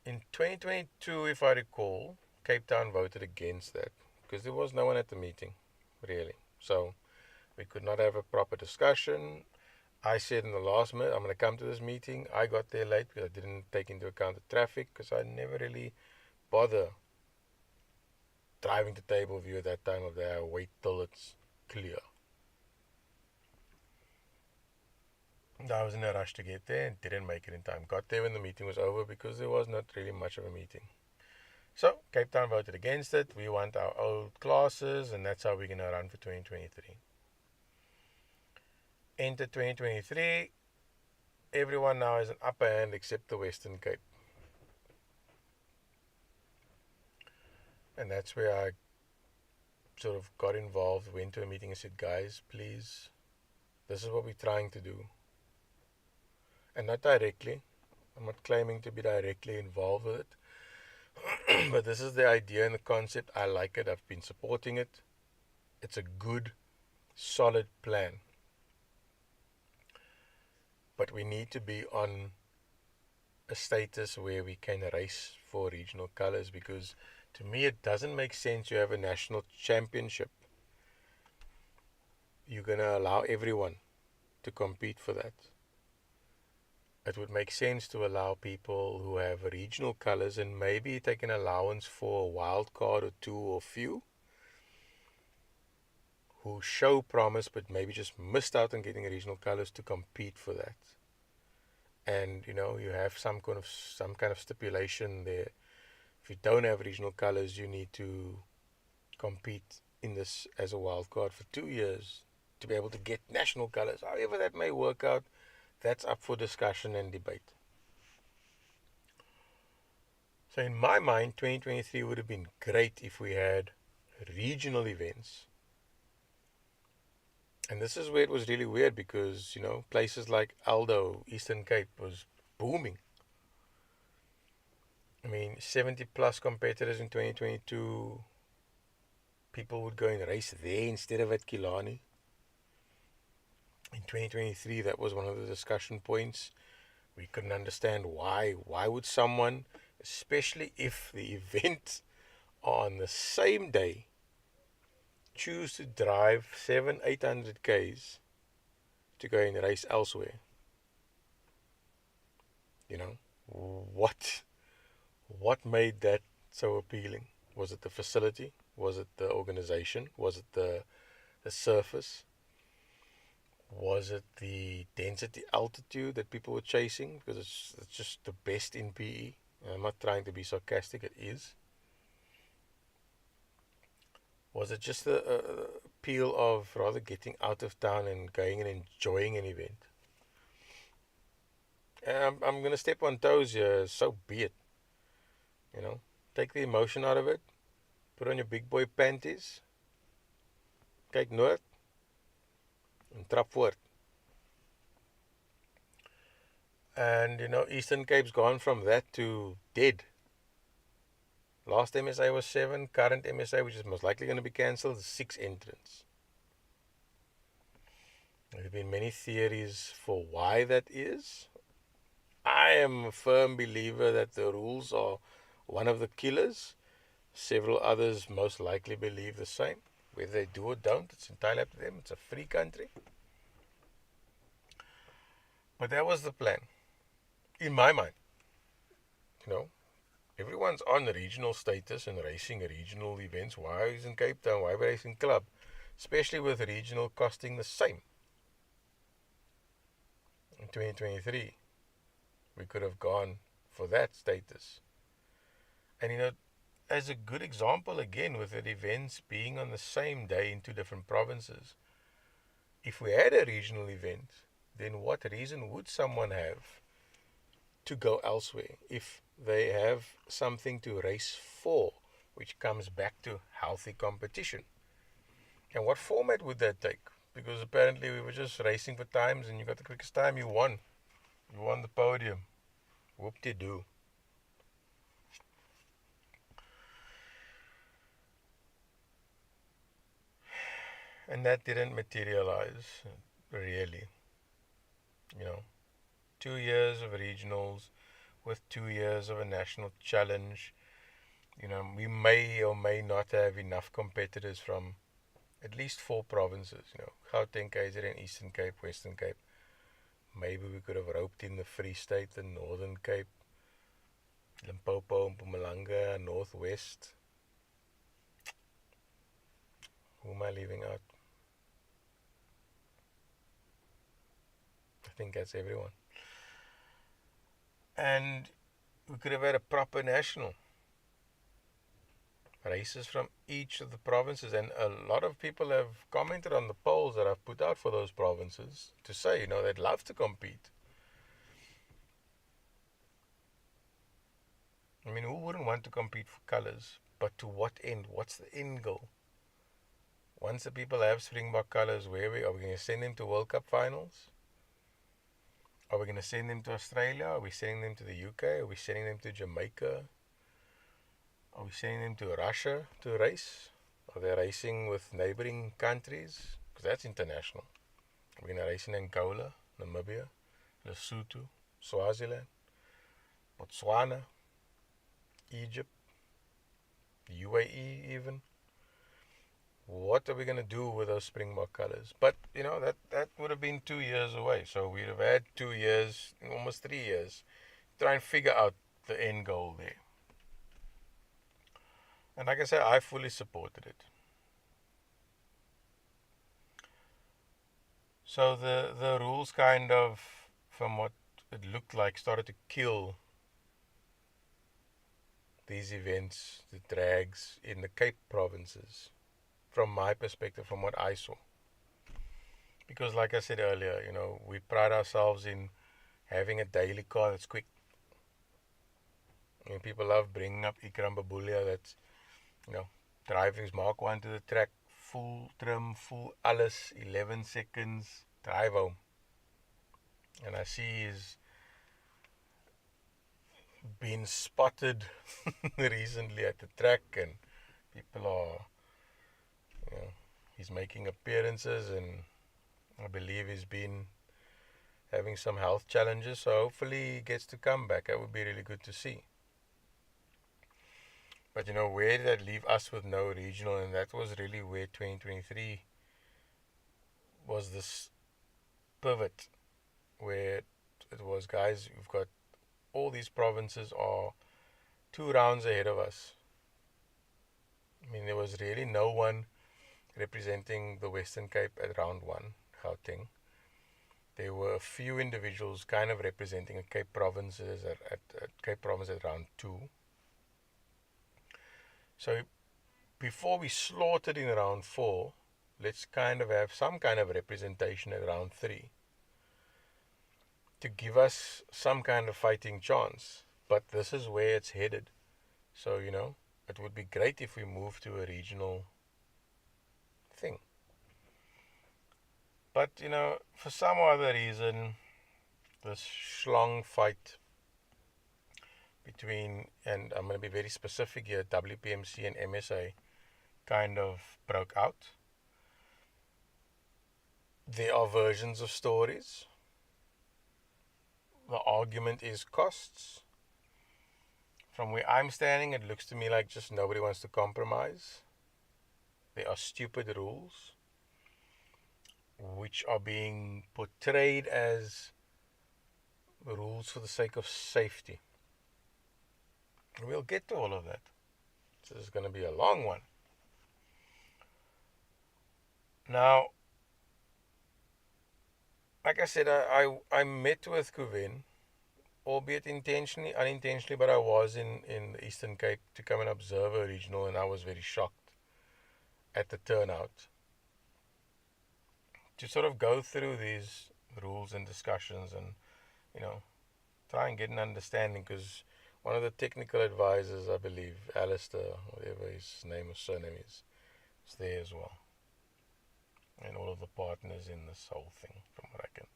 A: in 2022, if I recall, Cape Town voted against that because there was no one at the meeting, really. So we could not have a proper discussion. I said in the last minute, I'm going to come to this meeting. I got there late because I didn't take into account the traffic, because I never really bother driving to Table View at that time of day. I wait till it's clear. I was in a rush to get there and didn't make it in time. Got there when the meeting was over because there was not really much of a meeting. So Cape Town voted against it. We want our old classes, and that's how we're going to run for 2023. Enter 2023. Everyone now has an upper hand except the Western Cape. And that's where I sort of got involved, went to a meeting and said, guys, please, this is what we're trying to do. And not directly. I'm not claiming to be directly involved with it. But this is the idea and the concept. I like it. I've been supporting it. It's a good, solid plan. But we need to be on a status where we can race for regional colors, because to me it doesn't make sense you have a national championship. You're going to allow everyone to compete for that. It would make sense to allow people who have regional colors and maybe take an allowance for a wild card or two or few who show promise but maybe just missed out on getting regional colors to compete for that. And you have some kind of stipulation there. If you don't have regional colors, you need to compete in this as a wild card for 2 years to be able to get national colors. However that may work out, that's up for discussion and debate. So in my mind, 2023 would have been great if we had regional events. And this is where it was really weird, because, places like Aldo, Eastern Cape was booming. 70 plus competitors in 2022. People would go and race there instead of at Killarney. In 2023, that was one of the discussion points. We couldn't understand why. Why would someone, especially if the events are on the same day, choose to drive 700-800 Ks to go and race elsewhere? What made that so appealing? Was it the facility? Was it the organization? Was it the surface? Was it the density altitude that people were chasing? Because it's just the best in PE. And I'm not trying to be sarcastic, it is. Was it just the appeal of rather getting out of town and going and enjoying an event? And I'm going to step on toes here, so be it. Take the emotion out of it. Put on your big boy panties. Kyk noord. And trap voort. And Eastern Cape's gone from that to dead. Last MSA was 7. Current MSA, which is most likely going to be cancelled, is 6 entrants. There have been many theories for why that is. I am a firm believer that the rules are one of the killers. Several others most likely believe the same. Whether they do or don't, it's entirely up to them. It's a free country. But that was the plan. In my mind. Everyone's on regional status and racing regional events. Why is in Cape Town? Why racing club? Especially with regional costing the same. In 2023, we could have gone for that status. And as a good example, again, with the events being on the same day in 2 different provinces, if we had a regional event, then what reason would someone have to go elsewhere if they have something to race for, which comes back to healthy competition? And what format would that take? Because apparently we were just racing for times, and you got the quickest time, you won. You won the podium. Whoop-de-doo. And that didn't materialize, really. 2 years of regionals with 2 years of a national challenge. We may or may not have enough competitors from at least 4 provinces, Gauteng, KZN, Eastern Cape, Western Cape. Maybe we could have roped in the Free State, the Northern Cape, Limpopo, Mpumalanga, Northwest. Who am I leaving out? I think that's everyone. And we could have had a proper national. Races from each of the provinces. And a lot of people have commented on the polls that I've put out for those provinces to say, they'd love to compete. I mean, who wouldn't want to compete for colours? But to what end? What's the end goal? Once the people have Springbok colours, where are we going to send them to World Cup finals? Are we going to send them to Australia? Are we sending them to the UK? Are we sending them to Jamaica? Are we sending them to Russia to race? Are they racing with neighbouring countries? Because that's international. We're going to race in Angola, Namibia, Lesotho, Swaziland, Botswana, Egypt, UAE even. What are we going to do with those Springbok colours? But, that would have been 2 years away. So we'd have had 2 years, almost 3 years, to try and figure out the end goal there. And like I said, I fully supported it. So the rules kind of, from what it looked like, started to kill these events, the drags in the Cape provinces, from my perspective, from what I saw. Because like I said earlier, we pride ourselves in having a daily car that's quick. I mean, people love bringing up Ikram Babulia that's, driving his Mark 1 to the track, full trim, full alles, 11 seconds, drive home. And I see he's been spotted recently at the track, and people are, he's making appearances, and I believe he's been having some health challenges, so hopefully he gets to come back. That would be really good to see. But where did that leave us with no regional? And that was really where 2023 was this pivot, where it was, guys, we've got all these provinces are 2 rounds ahead of us. I mean, there was really no one representing the Western Cape at round 1, Gauteng. There were a few individuals kind of representing a Cape provinces at Cape province at round 2. So before we slaughtered in round 4, let's kind of have some kind of representation at round 3 to give us some kind of fighting chance. But this is where it's headed. So, it would be great if we move to a regional thing. But, for some other reason, this schlong fight between, and I'm going to be very specific here, WPMC and MSA kind of broke out. There are versions of stories. The argument is costs. From where I'm standing, it looks to me like just nobody wants to compromise. There are stupid rules which are being portrayed as rules for the sake of safety. We'll get to all of that. This is going to be a long one. Now, like I said, I met with Kuven, albeit intentionally, unintentionally, but I was in the Eastern Cape to come and observe a regional, and I was very shocked at the turnout. To sort of go through these rules and discussions and, try and get an understanding, because one of the technical advisors, I believe, Alistair, whatever his name or surname is there as well. And all of the partners in this whole thing, from what I can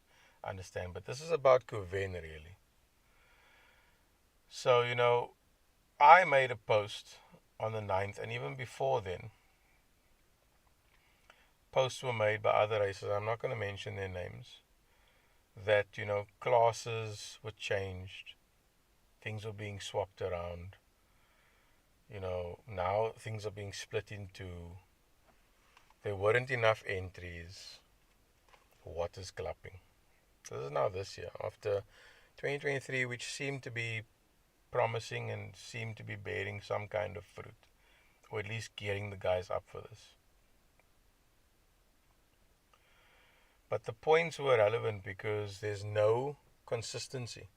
A: understand. But this is about Kuven, really. So, I made a post on the 9th, and even before then, posts were made by other races, I'm not going to mention their names, that, classes were changed, things were being swapped around, now things are being split into there weren't enough entries. What is clubbing? So this is now this year, after 2023, which seemed to be promising and seemed to be bearing some kind of fruit, or at least gearing the guys up for this. But the points were relevant because there's no consistency.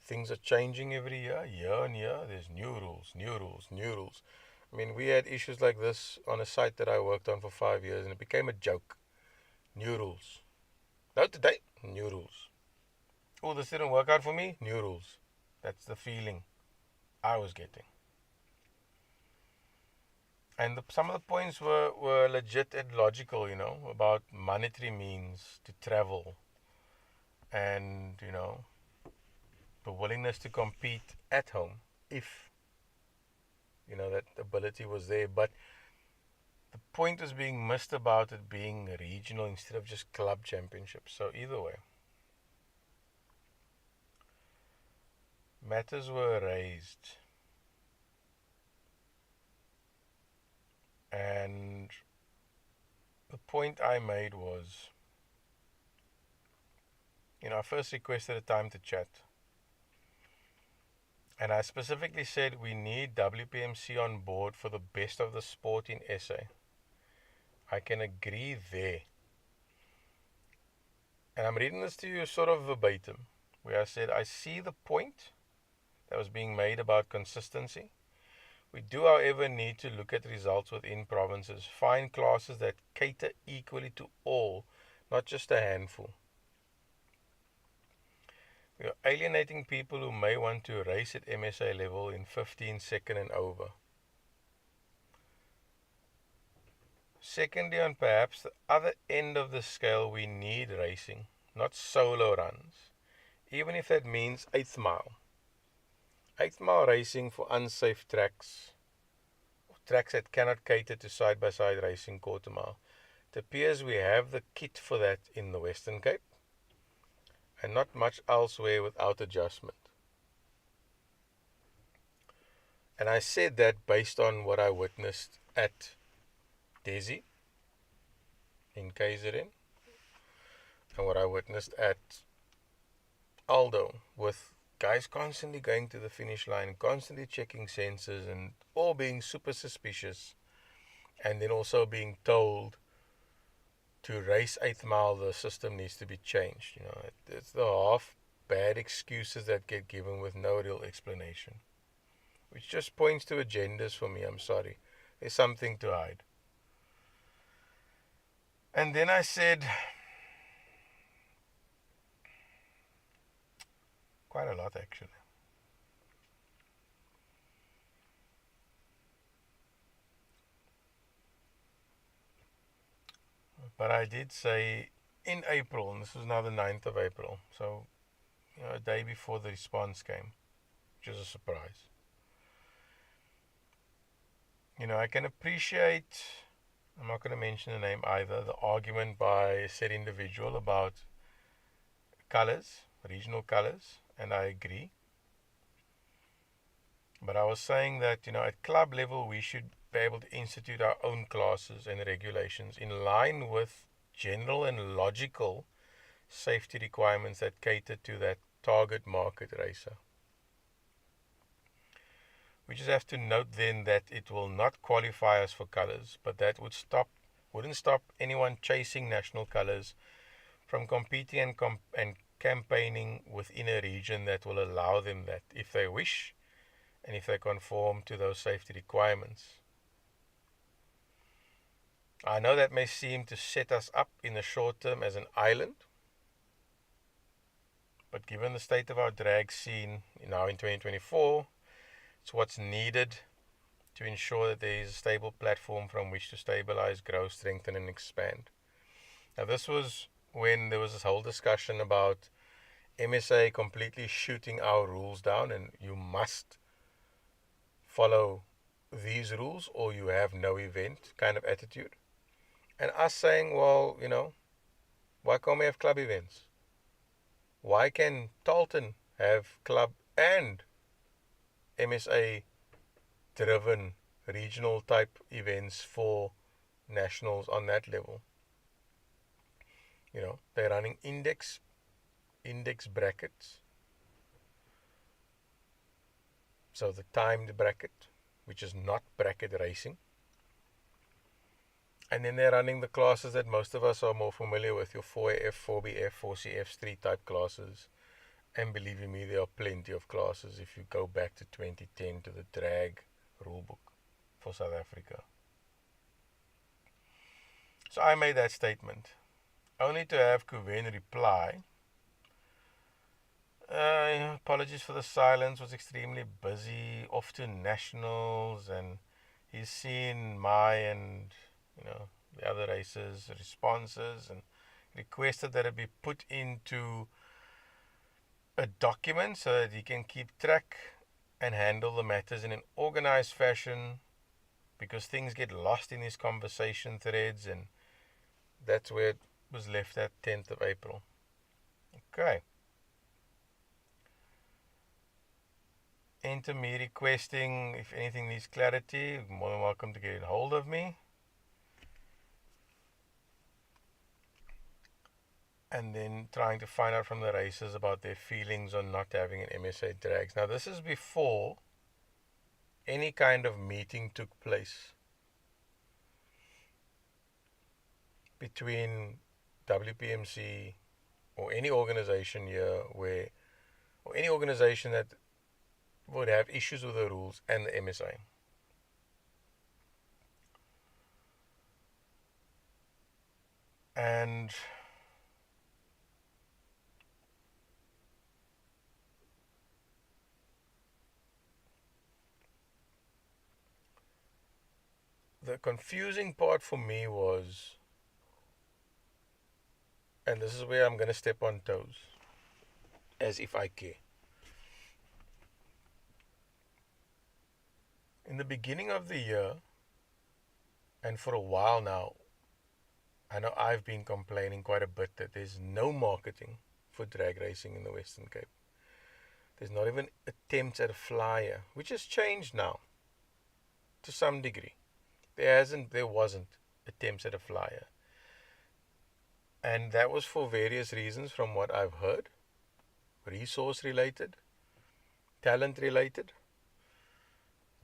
A: Things are changing every year, year on year. There's new rules, new rules, new rules. I mean, we had issues like this on a site that I worked on for 5 years, and it became a joke. New rules. Not today, new rules. Oh, this didn't work out for me, new rules. That's the feeling I was getting. And some of the points were legit and logical, about monetary means to travel and, the willingness to compete at home if, that ability was there. But the point was being missed about it being regional instead of just club championships. So either way, matters were raised. And the point I made was, I first requested a time to chat. And I specifically said we need WPMC on board for the best of the sport in SA. I can agree there. And I'm reading this to you sort of verbatim, where I said, I see the point that was being made about consistency. We do, however, need to look at results within provinces, find classes that cater equally to all, not just a handful. We are alienating people who may want to race at MSA level in 15 second and over. Secondly, on perhaps the other end of the scale, we need racing, not solo runs, even if that means 8th mile. 8th mile racing for unsafe tracks, tracks that cannot cater to side-by-side racing quarter mile. It appears we have the kit for that in the Western Cape, and not much elsewhere without adjustment. And I said that based on what I witnessed at Desi in KZN, and what I witnessed at Aldo, with guys constantly going to the finish line, constantly checking sensors, and all being super suspicious, and then also being told to race 8th mile the system needs to be changed. It's the half bad excuses that get given with no real explanation, which just points to agendas for me. I'm sorry, there's something to hide. And then I said quite a lot, actually. But I did say in April, and this was now the 9th of April, so a day before the response came, which was a surprise. I can appreciate, I'm not going to mention the name either, the argument by a said individual about colors, regional colors, and I agree. But I was saying that, at club level, we should be able to institute our own classes and regulations in line with general and logical safety requirements that cater to that target market racer. We just have to note then that it will not qualify us for colors, but that wouldn't stop anyone chasing national colors from competing and campaigning within a region that will allow them that if they wish and if they conform to those safety requirements. I know that may seem to set us up in the short term as an island, but given the state of our drag scene now in 2024, it's what's needed to ensure that there is a stable platform from which to stabilize, grow, strengthen, and expand. Now, this was when there was this whole discussion about MSA completely shooting our rules down, and you must follow these rules or you have no event kind of attitude. And us saying, well, why can't we have club events? Why can Talton have club and MSA driven regional type events for nationals on that level. They're running index brackets. So the timed bracket, which is not bracket racing. And then they're running the classes that most of us are more familiar with, your 4AF, 4BF, 4CF, street type classes. And believe you me, there are plenty of classes if you go back to 2010 to the drag rulebook for South Africa. So I made that statement, only to have Kuven reply, apologies for the silence, was extremely busy, off to nationals, and he's seen my and the other races' responses and requested that it be put into a document so that he can keep track and handle the matters in an organized fashion, because things get lost in these conversation threads, and that's where it was left at 10th of April. Okay. Enter me requesting if anything needs clarity, more than welcome to get a hold of me. And then trying to find out from the racers about their feelings on not having an MSA drags. Now this is before any kind of meeting took place between WPMC or any organization here or any organization that would have issues with the rules and the MSA. And the confusing part for me was, and this is where I'm going to step on toes, as if I care. In the beginning of the year, and for a while now, I know I've been complaining quite a bit that there's no marketing for drag racing in the Western Cape. There's not even attempts at a flyer, which has changed now to some degree. There wasn't attempts at a flyer. And that was for various reasons from what I've heard. Resource related, talent related,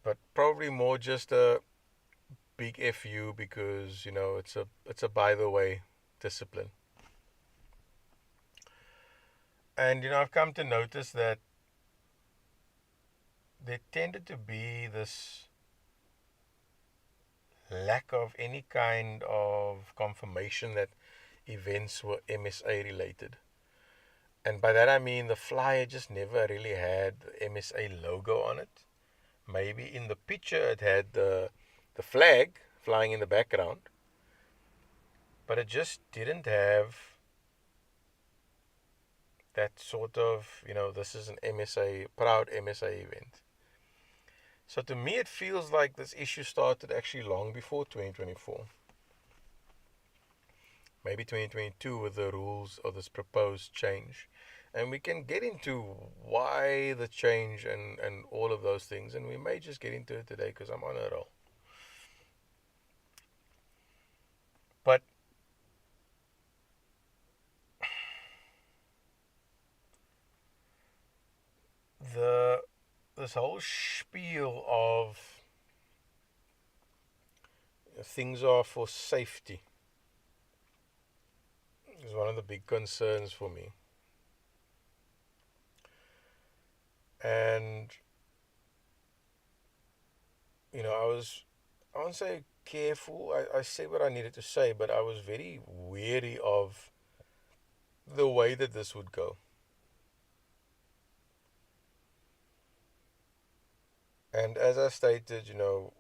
A: but probably more just a big FU because, it's a by the way discipline. And, I've come to notice that there tended to be this lack of any kind of confirmation that events were MSA related. And by that I mean the flyer just never really had the MSA logo on it. Maybe in the picture it had the flag flying in the background, but it just didn't have that sort of, this is an MSA, proud MSA event. So to me, it feels like this issue started actually long before 2024. Maybe 2022 with the rules of this proposed change. And we can get into why the change and all of those things. And we may just get into it today because I'm on a roll. But this whole spiel of things are for safety is one of the big concerns for me. And I won't say careful, I said what I needed to say, but I was very wary of the way that this would go. And as I stated, a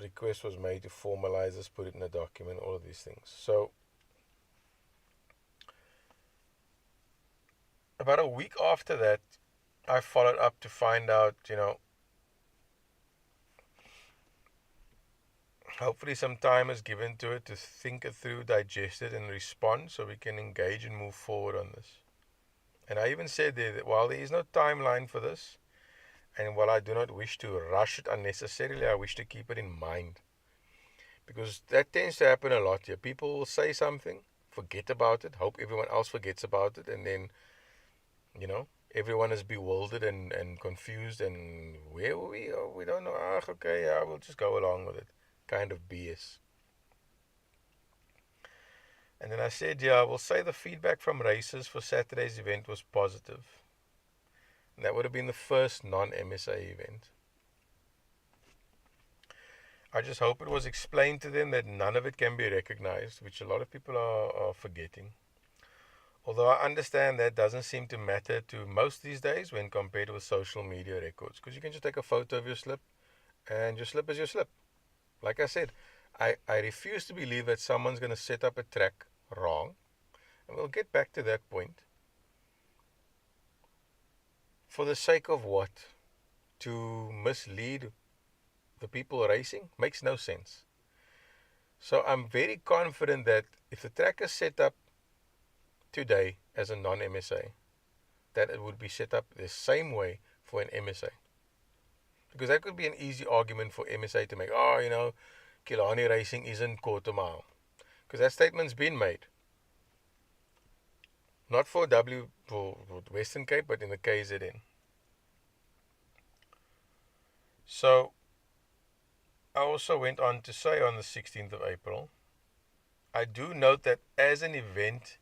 A: request was made to formalize this, put it in a document, all of these things. So about a week after that, I followed up to find out, hopefully some time is given to it to think it through, digest it, and respond so we can engage and move forward on this. And I even said there that while there is no timeline for this, and while I do not wish to rush it unnecessarily, I wish to keep it in mind. Because that tends to happen a lot here. People will say something, forget about it, hope everyone else forgets about it, and then, everyone is bewildered and confused, and where were we? Oh, we don't know. Ah, okay, yeah, we'll just go along with it. Kind of BS. And then I said, yeah, I will say the feedback from races for Saturday's event was positive. And that would have been the first non-MSA event. I just hope it was explained to them that none of it can be recognized, which a lot of people are forgetting. Although I understand that doesn't seem to matter to most these days when compared with social media records. Because you can just take a photo of your slip, and your slip is your slip. Like I said, I refuse to believe that someone's going to set up a track wrong. And we'll get back to that point. For the sake of what? To mislead the people racing? Makes no sense. So I'm very confident that if the track is set up today as a non-MSA, that it would be set up the same way for an MSA. Because that could be an easy argument for MSA to make. Killarney racing isn't quarter mile. Because that statement's been made. Not for Western Cape, but in the KZN. So I also went on to say on the 16th of April, I do note that as an event,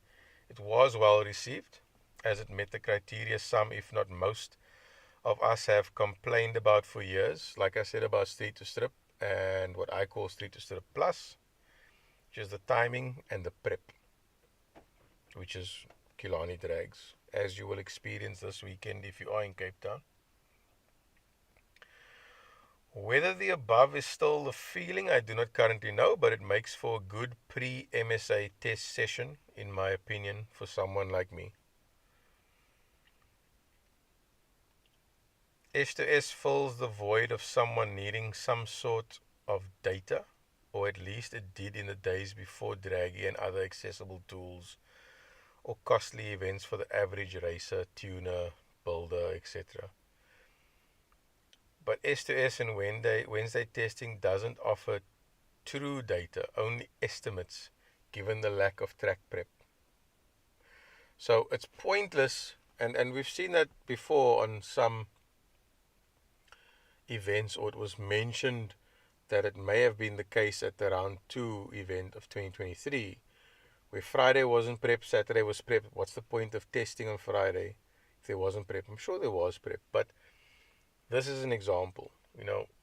A: it was well received, as it met the criteria some, if not most, of us have complained about for years. Like I said about Street to Strip and what I call Street to Strip Plus, which is the timing and the prep, which is Killarney drags, as you will experience this weekend if you are in Cape Town. Whether the above is still the feeling, I do not currently know, but it makes for a good pre-MSA test session, in my opinion, for someone like me. S2S fills the void of someone needing some sort of data, or at least it did in the days before Draggy and other accessible tools, or costly events for the average racer, tuner, builder, etc. But S2S and Wednesday testing doesn't offer true data, only estimates, given the lack of track prep. So it's pointless, and we've seen that before on some events, or it was mentioned that it may have been the case at the round 2 event of 2023, where Friday wasn't prep, Saturday was prep. What's the point of testing on Friday if there wasn't prep? I'm sure there was prep, but this is an example.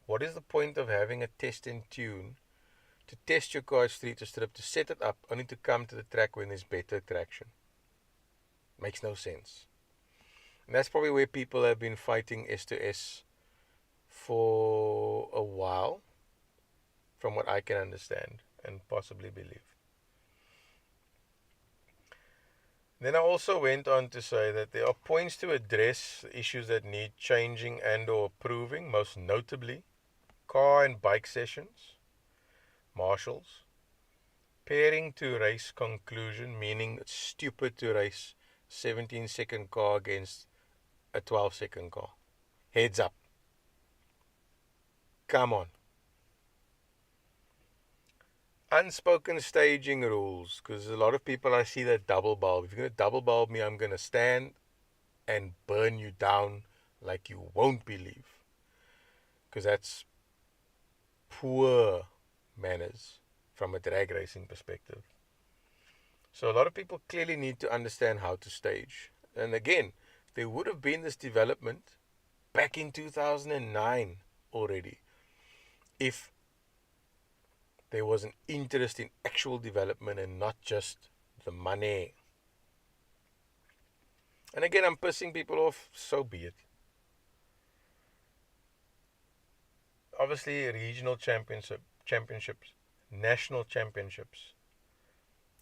A: What is the point of having a test in tune to test your car street to strip, to set it up, only to come to the track when there's better traction? Makes no sense. And that's probably where people have been fighting S2S for a while, from what I can understand and possibly believe. Then I also went on to say that there are points to address issues that need changing and or improving, most notably car and bike sessions, marshals, pairing to race conclusion, meaning it's stupid to race 17-second car against a 12-second car. Heads up. Come on. Unspoken staging rules, because a lot of people I see that double bulb. If you're going to double bulb me, I'm going to stand and burn you down like you won't believe. Because that's poor manners from a drag racing perspective. So a lot of people clearly need to understand how to stage. And again, there would have been this development back in 2009 already if there was an interest in actual development and not just the money. And again, I'm pissing people off, so be it. Obviously, regional championships, national championships,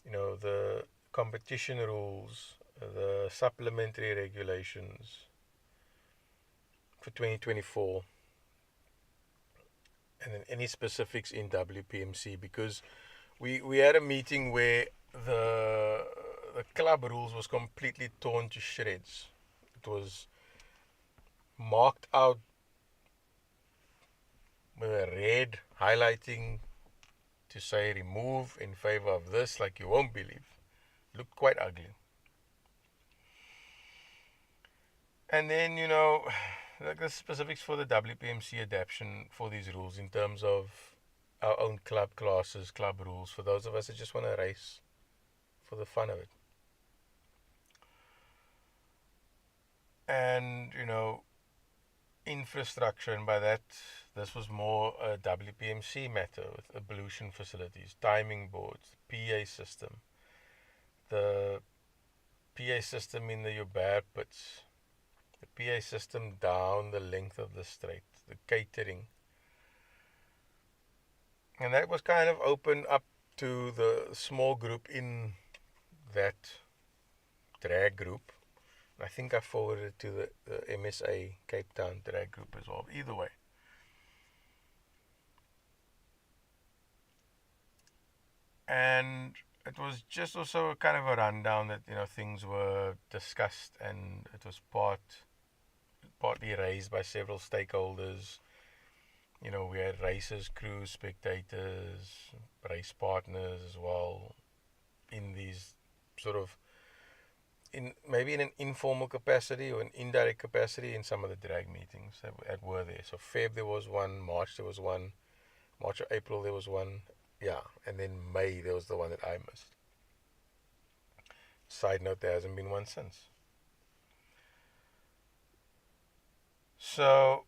A: the competition rules, the supplementary regulations for 2024, and then any specifics in WPMC, because we had a meeting where the club rules was completely torn to shreds. It was marked out with a red highlighting to say remove in favor of this, like you won't believe. Looked quite ugly. And then, like the specifics for the WPMC adaptation for these rules in terms of our own club classes, club rules, for those of us that just want to race for the fun of it. And, infrastructure, and by that, this was more a WPMC matter with ablution facilities, timing boards, PA system, the PA system in the Joubert pits, the PA system down the length of the straight, the catering. And that was kind of open up to the small group in that drag group. I think I forwarded it to the MSA Cape Town drag group as well. Either way. And it was just also a kind of a rundown that, things were discussed, and it was partly raised by several stakeholders. We had racers, crews, spectators, race partners as well, in these sort of, maybe in an informal capacity or an indirect capacity in some of the drag meetings that were there. So Feb there was one, March there was one, March or April there was one, and then May there was the one that I missed. Side note, there hasn't been one since. So,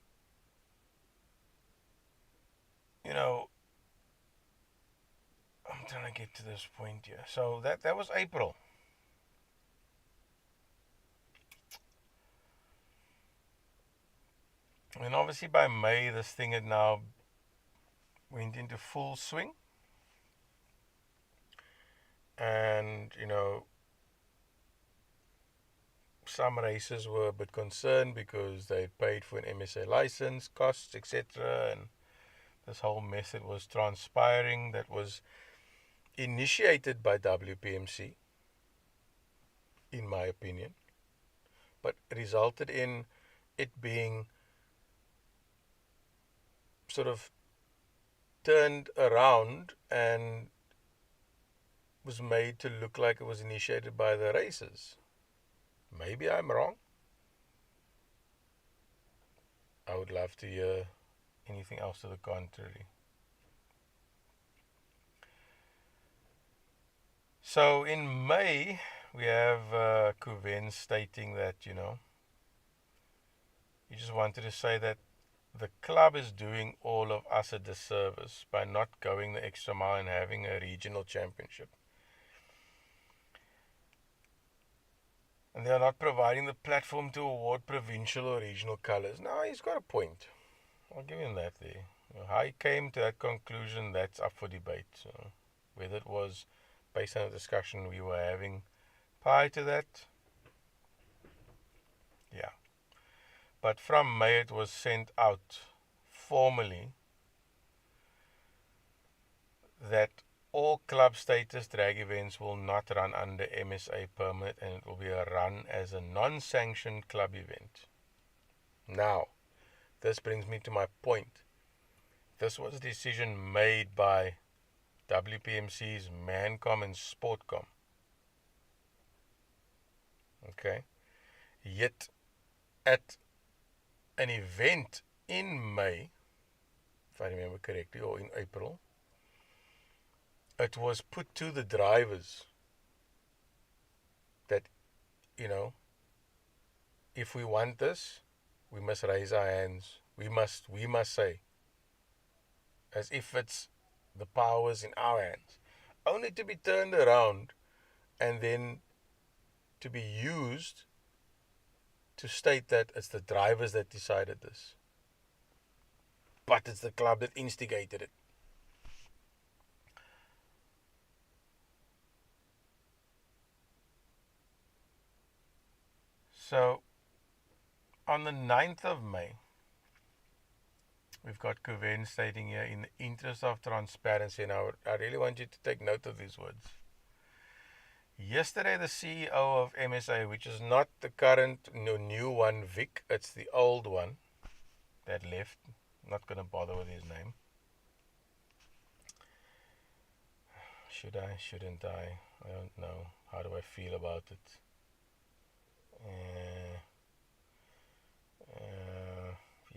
A: I'm trying to get to this point here. So that was April. And obviously by May, this thing had now went into full swing. And, some races were a bit concerned because they paid for an MSA license, costs, etc. And this whole method was transpiring that was initiated by WPMC, in my opinion, but resulted in it being sort of turned around and was made to look like it was initiated by the racers. Maybe I'm wrong. I would love to hear anything else to the contrary. So in May, we have Kuven stating that, he just wanted to say that the club is doing all of us a disservice by not going the extra mile and having a regional championship. And they are not providing the platform to award provincial or regional colours. Now, he's got a point. I'll give him that there. How he came to that conclusion, that's up for debate. So whether it was based on a discussion we were having prior to that, yeah. But from May it was sent out formally that all club status drag events will not run under MSA permit, and it will be run as a non-sanctioned club event. Now, this brings me to my point. This was a decision made by WPMC's Mancom and Sportcom. Okay? Yet, at an event in May, if I remember correctly, or in April, it was put to the drivers that, if we want this, we must raise our hands. We must say, as if it's the powers in our hands, only to be turned around and then to be used to state that it's the drivers that decided this, but it's the club that instigated it. So, on the 9th of May, we've got Kuven stating here, in the interest of transparency, and I really want you to take note of these words. Yesterday, the CEO of MSA, which is not the current new one, Vic, it's the old one that left. I'm not going to bother with his name. Should I? Shouldn't I? I don't know. How do I feel about it?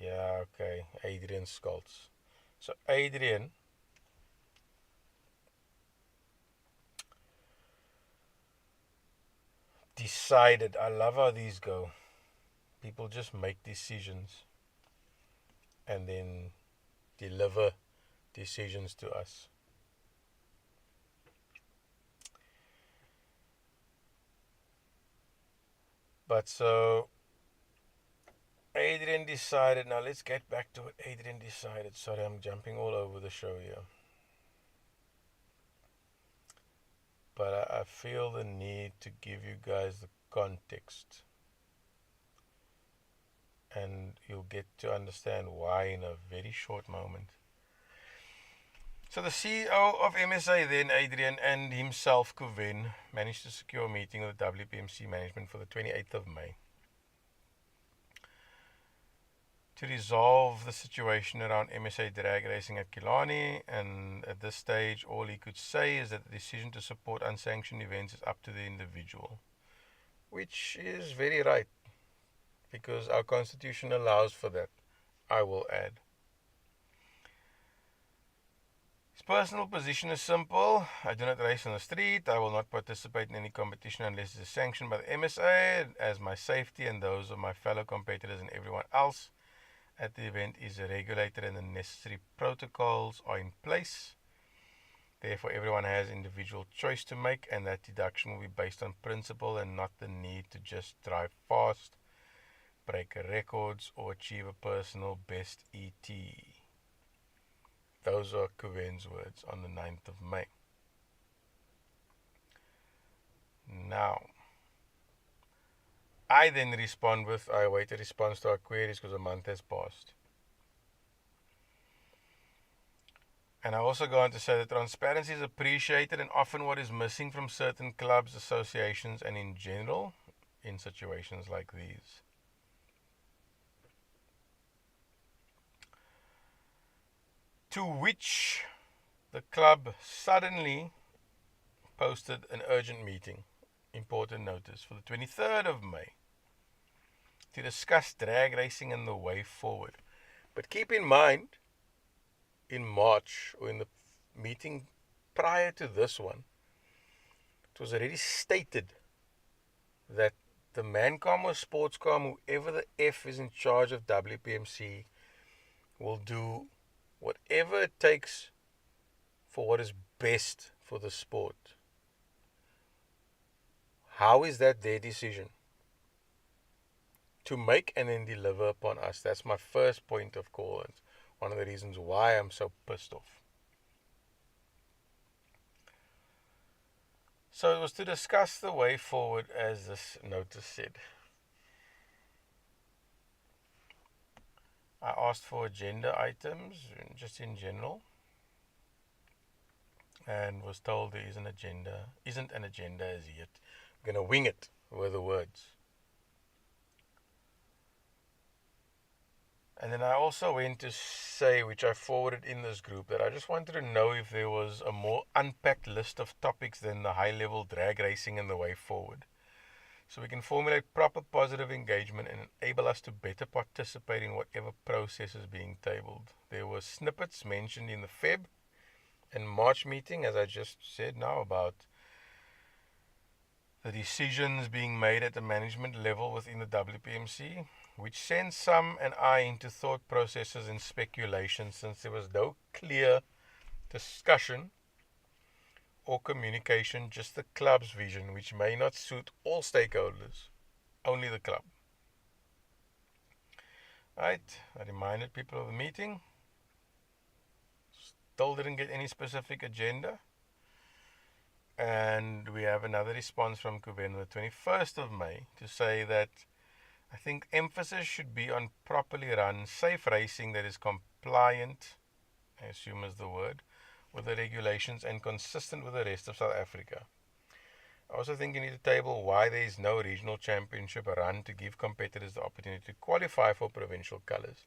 A: Yeah, okay. Adrian Skolts. So Adrian decided. I love how these go. People just make decisions and then deliver decisions to us. But so Adrian decided. Now let's get back to what Adrian decided. Sorry, I'm jumping all over the show here. But I feel the need to give you guys the context. And you'll get to understand why in a very short moment. So the CEO of MSA then, Adrian, and himself, Kuven, managed to secure a meeting with the WPMC management for the 28th of May to resolve the situation around MSA drag racing at Killarney. And at this stage, all he could say is that the decision to support unsanctioned events is up to the individual, which is very right, because our constitution allows for that, I will add. His personal position is simple. I do not race on the street. I will not participate in any competition unless it is sanctioned by the MSA, as my safety and those of my fellow competitors and everyone else at the event is regulated and the necessary protocols are in place. Therefore, everyone has individual choice to make, and that deduction will be based on principle and not the need to just drive fast, break records, or achieve a personal best ET. Those are Kuven's words on the 9th of May. Now, I then respond with, I await a response to our queries because a month has passed. And I also go on to say that transparency is appreciated and often what is missing from certain clubs, associations, and in general in situations like these. To which the club suddenly posted an urgent meeting, important notice, for the 23rd of May to discuss drag racing and the way forward. But keep in mind, in March, or in the meeting prior to this one, it was already stated that the Mancom or Sportscom, whoever the F is in charge of WPMC, will do whatever it takes for what is best for the sport. How is that their decision? To make and then deliver upon us. That's my first point of call, and one of the reasons why I'm so pissed off. So it was to discuss the way forward, as this notice said. I asked for agenda items, just in general, and was told there isn't an agenda as yet. I'm going to wing it, were the words. And then I also went to say, which I forwarded in this group, that I just wanted to know if there was a more unpacked list of topics than the high-level drag racing and the way forward, so we can formulate proper positive engagement and enable us to better participate in whatever process is being tabled. There were snippets mentioned in the Feb and March meeting, as I just said now, about the decisions being made at the management level within the WPMC, which sends some and I into thought processes and speculation, since there was no clear discussion or communication, just the club's vision, which may not suit all stakeholders, only the club. Right, I reminded people of the meeting. Still didn't get any specific agenda. And we have another response from Kuven on the 21st of May to say that I think emphasis should be on properly run, safe racing that is compliant, I assume is the word, with the regulations and consistent with the rest of South Africa. I also think you need to table why there is no regional championship run to give competitors the opportunity to qualify for provincial colours.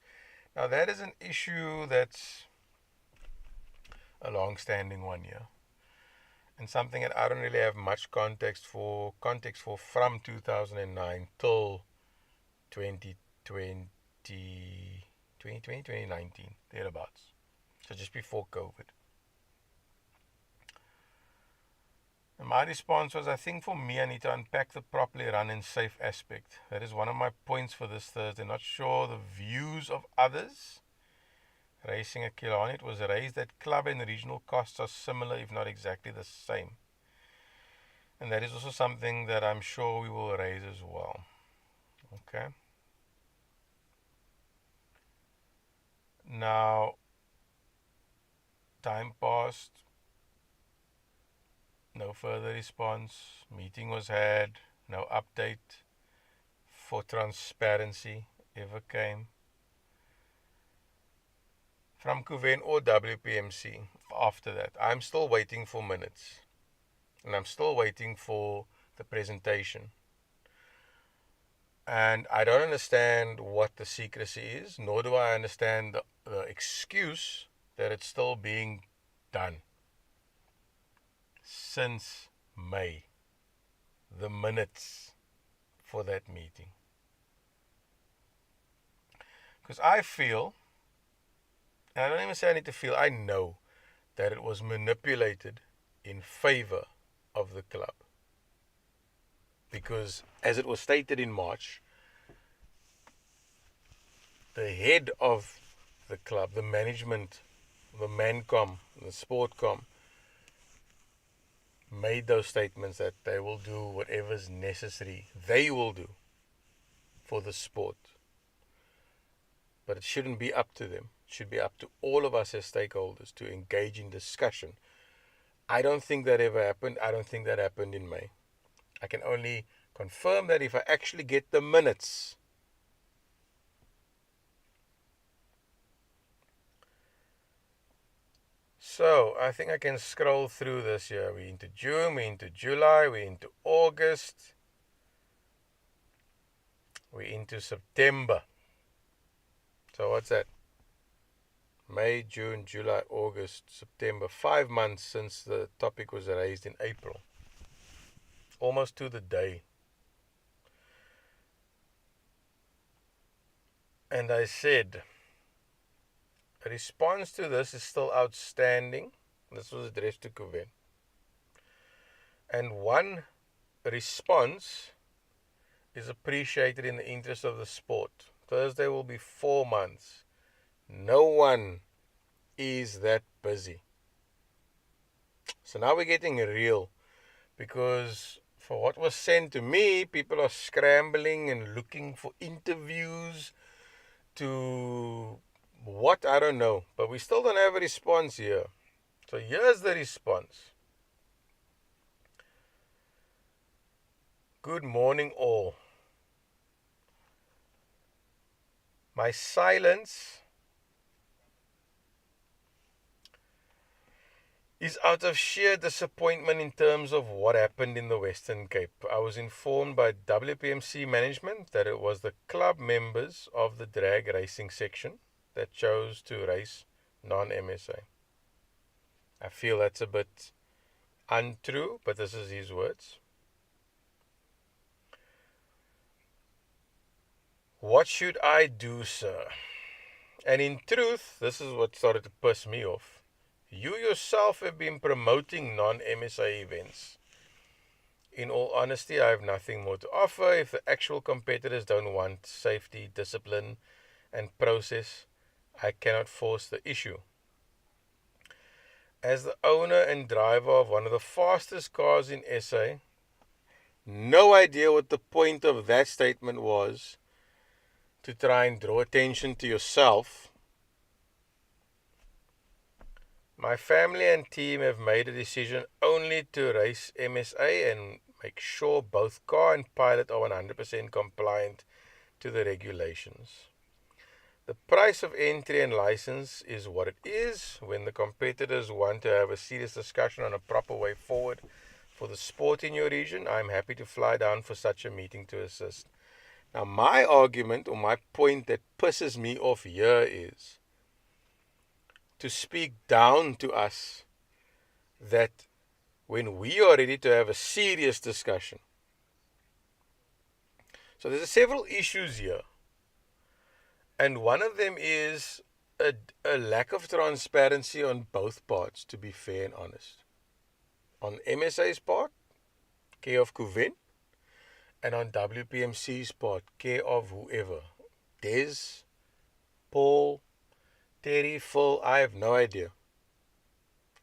A: Now that is an issue that's a long-standing one here. and something that I don't really have much context for from 2009 till 2020, 2019, thereabouts. So just before COVID. And my response was, I think for me, I need to unpack the properly run and safe aspect. That is one of my points for this Thursday. Not sure the views of others. Racing at Killarney, it was raised that club and regional costs are similar, if not exactly the same. And that is also something that I'm sure we will raise as well. Okay. Now, time passed. No further response. Meeting was had. No update for transparency ever came from Kuven or WPMC after that. I'm still waiting for minutes. And I'm still waiting for the presentation. And I don't understand what the secrecy is, nor do I understand the excuse that it's still being done. Since May, the minutes for that meeting. Because I feel, and I don't even say I need to feel, I know that it was manipulated in favor of the club. Because as it was stated in March, the head of the club, the management, the Mancom, the Sportcom, made those statements that they will do whatever's necessary. They will do for the sport. But it shouldn't be up to them. It should be up to all of us as stakeholders to engage in discussion. I don't think that ever happened. I don't think that happened in May. I can only confirm that if I actually get the minutes. So, I think I can scroll through this here. We're into June, we're into July, we're into August, we're into September. So, what's that? May, June, July, August, September. 5 months since the topic was raised in April. Almost to the day. And I said, a response to this is still outstanding. This was addressed to Kuven. And one response is appreciated in the interest of the sport. Thursday will be 4 months. No one is that busy. So now we're getting real. Because for what was sent to me, people are scrambling and looking for interviews to what, I don't know. But we still don't have a response here. So here's the response. Good morning all. My silence is out of sheer disappointment in terms of what happened in the Western Cape. I was informed by WPMC management that it was the club members of the drag racing section that chose to race non-MSA. I feel that's a bit untrue, but this is his words. What should I do, sir? And in truth, this is what started to piss me off. You yourself have been promoting non-MSA events. In all honesty, I have nothing more to offer. If the actual competitors don't want safety, discipline, and process, I cannot force the issue. As the owner and driver of one of the fastest cars in SA, no idea what the point of that statement was, to try and draw attention to yourself. My family and team have made a decision only to race MSA and make sure both car and pilot are 100% compliant to the regulations. The price of entry and license is what it is. When the competitors want to have a serious discussion on a proper way forward for the sport in your region, I'm happy to fly down for such a meeting to assist. Now, my argument or my point that pisses me off here is to speak down to us that when we are ready to have a serious discussion. So there's several issues here. And one of them is a lack of transparency on both parts, to be fair and honest. On MSA's part, care of Kuvin, and on WPMC's part, care of whoever. Des, Paul, Terry, Phil, I have no idea.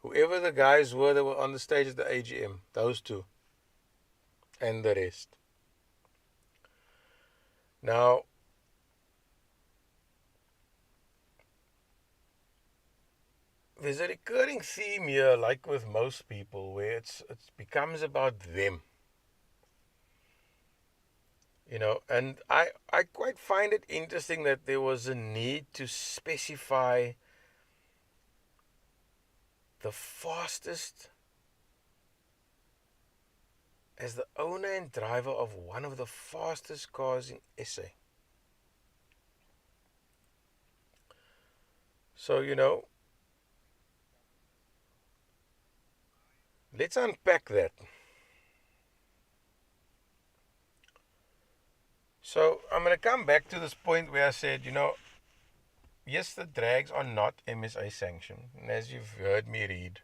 A: Whoever the guys were that were on the stage at the AGM, those two, and the rest. Now, there's a recurring theme here, like with most people, where it becomes about them. And I quite find it interesting that there was a need to specify the fastest as the owner and driver of one of the fastest cars in SA. So, let's unpack that. So, I'm going to come back to this point where I said, yes, the drags are not MSA sanctioned. And as you've heard me read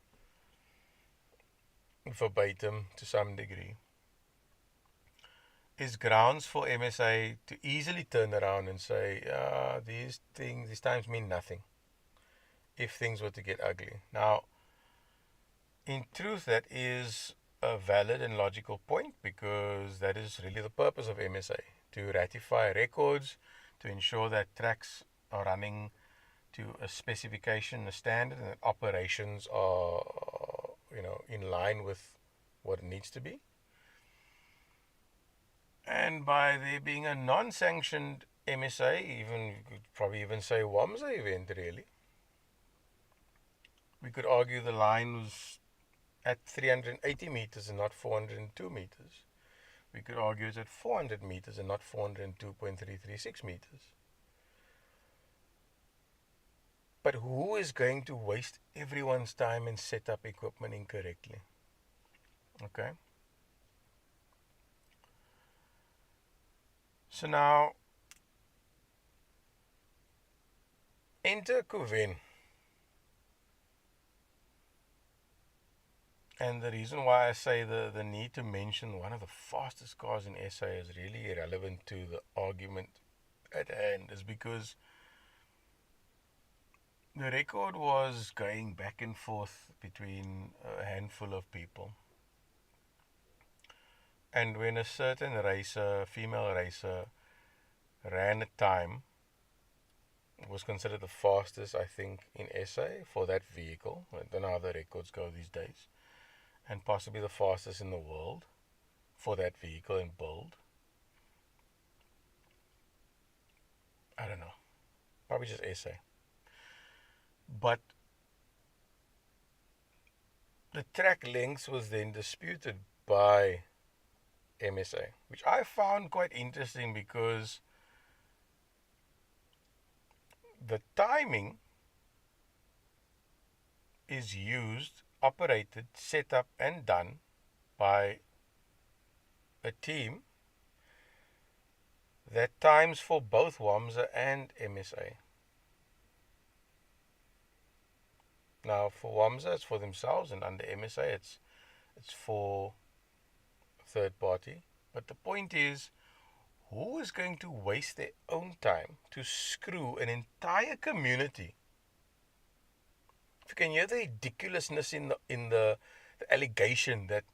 A: verbatim to some degree, is grounds for MSA to easily turn around and say, these times mean nothing if things were to get ugly. Now, in truth, that is a valid and logical point, because that is really the purpose of MSA, to ratify records, to ensure that tracks are running to a specification, a standard, and that operations are, in line with what it needs to be. And by there being a non-sanctioned MSA, you could probably even say WAMSA event, really, we could argue the line was at 380 meters and not 402 meters. We could argue it's at 400 meters and not 402.336 meters. But who is going to waste everyone's time and set up equipment incorrectly? Okay. So now, enter Kuvin. And the reason why I say the need to mention one of the fastest cars in SA is really irrelevant to the argument at hand is because the record was going back and forth between a handful of people. And when a certain racer, female racer, ran a time, was considered the fastest, I think, in SA for that vehicle. I don't know how the records go these days. And possibly the fastest in the world for that vehicle in build. I don't know. Probably just SA. But the track length was then disputed by MSA, which I found quite interesting because the timing is used, operated, set up and done by a team that times for both WAMSA and MSA. Now for WAMSA it's for themselves, and under MSA it's for third party. But the point is, who is going to waste their own time to screw an entire community? If you can hear the ridiculousness in the allegation that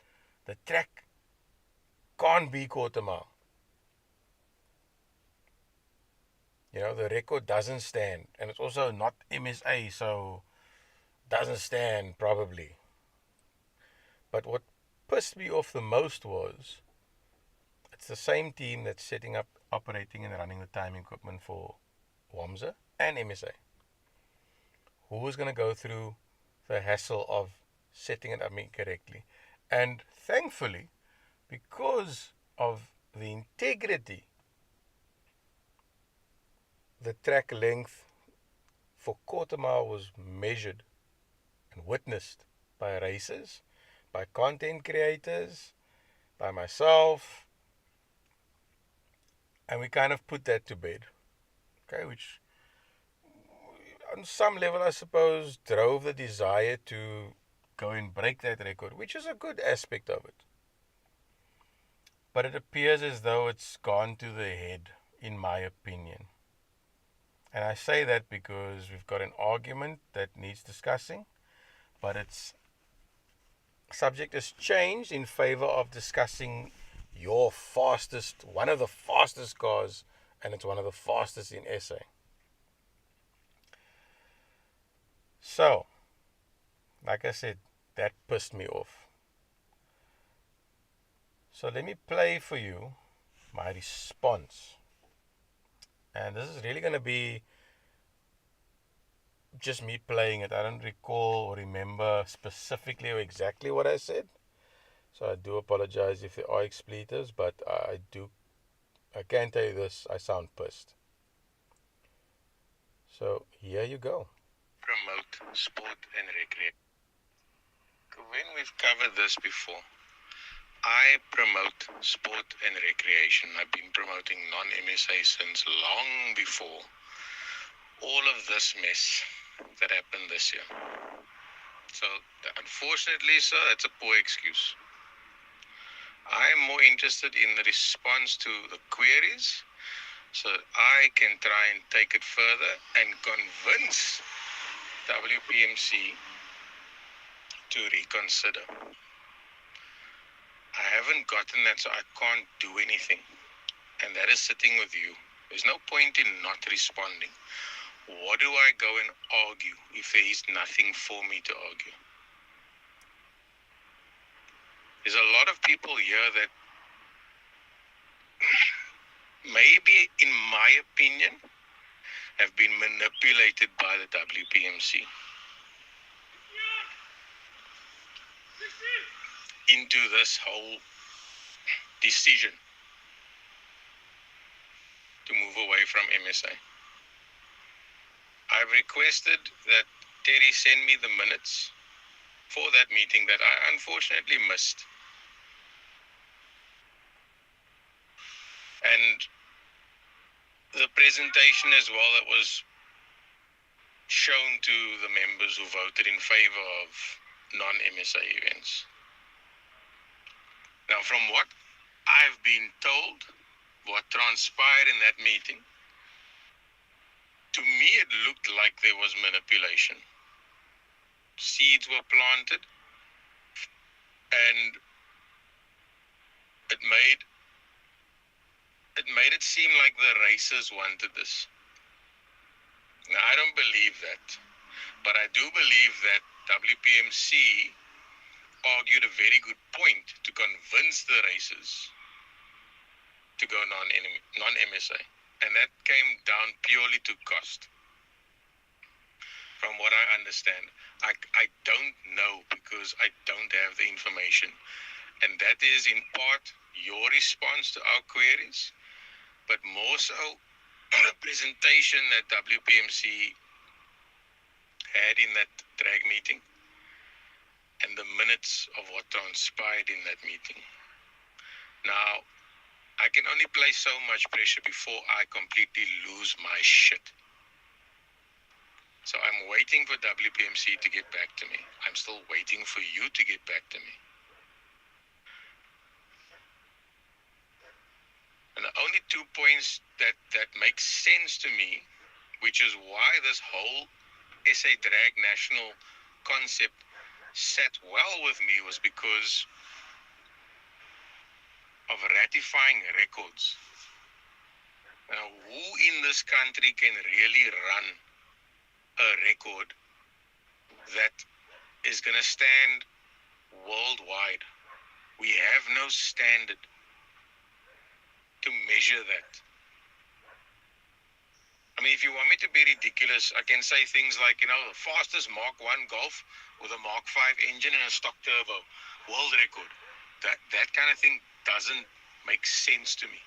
A: the track can't be quarter mile. The record doesn't stand, and it's also not MSA, so doesn't stand probably. But what pissed me off the most was it's the same team that's setting up, operating and running the timing equipment for WAMSA and MSA. Who is going to go through the hassle of setting it up incorrectly? And thankfully, because of the integrity, the track length for quarter mile was measured and witnessed by racers, by content creators, by myself, and we kind of put that to bed. Okay, which on some level, I suppose, drove the desire to go and break that record, which is a good aspect of it. But it appears as though it's gone to the head, in my opinion. And I say that because we've got an argument that needs discussing, but its subject has changed in favor of discussing one of the fastest cars, and it's one of the fastest in SA. So, like I said, that pissed me off. So let me play for you my response. And this is really going to be just me playing it. I don't recall or remember specifically or exactly what I said. So I do apologize if there are expletives, but I can tell you this, I sound pissed. So here you go. Promote sport and recreation. When we've covered this before, I promote sport and recreation. I've been promoting non-MSA since long before all of this mess that happened this year. So, unfortunately, sir, it's a poor excuse. I am more interested in the response to the queries so that I can try and take it further and convince WPMC to reconsider. I haven't gotten that, so I can't do anything. And that is sitting with you. There's no point in not responding. What do I go and argue if there is nothing for me to argue? There's a lot of people here that maybe, in my opinion, have been manipulated by the WPMC into this whole decision to move away from MSA. I've requested that Terry send me the minutes for that meeting that I unfortunately missed. And the presentation as well that was shown to the members who voted in favor of non-MSA events. Now, from what I've been told, what transpired in that meeting, to me it looked like there was manipulation. Seeds were planted, and it made it seem like the racers wanted this. Now, I don't believe that, but I do believe that WPMC argued a very good point to convince the racers to go non-MSA, and that came down purely to cost. From what I understand, I don't know because I don't have the information, and that is in part your response to our queries, but more so the presentation that WPMC had in that drag meeting and the minutes of what transpired in that meeting. Now, I can only place so much pressure before I completely lose my shit. So I'm waiting for WPMC to get back to me. I'm still waiting for you to get back to me. And the only 2 points that make sense to me, which is why this whole SA Drag National concept sat well with me, was because of ratifying records. Now, who in this country can really run a record that is going to stand worldwide? We have no standard to measure that. I mean, if you want me to be ridiculous, I can say things like, the fastest Mark 1 Golf with a Mark 5 engine and a stock turbo, world record. That kind of thing doesn't make sense to me.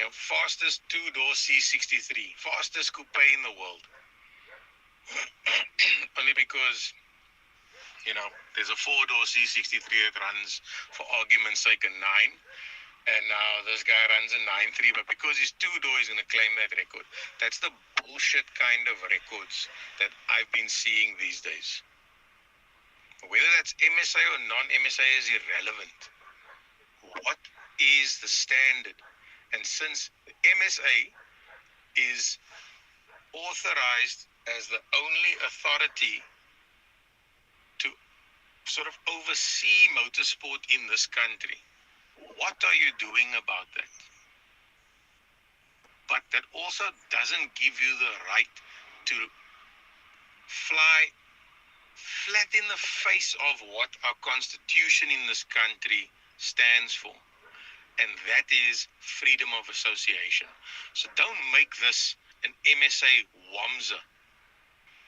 A: Fastest two-door C63, fastest coupe in the world. Only because There's a four-door C63 that runs, for argument's sake, a 9. And now this guy runs a 9.3, but because he's two-door, he's going to claim that record. That's the bullshit kind of records that I've been seeing these days. Whether that's MSA or non-MSA is irrelevant. What is the standard? And since the MSA is authorized as the only authority to sort of oversee motorsport in this country, what are you doing about that? But that also doesn't give you the right to fly flat in the face of what our constitution in this country stands for. And that is freedom of association. So don't make this an MSA WAMSA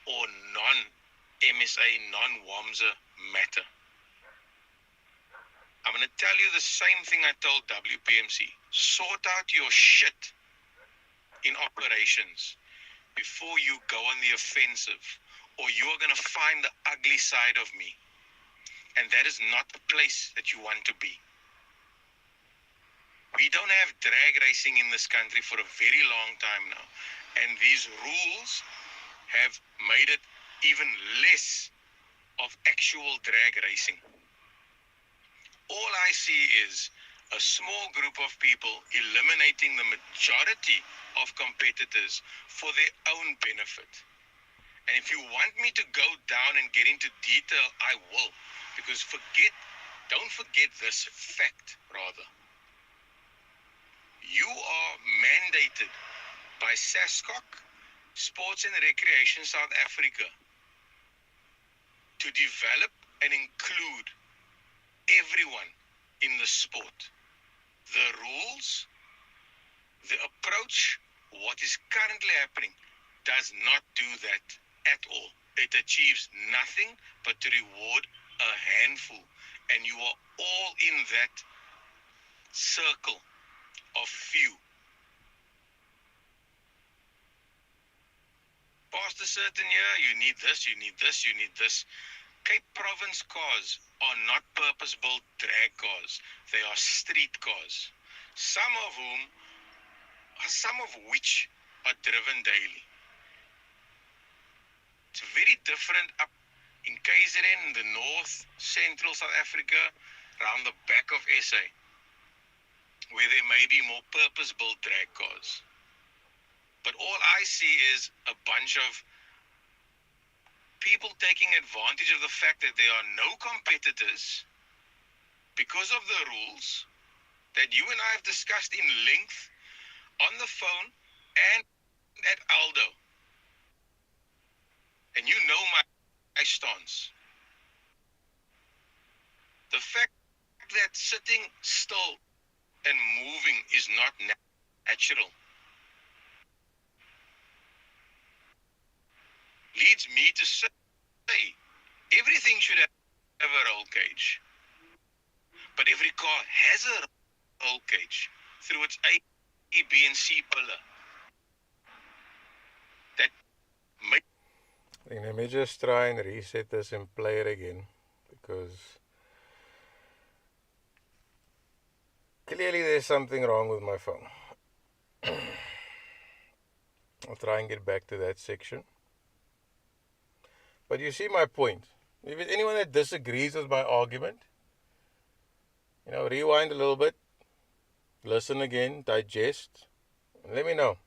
A: or non-MSA, non-WAMSA matter. I'm going to tell you the same thing I told WPMC. Sort out your shit in operations before you go on the offensive, or you are going to find the ugly side of me. And that is not the place that you want to be. We don't have drag racing in this country for a very long time now. And these rules have made it even less of actual drag racing. All I see is a small group of people eliminating the majority of competitors for their own benefit. And if you want me to go down and get into detail, I will. Because don't forget this fact, rather. You are mandated by SASCOC, Sports and Recreation South Africa, to develop and include everyone in the sport. The rules, the approach, what is currently happening does not do that at all. It achieves nothing but to reward a handful. And you are all in that circle of few. Past a certain year, you need this, you need this, you need this. Cape Province cars are not purpose-built drag cars. They are street cars. Some of which are driven daily. It's very different up in KZN, in the north, central South Africa, around the back of SA, where there may be more purpose-built drag cars. But all I see is a bunch of people taking advantage of the fact that there are no competitors because of the rules that you and I have discussed in length on the phone and at Aldo. And you know my stance. The fact that sitting still and moving is not natural leads me to say everything should have a roll cage. But every car has a roll cage through its A, B, and C pillar. That let me just try and reset this and play it again, because clearly there's something wrong with my phone. I'll try and get back to that section. But you see my point. If it's anyone that disagrees with my argument, rewind a little bit, listen again, digest, and let me know.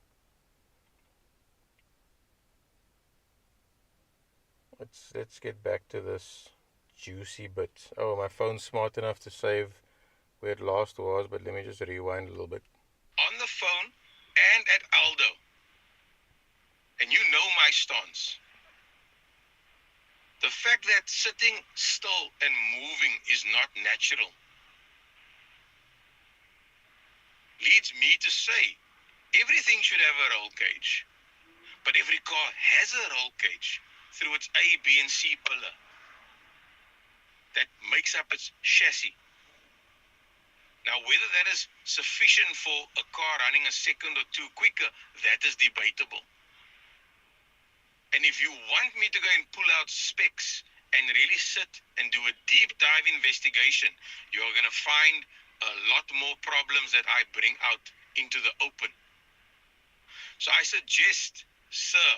A: Let's get back to this juicy bit. Oh, my phone's smart enough to save where it last was, but let me just rewind a little bit. On the phone and at Aldo. And you know my stance. The fact that sitting still and moving is not natural leads me to say everything should have a roll cage. But every car has a roll cage through its A, B, and C pillar that makes up its chassis. Now, whether that is sufficient for a car running a second or two quicker, that is debatable. And if you want me to go and pull out specs and really sit and do a deep dive investigation, you're going to find a lot more problems that I bring out into the open. So I suggest, sir,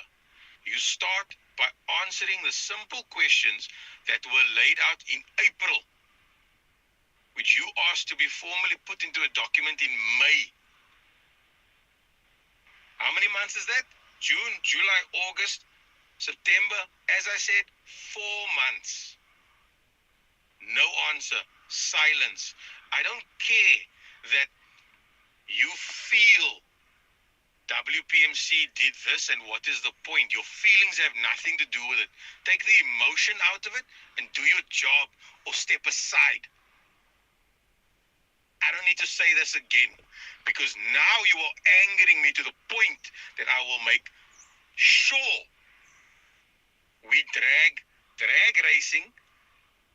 A: you start by answering the simple questions that were laid out in April, which you asked to be formally put into a document in May. How many months is that? June, July, August, September. As I said, 4 months. No answer. Silence. I don't care that you feel WPMC did this and what is the point. Your feelings have nothing to do with it. Take the emotion out of it and do your job or step aside. I don't need to say this again because now you are angering me to the point that I will make sure we drag racing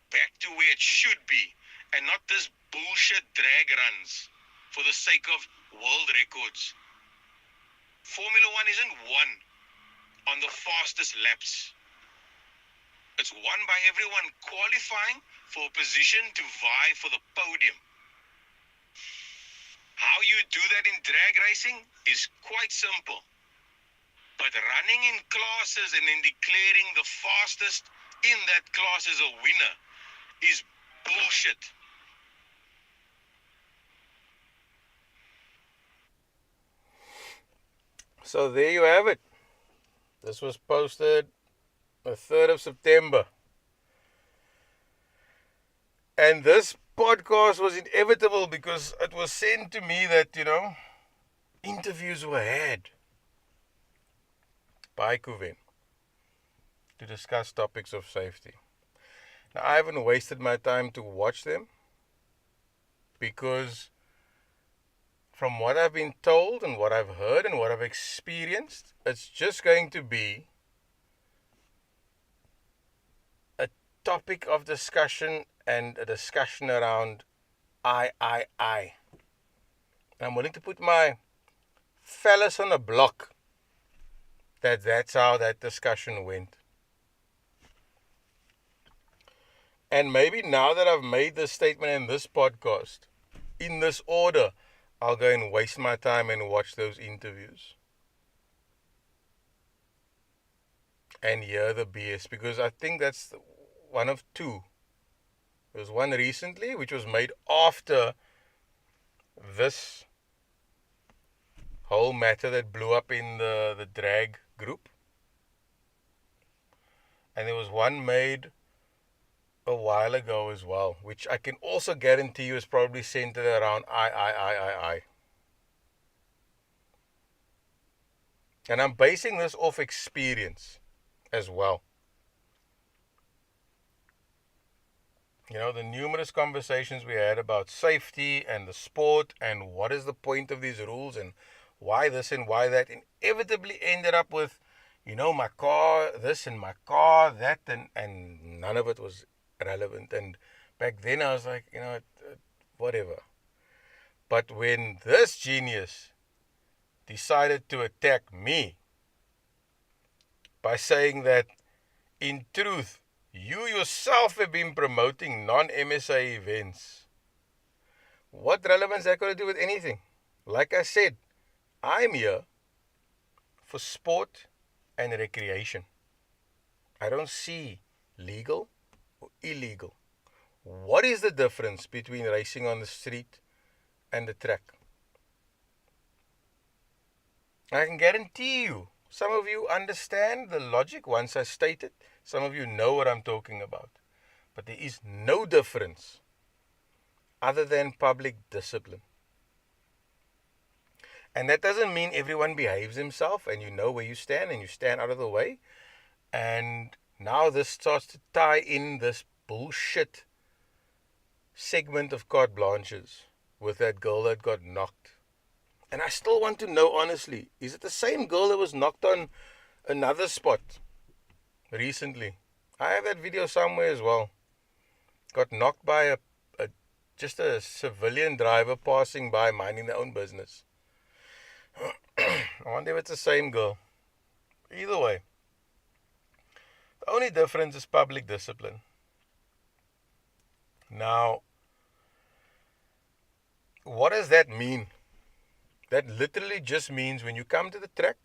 A: back to where it should be and not this bullshit drag runs for the sake of world records. Formula One isn't won on the fastest laps. It's won by everyone qualifying for a position to vie for the podium. How you do that in drag racing is quite simple. But running in classes and then declaring the fastest in that class as a winner is bullshit. So there you have it. This was posted the 3rd of September. And this podcast was inevitable because it was sent to me that, interviews were had by Kuven to discuss topics of safety. Now, I haven't wasted my time to watch them because from what I've been told and what I've heard and what I've experienced, it's just going to be a topic of discussion and a discussion around I. And I'm willing to put my fellas on a block that's how that discussion went. And maybe now that I've made this statement in this podcast, in this order, I'll go and waste my time and watch those interviews. And hear the BS, because I think that's one of two. There was one recently, which was made after this whole matter that blew up in the drag group. And there was one made a while ago as well, which I can also guarantee you is probably centered around I. And I'm basing this off experience as well. The numerous conversations we had about safety and the sport and what is the point of these rules and why this and why that inevitably ended up with, my car this and my car that, and none of it was relevant. And back then I was like, whatever. But when this genius decided to attack me by saying that in truth, you yourself have been promoting non-MSA events. What relevance that got to do with anything? Like I said, I'm here for sport and recreation. I don't see legal or illegal. What is the difference between racing on the street and the track? I can guarantee you, some of you understand the logic once I state it. Some of you know what I'm talking about. But there is no difference other than public discipline. And that doesn't mean everyone behaves himself and you know where you stand and you stand out of the way. And now this starts to tie in this bullshit segment of carte blanches with that girl that got knocked. And I still want to know, honestly, is it the same girl that was knocked on another spot recently? I have that video somewhere as well. Got knocked by just a civilian driver passing by, minding their own business. I wonder if it's the same girl. Either way, the only difference is public discipline. Now, what does that mean? That literally just means when you come to the track,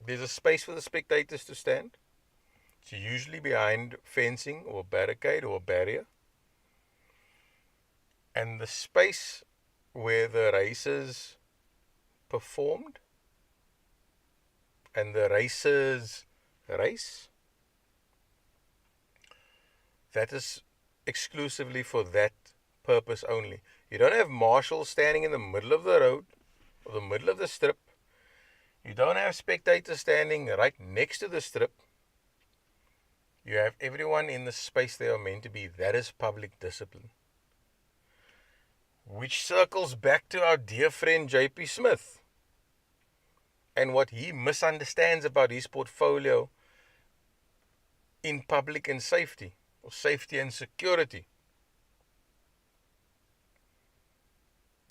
A: there's a space for the spectators to stand. It's usually behind fencing or barricade or barrier. And the space where the racers performed and the racers race, that is exclusively for that purpose only. You don't have marshals standing in the middle of the road or the middle of the strip. You don't have spectators standing right next to the strip. You have everyone in the space they are meant to be. That is public discipline. Which circles back to our dear friend J.P. Smith and what he misunderstands about his portfolio in public and safety, or safety and security,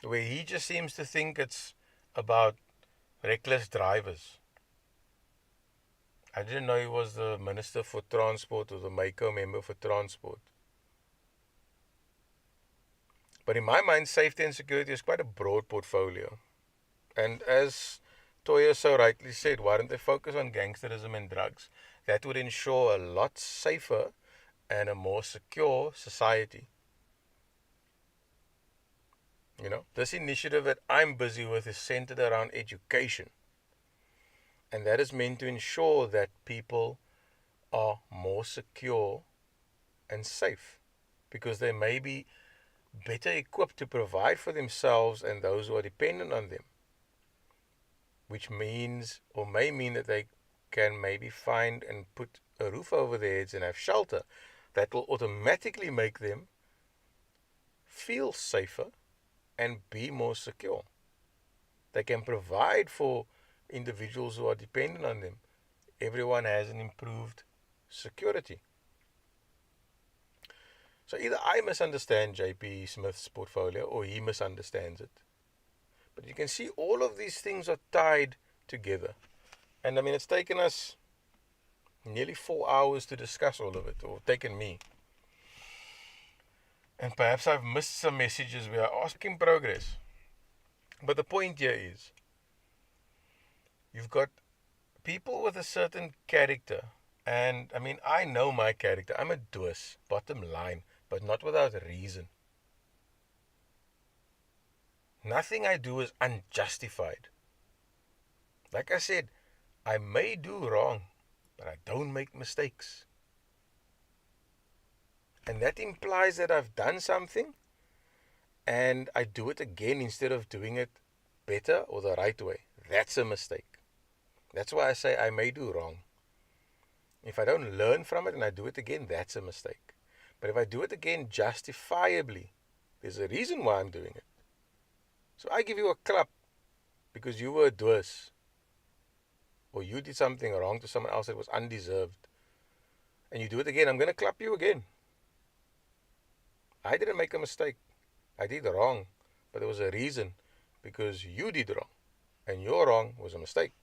A: where he just seems to think it's about reckless drivers. I didn't know he was the Minister for Transport or the MACO member for Transport. But in my mind, safety and security is quite a broad portfolio. And as Toya so rightly said, why don't they focus on gangsterism and drugs? That would ensure a lot safer and a more secure society. You know, this initiative that I'm busy with is centered around education. And that is meant to ensure that people are more secure and safe, because they may be better equipped to provide for themselves and those who are dependent on them, which means or may mean that they can maybe find and put a roof over their heads and have shelter. That will automatically make them feel safer and be more secure. They can provide for individuals who are dependent on them. Everyone has an improved security. So either I misunderstand J.P. Smith's portfolio or he misunderstands it. But you can see all of these things are tied together. And I mean, it's taken us nearly 4 hours to discuss all of it, or taken me. And perhaps I've missed some messages we are asking progress. But the point here is, you've got people with a certain character. And I mean, I know my character. I'm a doos, bottom line, but not without reason. Nothing I do is unjustified. Like I said, I may do wrong, but I don't make mistakes. And that implies that I've done something and I do it again instead of doing it better or the right way. That's a mistake. That's why I say I may do wrong. If I don't learn from it and I do it again, that's a mistake. But if I do it again justifiably, there's a reason why I'm doing it. So I give you a clap because you were a doos, or you did something wrong to someone else that was undeserved, and you do it again, I'm going to clap you again. I didn't make a mistake. I did wrong, but there was a reason, because you did wrong, and your wrong was a mistake.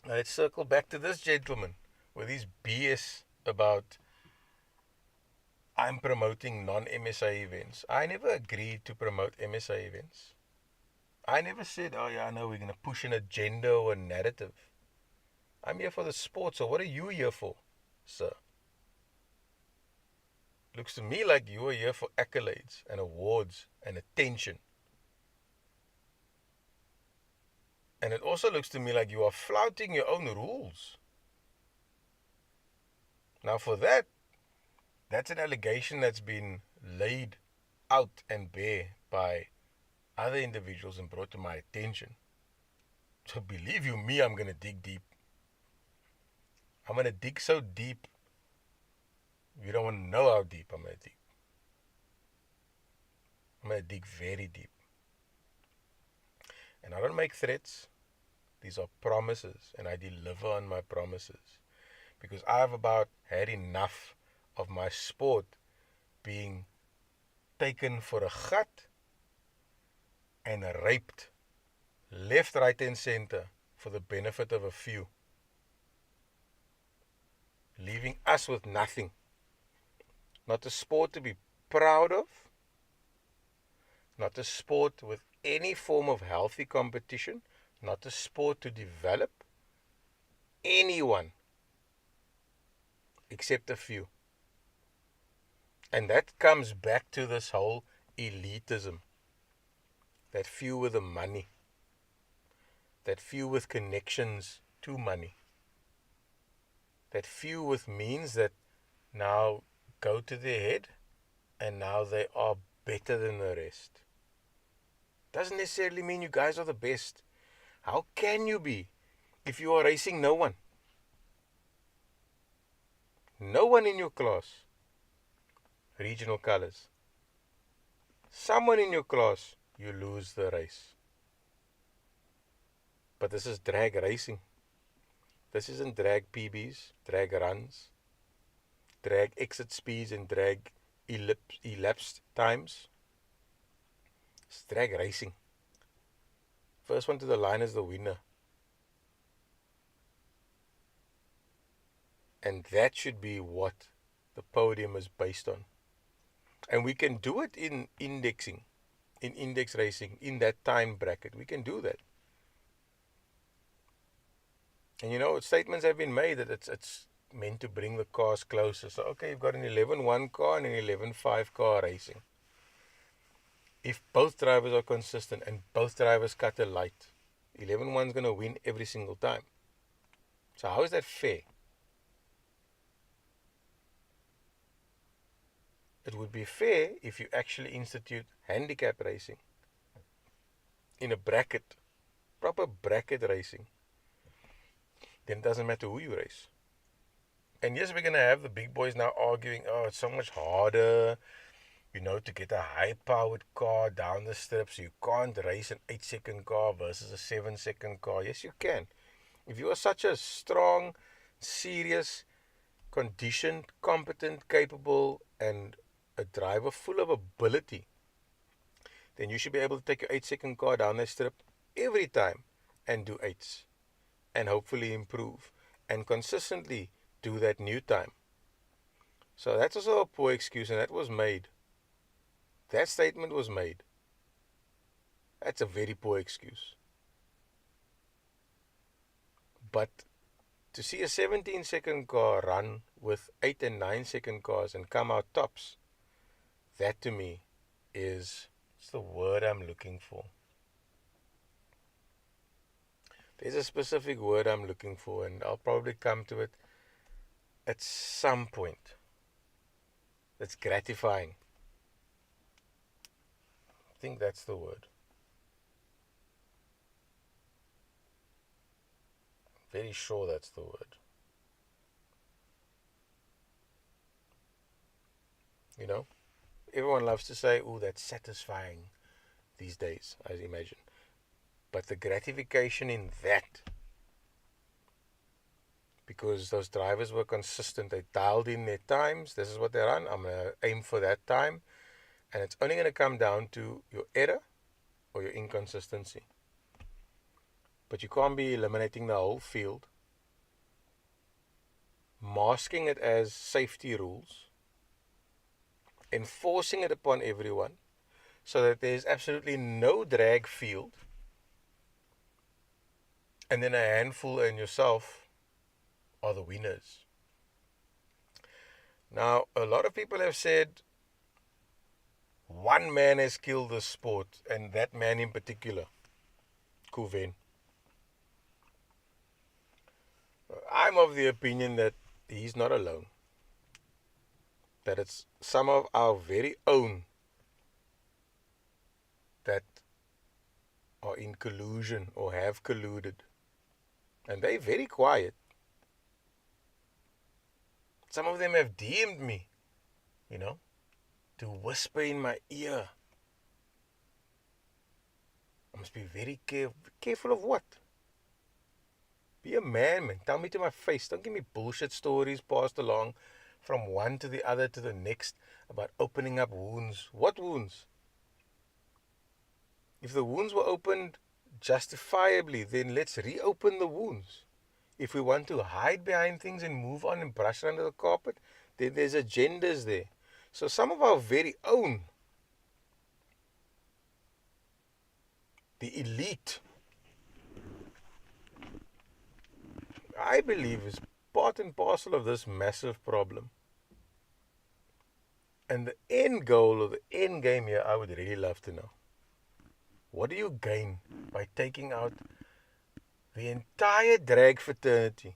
A: Now let's circle back to this gentleman with his BS about I'm promoting non-MSA events. I never agreed to promote MSA events. I never said, oh yeah, no, we're going to push an agenda or a narrative. I'm here for the sport, so what are you here for, sir? Looks to me like you are here for accolades and awards and attention. And it also looks to me like you are flouting your own rules. Now for that, that's an allegation that's been laid out and bare by other individuals and brought to my attention. So believe you me, I'm going to dig deep. I'm going to dig so deep, you don't want to know how deep I'm going to dig. I'm going to dig very deep. And I don't make threats. These are promises, and I deliver on my promises. Because I've about had enough of my sport being taken for a gat and raped left, right and center for the benefit of a few, leaving us with nothing. not a sport to be proud of, not a sport with any form of healthy competition, not a sport to develop anyone except a few. And that comes back to this whole elitism. That few with the money. That few with connections to money. That few with means that now go to their head and now they are better than the rest. Doesn't necessarily mean you guys are the best. How can you be if you are racing no one? No one in your class. Regional colors. Someone in your class, you lose the race. But this is drag racing. This isn't drag PBs, drag runs, drag exit speeds and drag elapsed times. It's drag racing. First one to the line is the winner. And that should be what the podium is based on. And we can do it in indexing, in index racing, in that time bracket. We can do that. And statements have been made that it's meant to bring the cars closer. So, okay, you've got an 11-1 car and an 11-5 car racing. If both drivers are consistent and both drivers cut a light, 11-1 is going to win every single time. So how is that fair? It would be fair if you actually institute handicap racing in a bracket, proper bracket racing. Then it doesn't matter who you race. And yes, we're going to have the big boys now arguing, oh, it's so much harder, to get a high-powered car down the strip. So you can't race an 8-second car versus a 7-second car. Yes, you can. If you are such a strong, serious, conditioned, competent, capable, and a driver full of ability, then you should be able to take your 8-second car down the strip every time and do 8s. And hopefully improve and consistently do that new time. So that's also a poor excuse, and that was made. That statement was made. That's a very poor excuse. But to see a 17-second car run with 8 and 9-second cars and come out tops, that to me is the word I'm looking for. There's a specific word I'm looking for, and I'll probably come to it at some point. That's gratifying. I think that's the word. I'm very sure that's the word. Everyone loves to say, oh, that's satisfying these days, I imagine. But the gratification in that, because those drivers were consistent, they dialed in their times, this is what they run, I'm going to aim for that time, and it's only going to come down to your error or your inconsistency. But you can't be eliminating the whole field, masking it as safety rules, enforcing it upon everyone, so that there's absolutely no drag field, and then a handful and yourself are the winners. Now, a lot of people have said one man has killed the sport, and that man in particular, Kuven. I'm of the opinion that he's not alone. That it's some of our very own that are in collusion or have colluded. And they're very quiet. Some of them have DM'd me, to whisper in my ear. I must be very careful of what? Be a man. Tell me to my face. Don't give me bullshit stories passed along from one to the other to the next about opening up wounds. What wounds? If the wounds were opened justifiably, then let's reopen the wounds. If we want to hide behind things and move on and brush it under the carpet, then there's agendas there. So some of our very own, the elite, I believe is part and parcel of this massive problem. And the end goal or the end game here, I would really love to know. What do you gain by taking out the entire drag fraternity?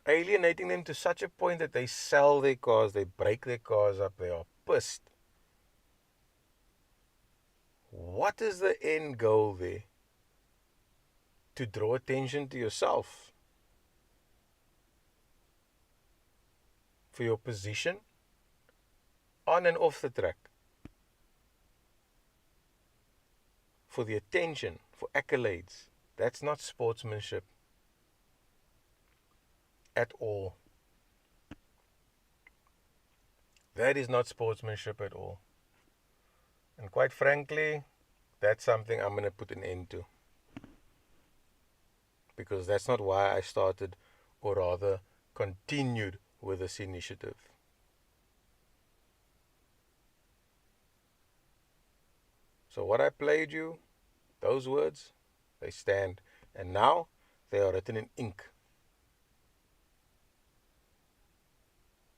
A: Alienating them to such a point that they sell their cars, they break their cars up, they are pissed. What is the end goal there? To draw attention to yourself, for your position on and off the track, for the attention, for accolades. That's not sportsmanship at all. That is not sportsmanship at all. And quite frankly, that's something I'm going to put an end to. Because that's not why I started, or rather continued with this initiative. So what I played you, those words, they stand. And now they are written in ink.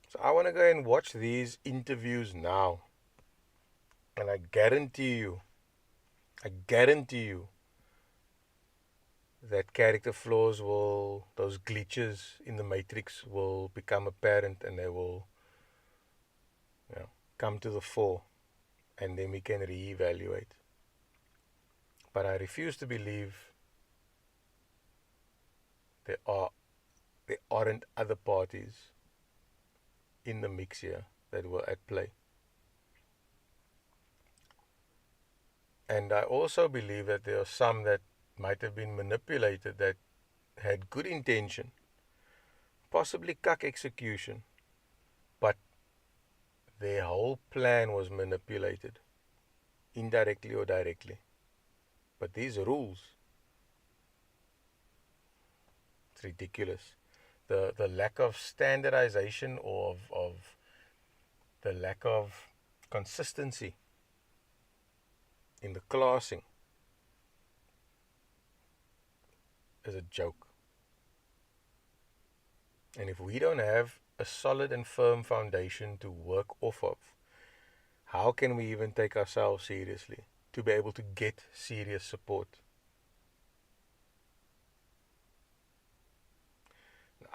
A: So I want to go and watch these interviews now. And I guarantee you that character flaws will, those glitches in the matrix will become apparent, and they will, come to the fore, and then we can reevaluate. But I refuse to believe there aren't other parties in the mix here that were at play. And I also believe that there are some that might have been manipulated, that had good intention, possibly cuck execution, but their whole plan was manipulated, indirectly or directly. But these rules, it's ridiculous. The lack of standardization, or of the lack of consistency in the classing is a joke. And if we don't have a solid and firm foundation to work off of, how can we even take ourselves seriously to be able to get serious support?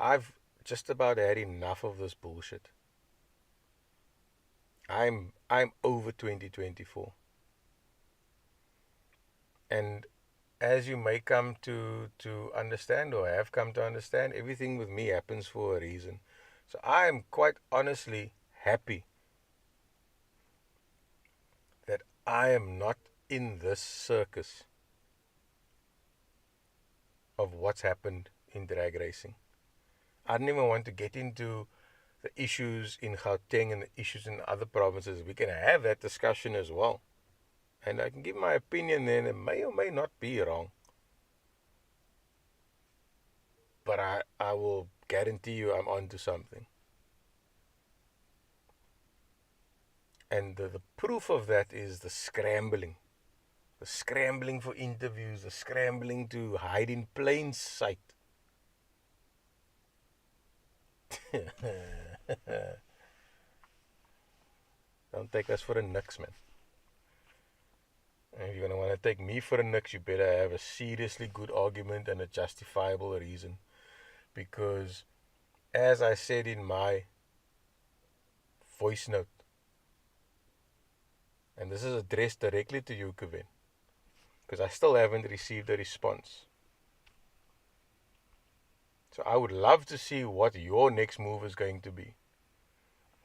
A: I've just about had enough of this bullshit. I'm over 2024. And as you may come to understand, or have come to understand, everything with me happens for a reason. So I am quite honestly happy that I am not in this circus of what's happened in drag racing. I don't even want to get into the issues in Gauteng and the issues in other provinces. We can have that discussion as well. And I can give my opinion then. It may or may not be wrong. But I will guarantee you I'm onto something. And the proof of that is the scrambling. The scrambling for interviews, the scrambling to hide in plain sight. Don't take us for a nix, man. And if you're going to want to take me for a nix, you better have a seriously good argument and a justifiable reason. Because, as I said in my voice note, and this is addressed directly to you, Kevin, because I still haven't received a response. So I would love to see what your next move is going to be.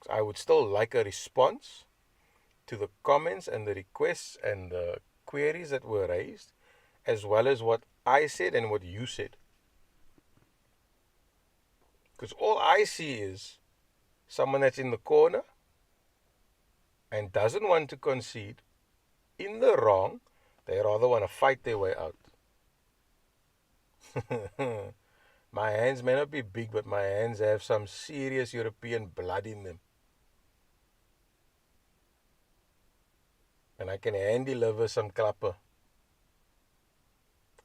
A: I would still like a response to the comments and the requests and the queries that were raised, as well as what I said and what you said. Because all I see is someone that's in the corner and doesn't want to concede, in the wrong. They rather want to fight their way out. My hands may not be big, but my hands have some serious European blood in them. and I can hand deliver some klapper.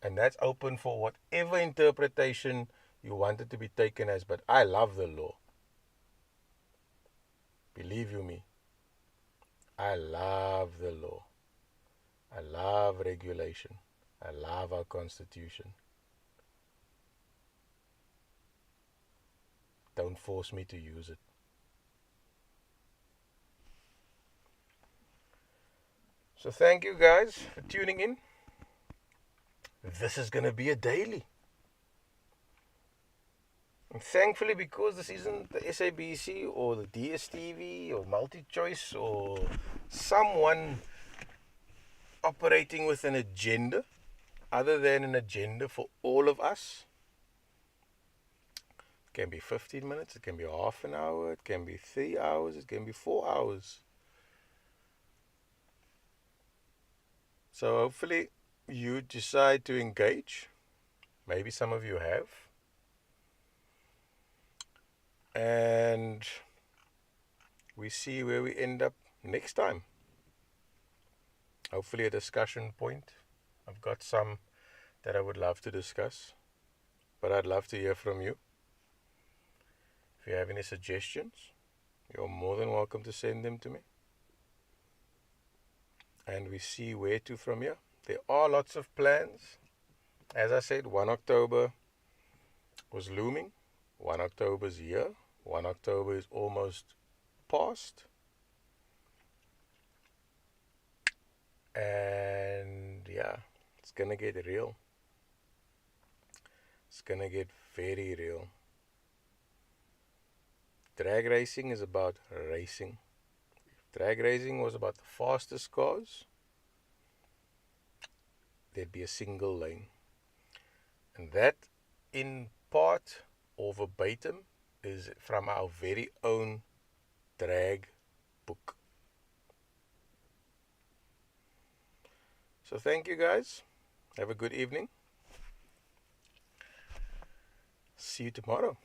A: And that's open for whatever interpretation you want it to be taken as. But I love the law. Believe you me, I love the law. I love regulation. I love our constitution. Don't force me to use it. So thank you guys for tuning in. This is going to be a daily. And thankfully, because this isn't the SABC or the DSTV or MultiChoice or someone operating with an agenda other than an agenda for all of us. It can be 15 minutes, it can be half an hour, it can be 3 hours, it can be 4 hours. So hopefully you decide to engage. Maybe some of you have. And we see where we end up next time. Hopefully a discussion point. I've got some that I would love to discuss, but I'd love to hear from you. If you have any suggestions, you're more than welcome to send them to me. And we see where to from here. There are lots of plans. As I said, 1 October was looming. 1 October's here. 1 October is almost past. And yeah, it's gonna get real. It's gonna get very real. Drag racing is about racing. If drag racing was about the fastest cars, there'd be a single lane. And that, in part or verbatim, is from our very own drag book. So thank you guys. Have a good evening. See you tomorrow.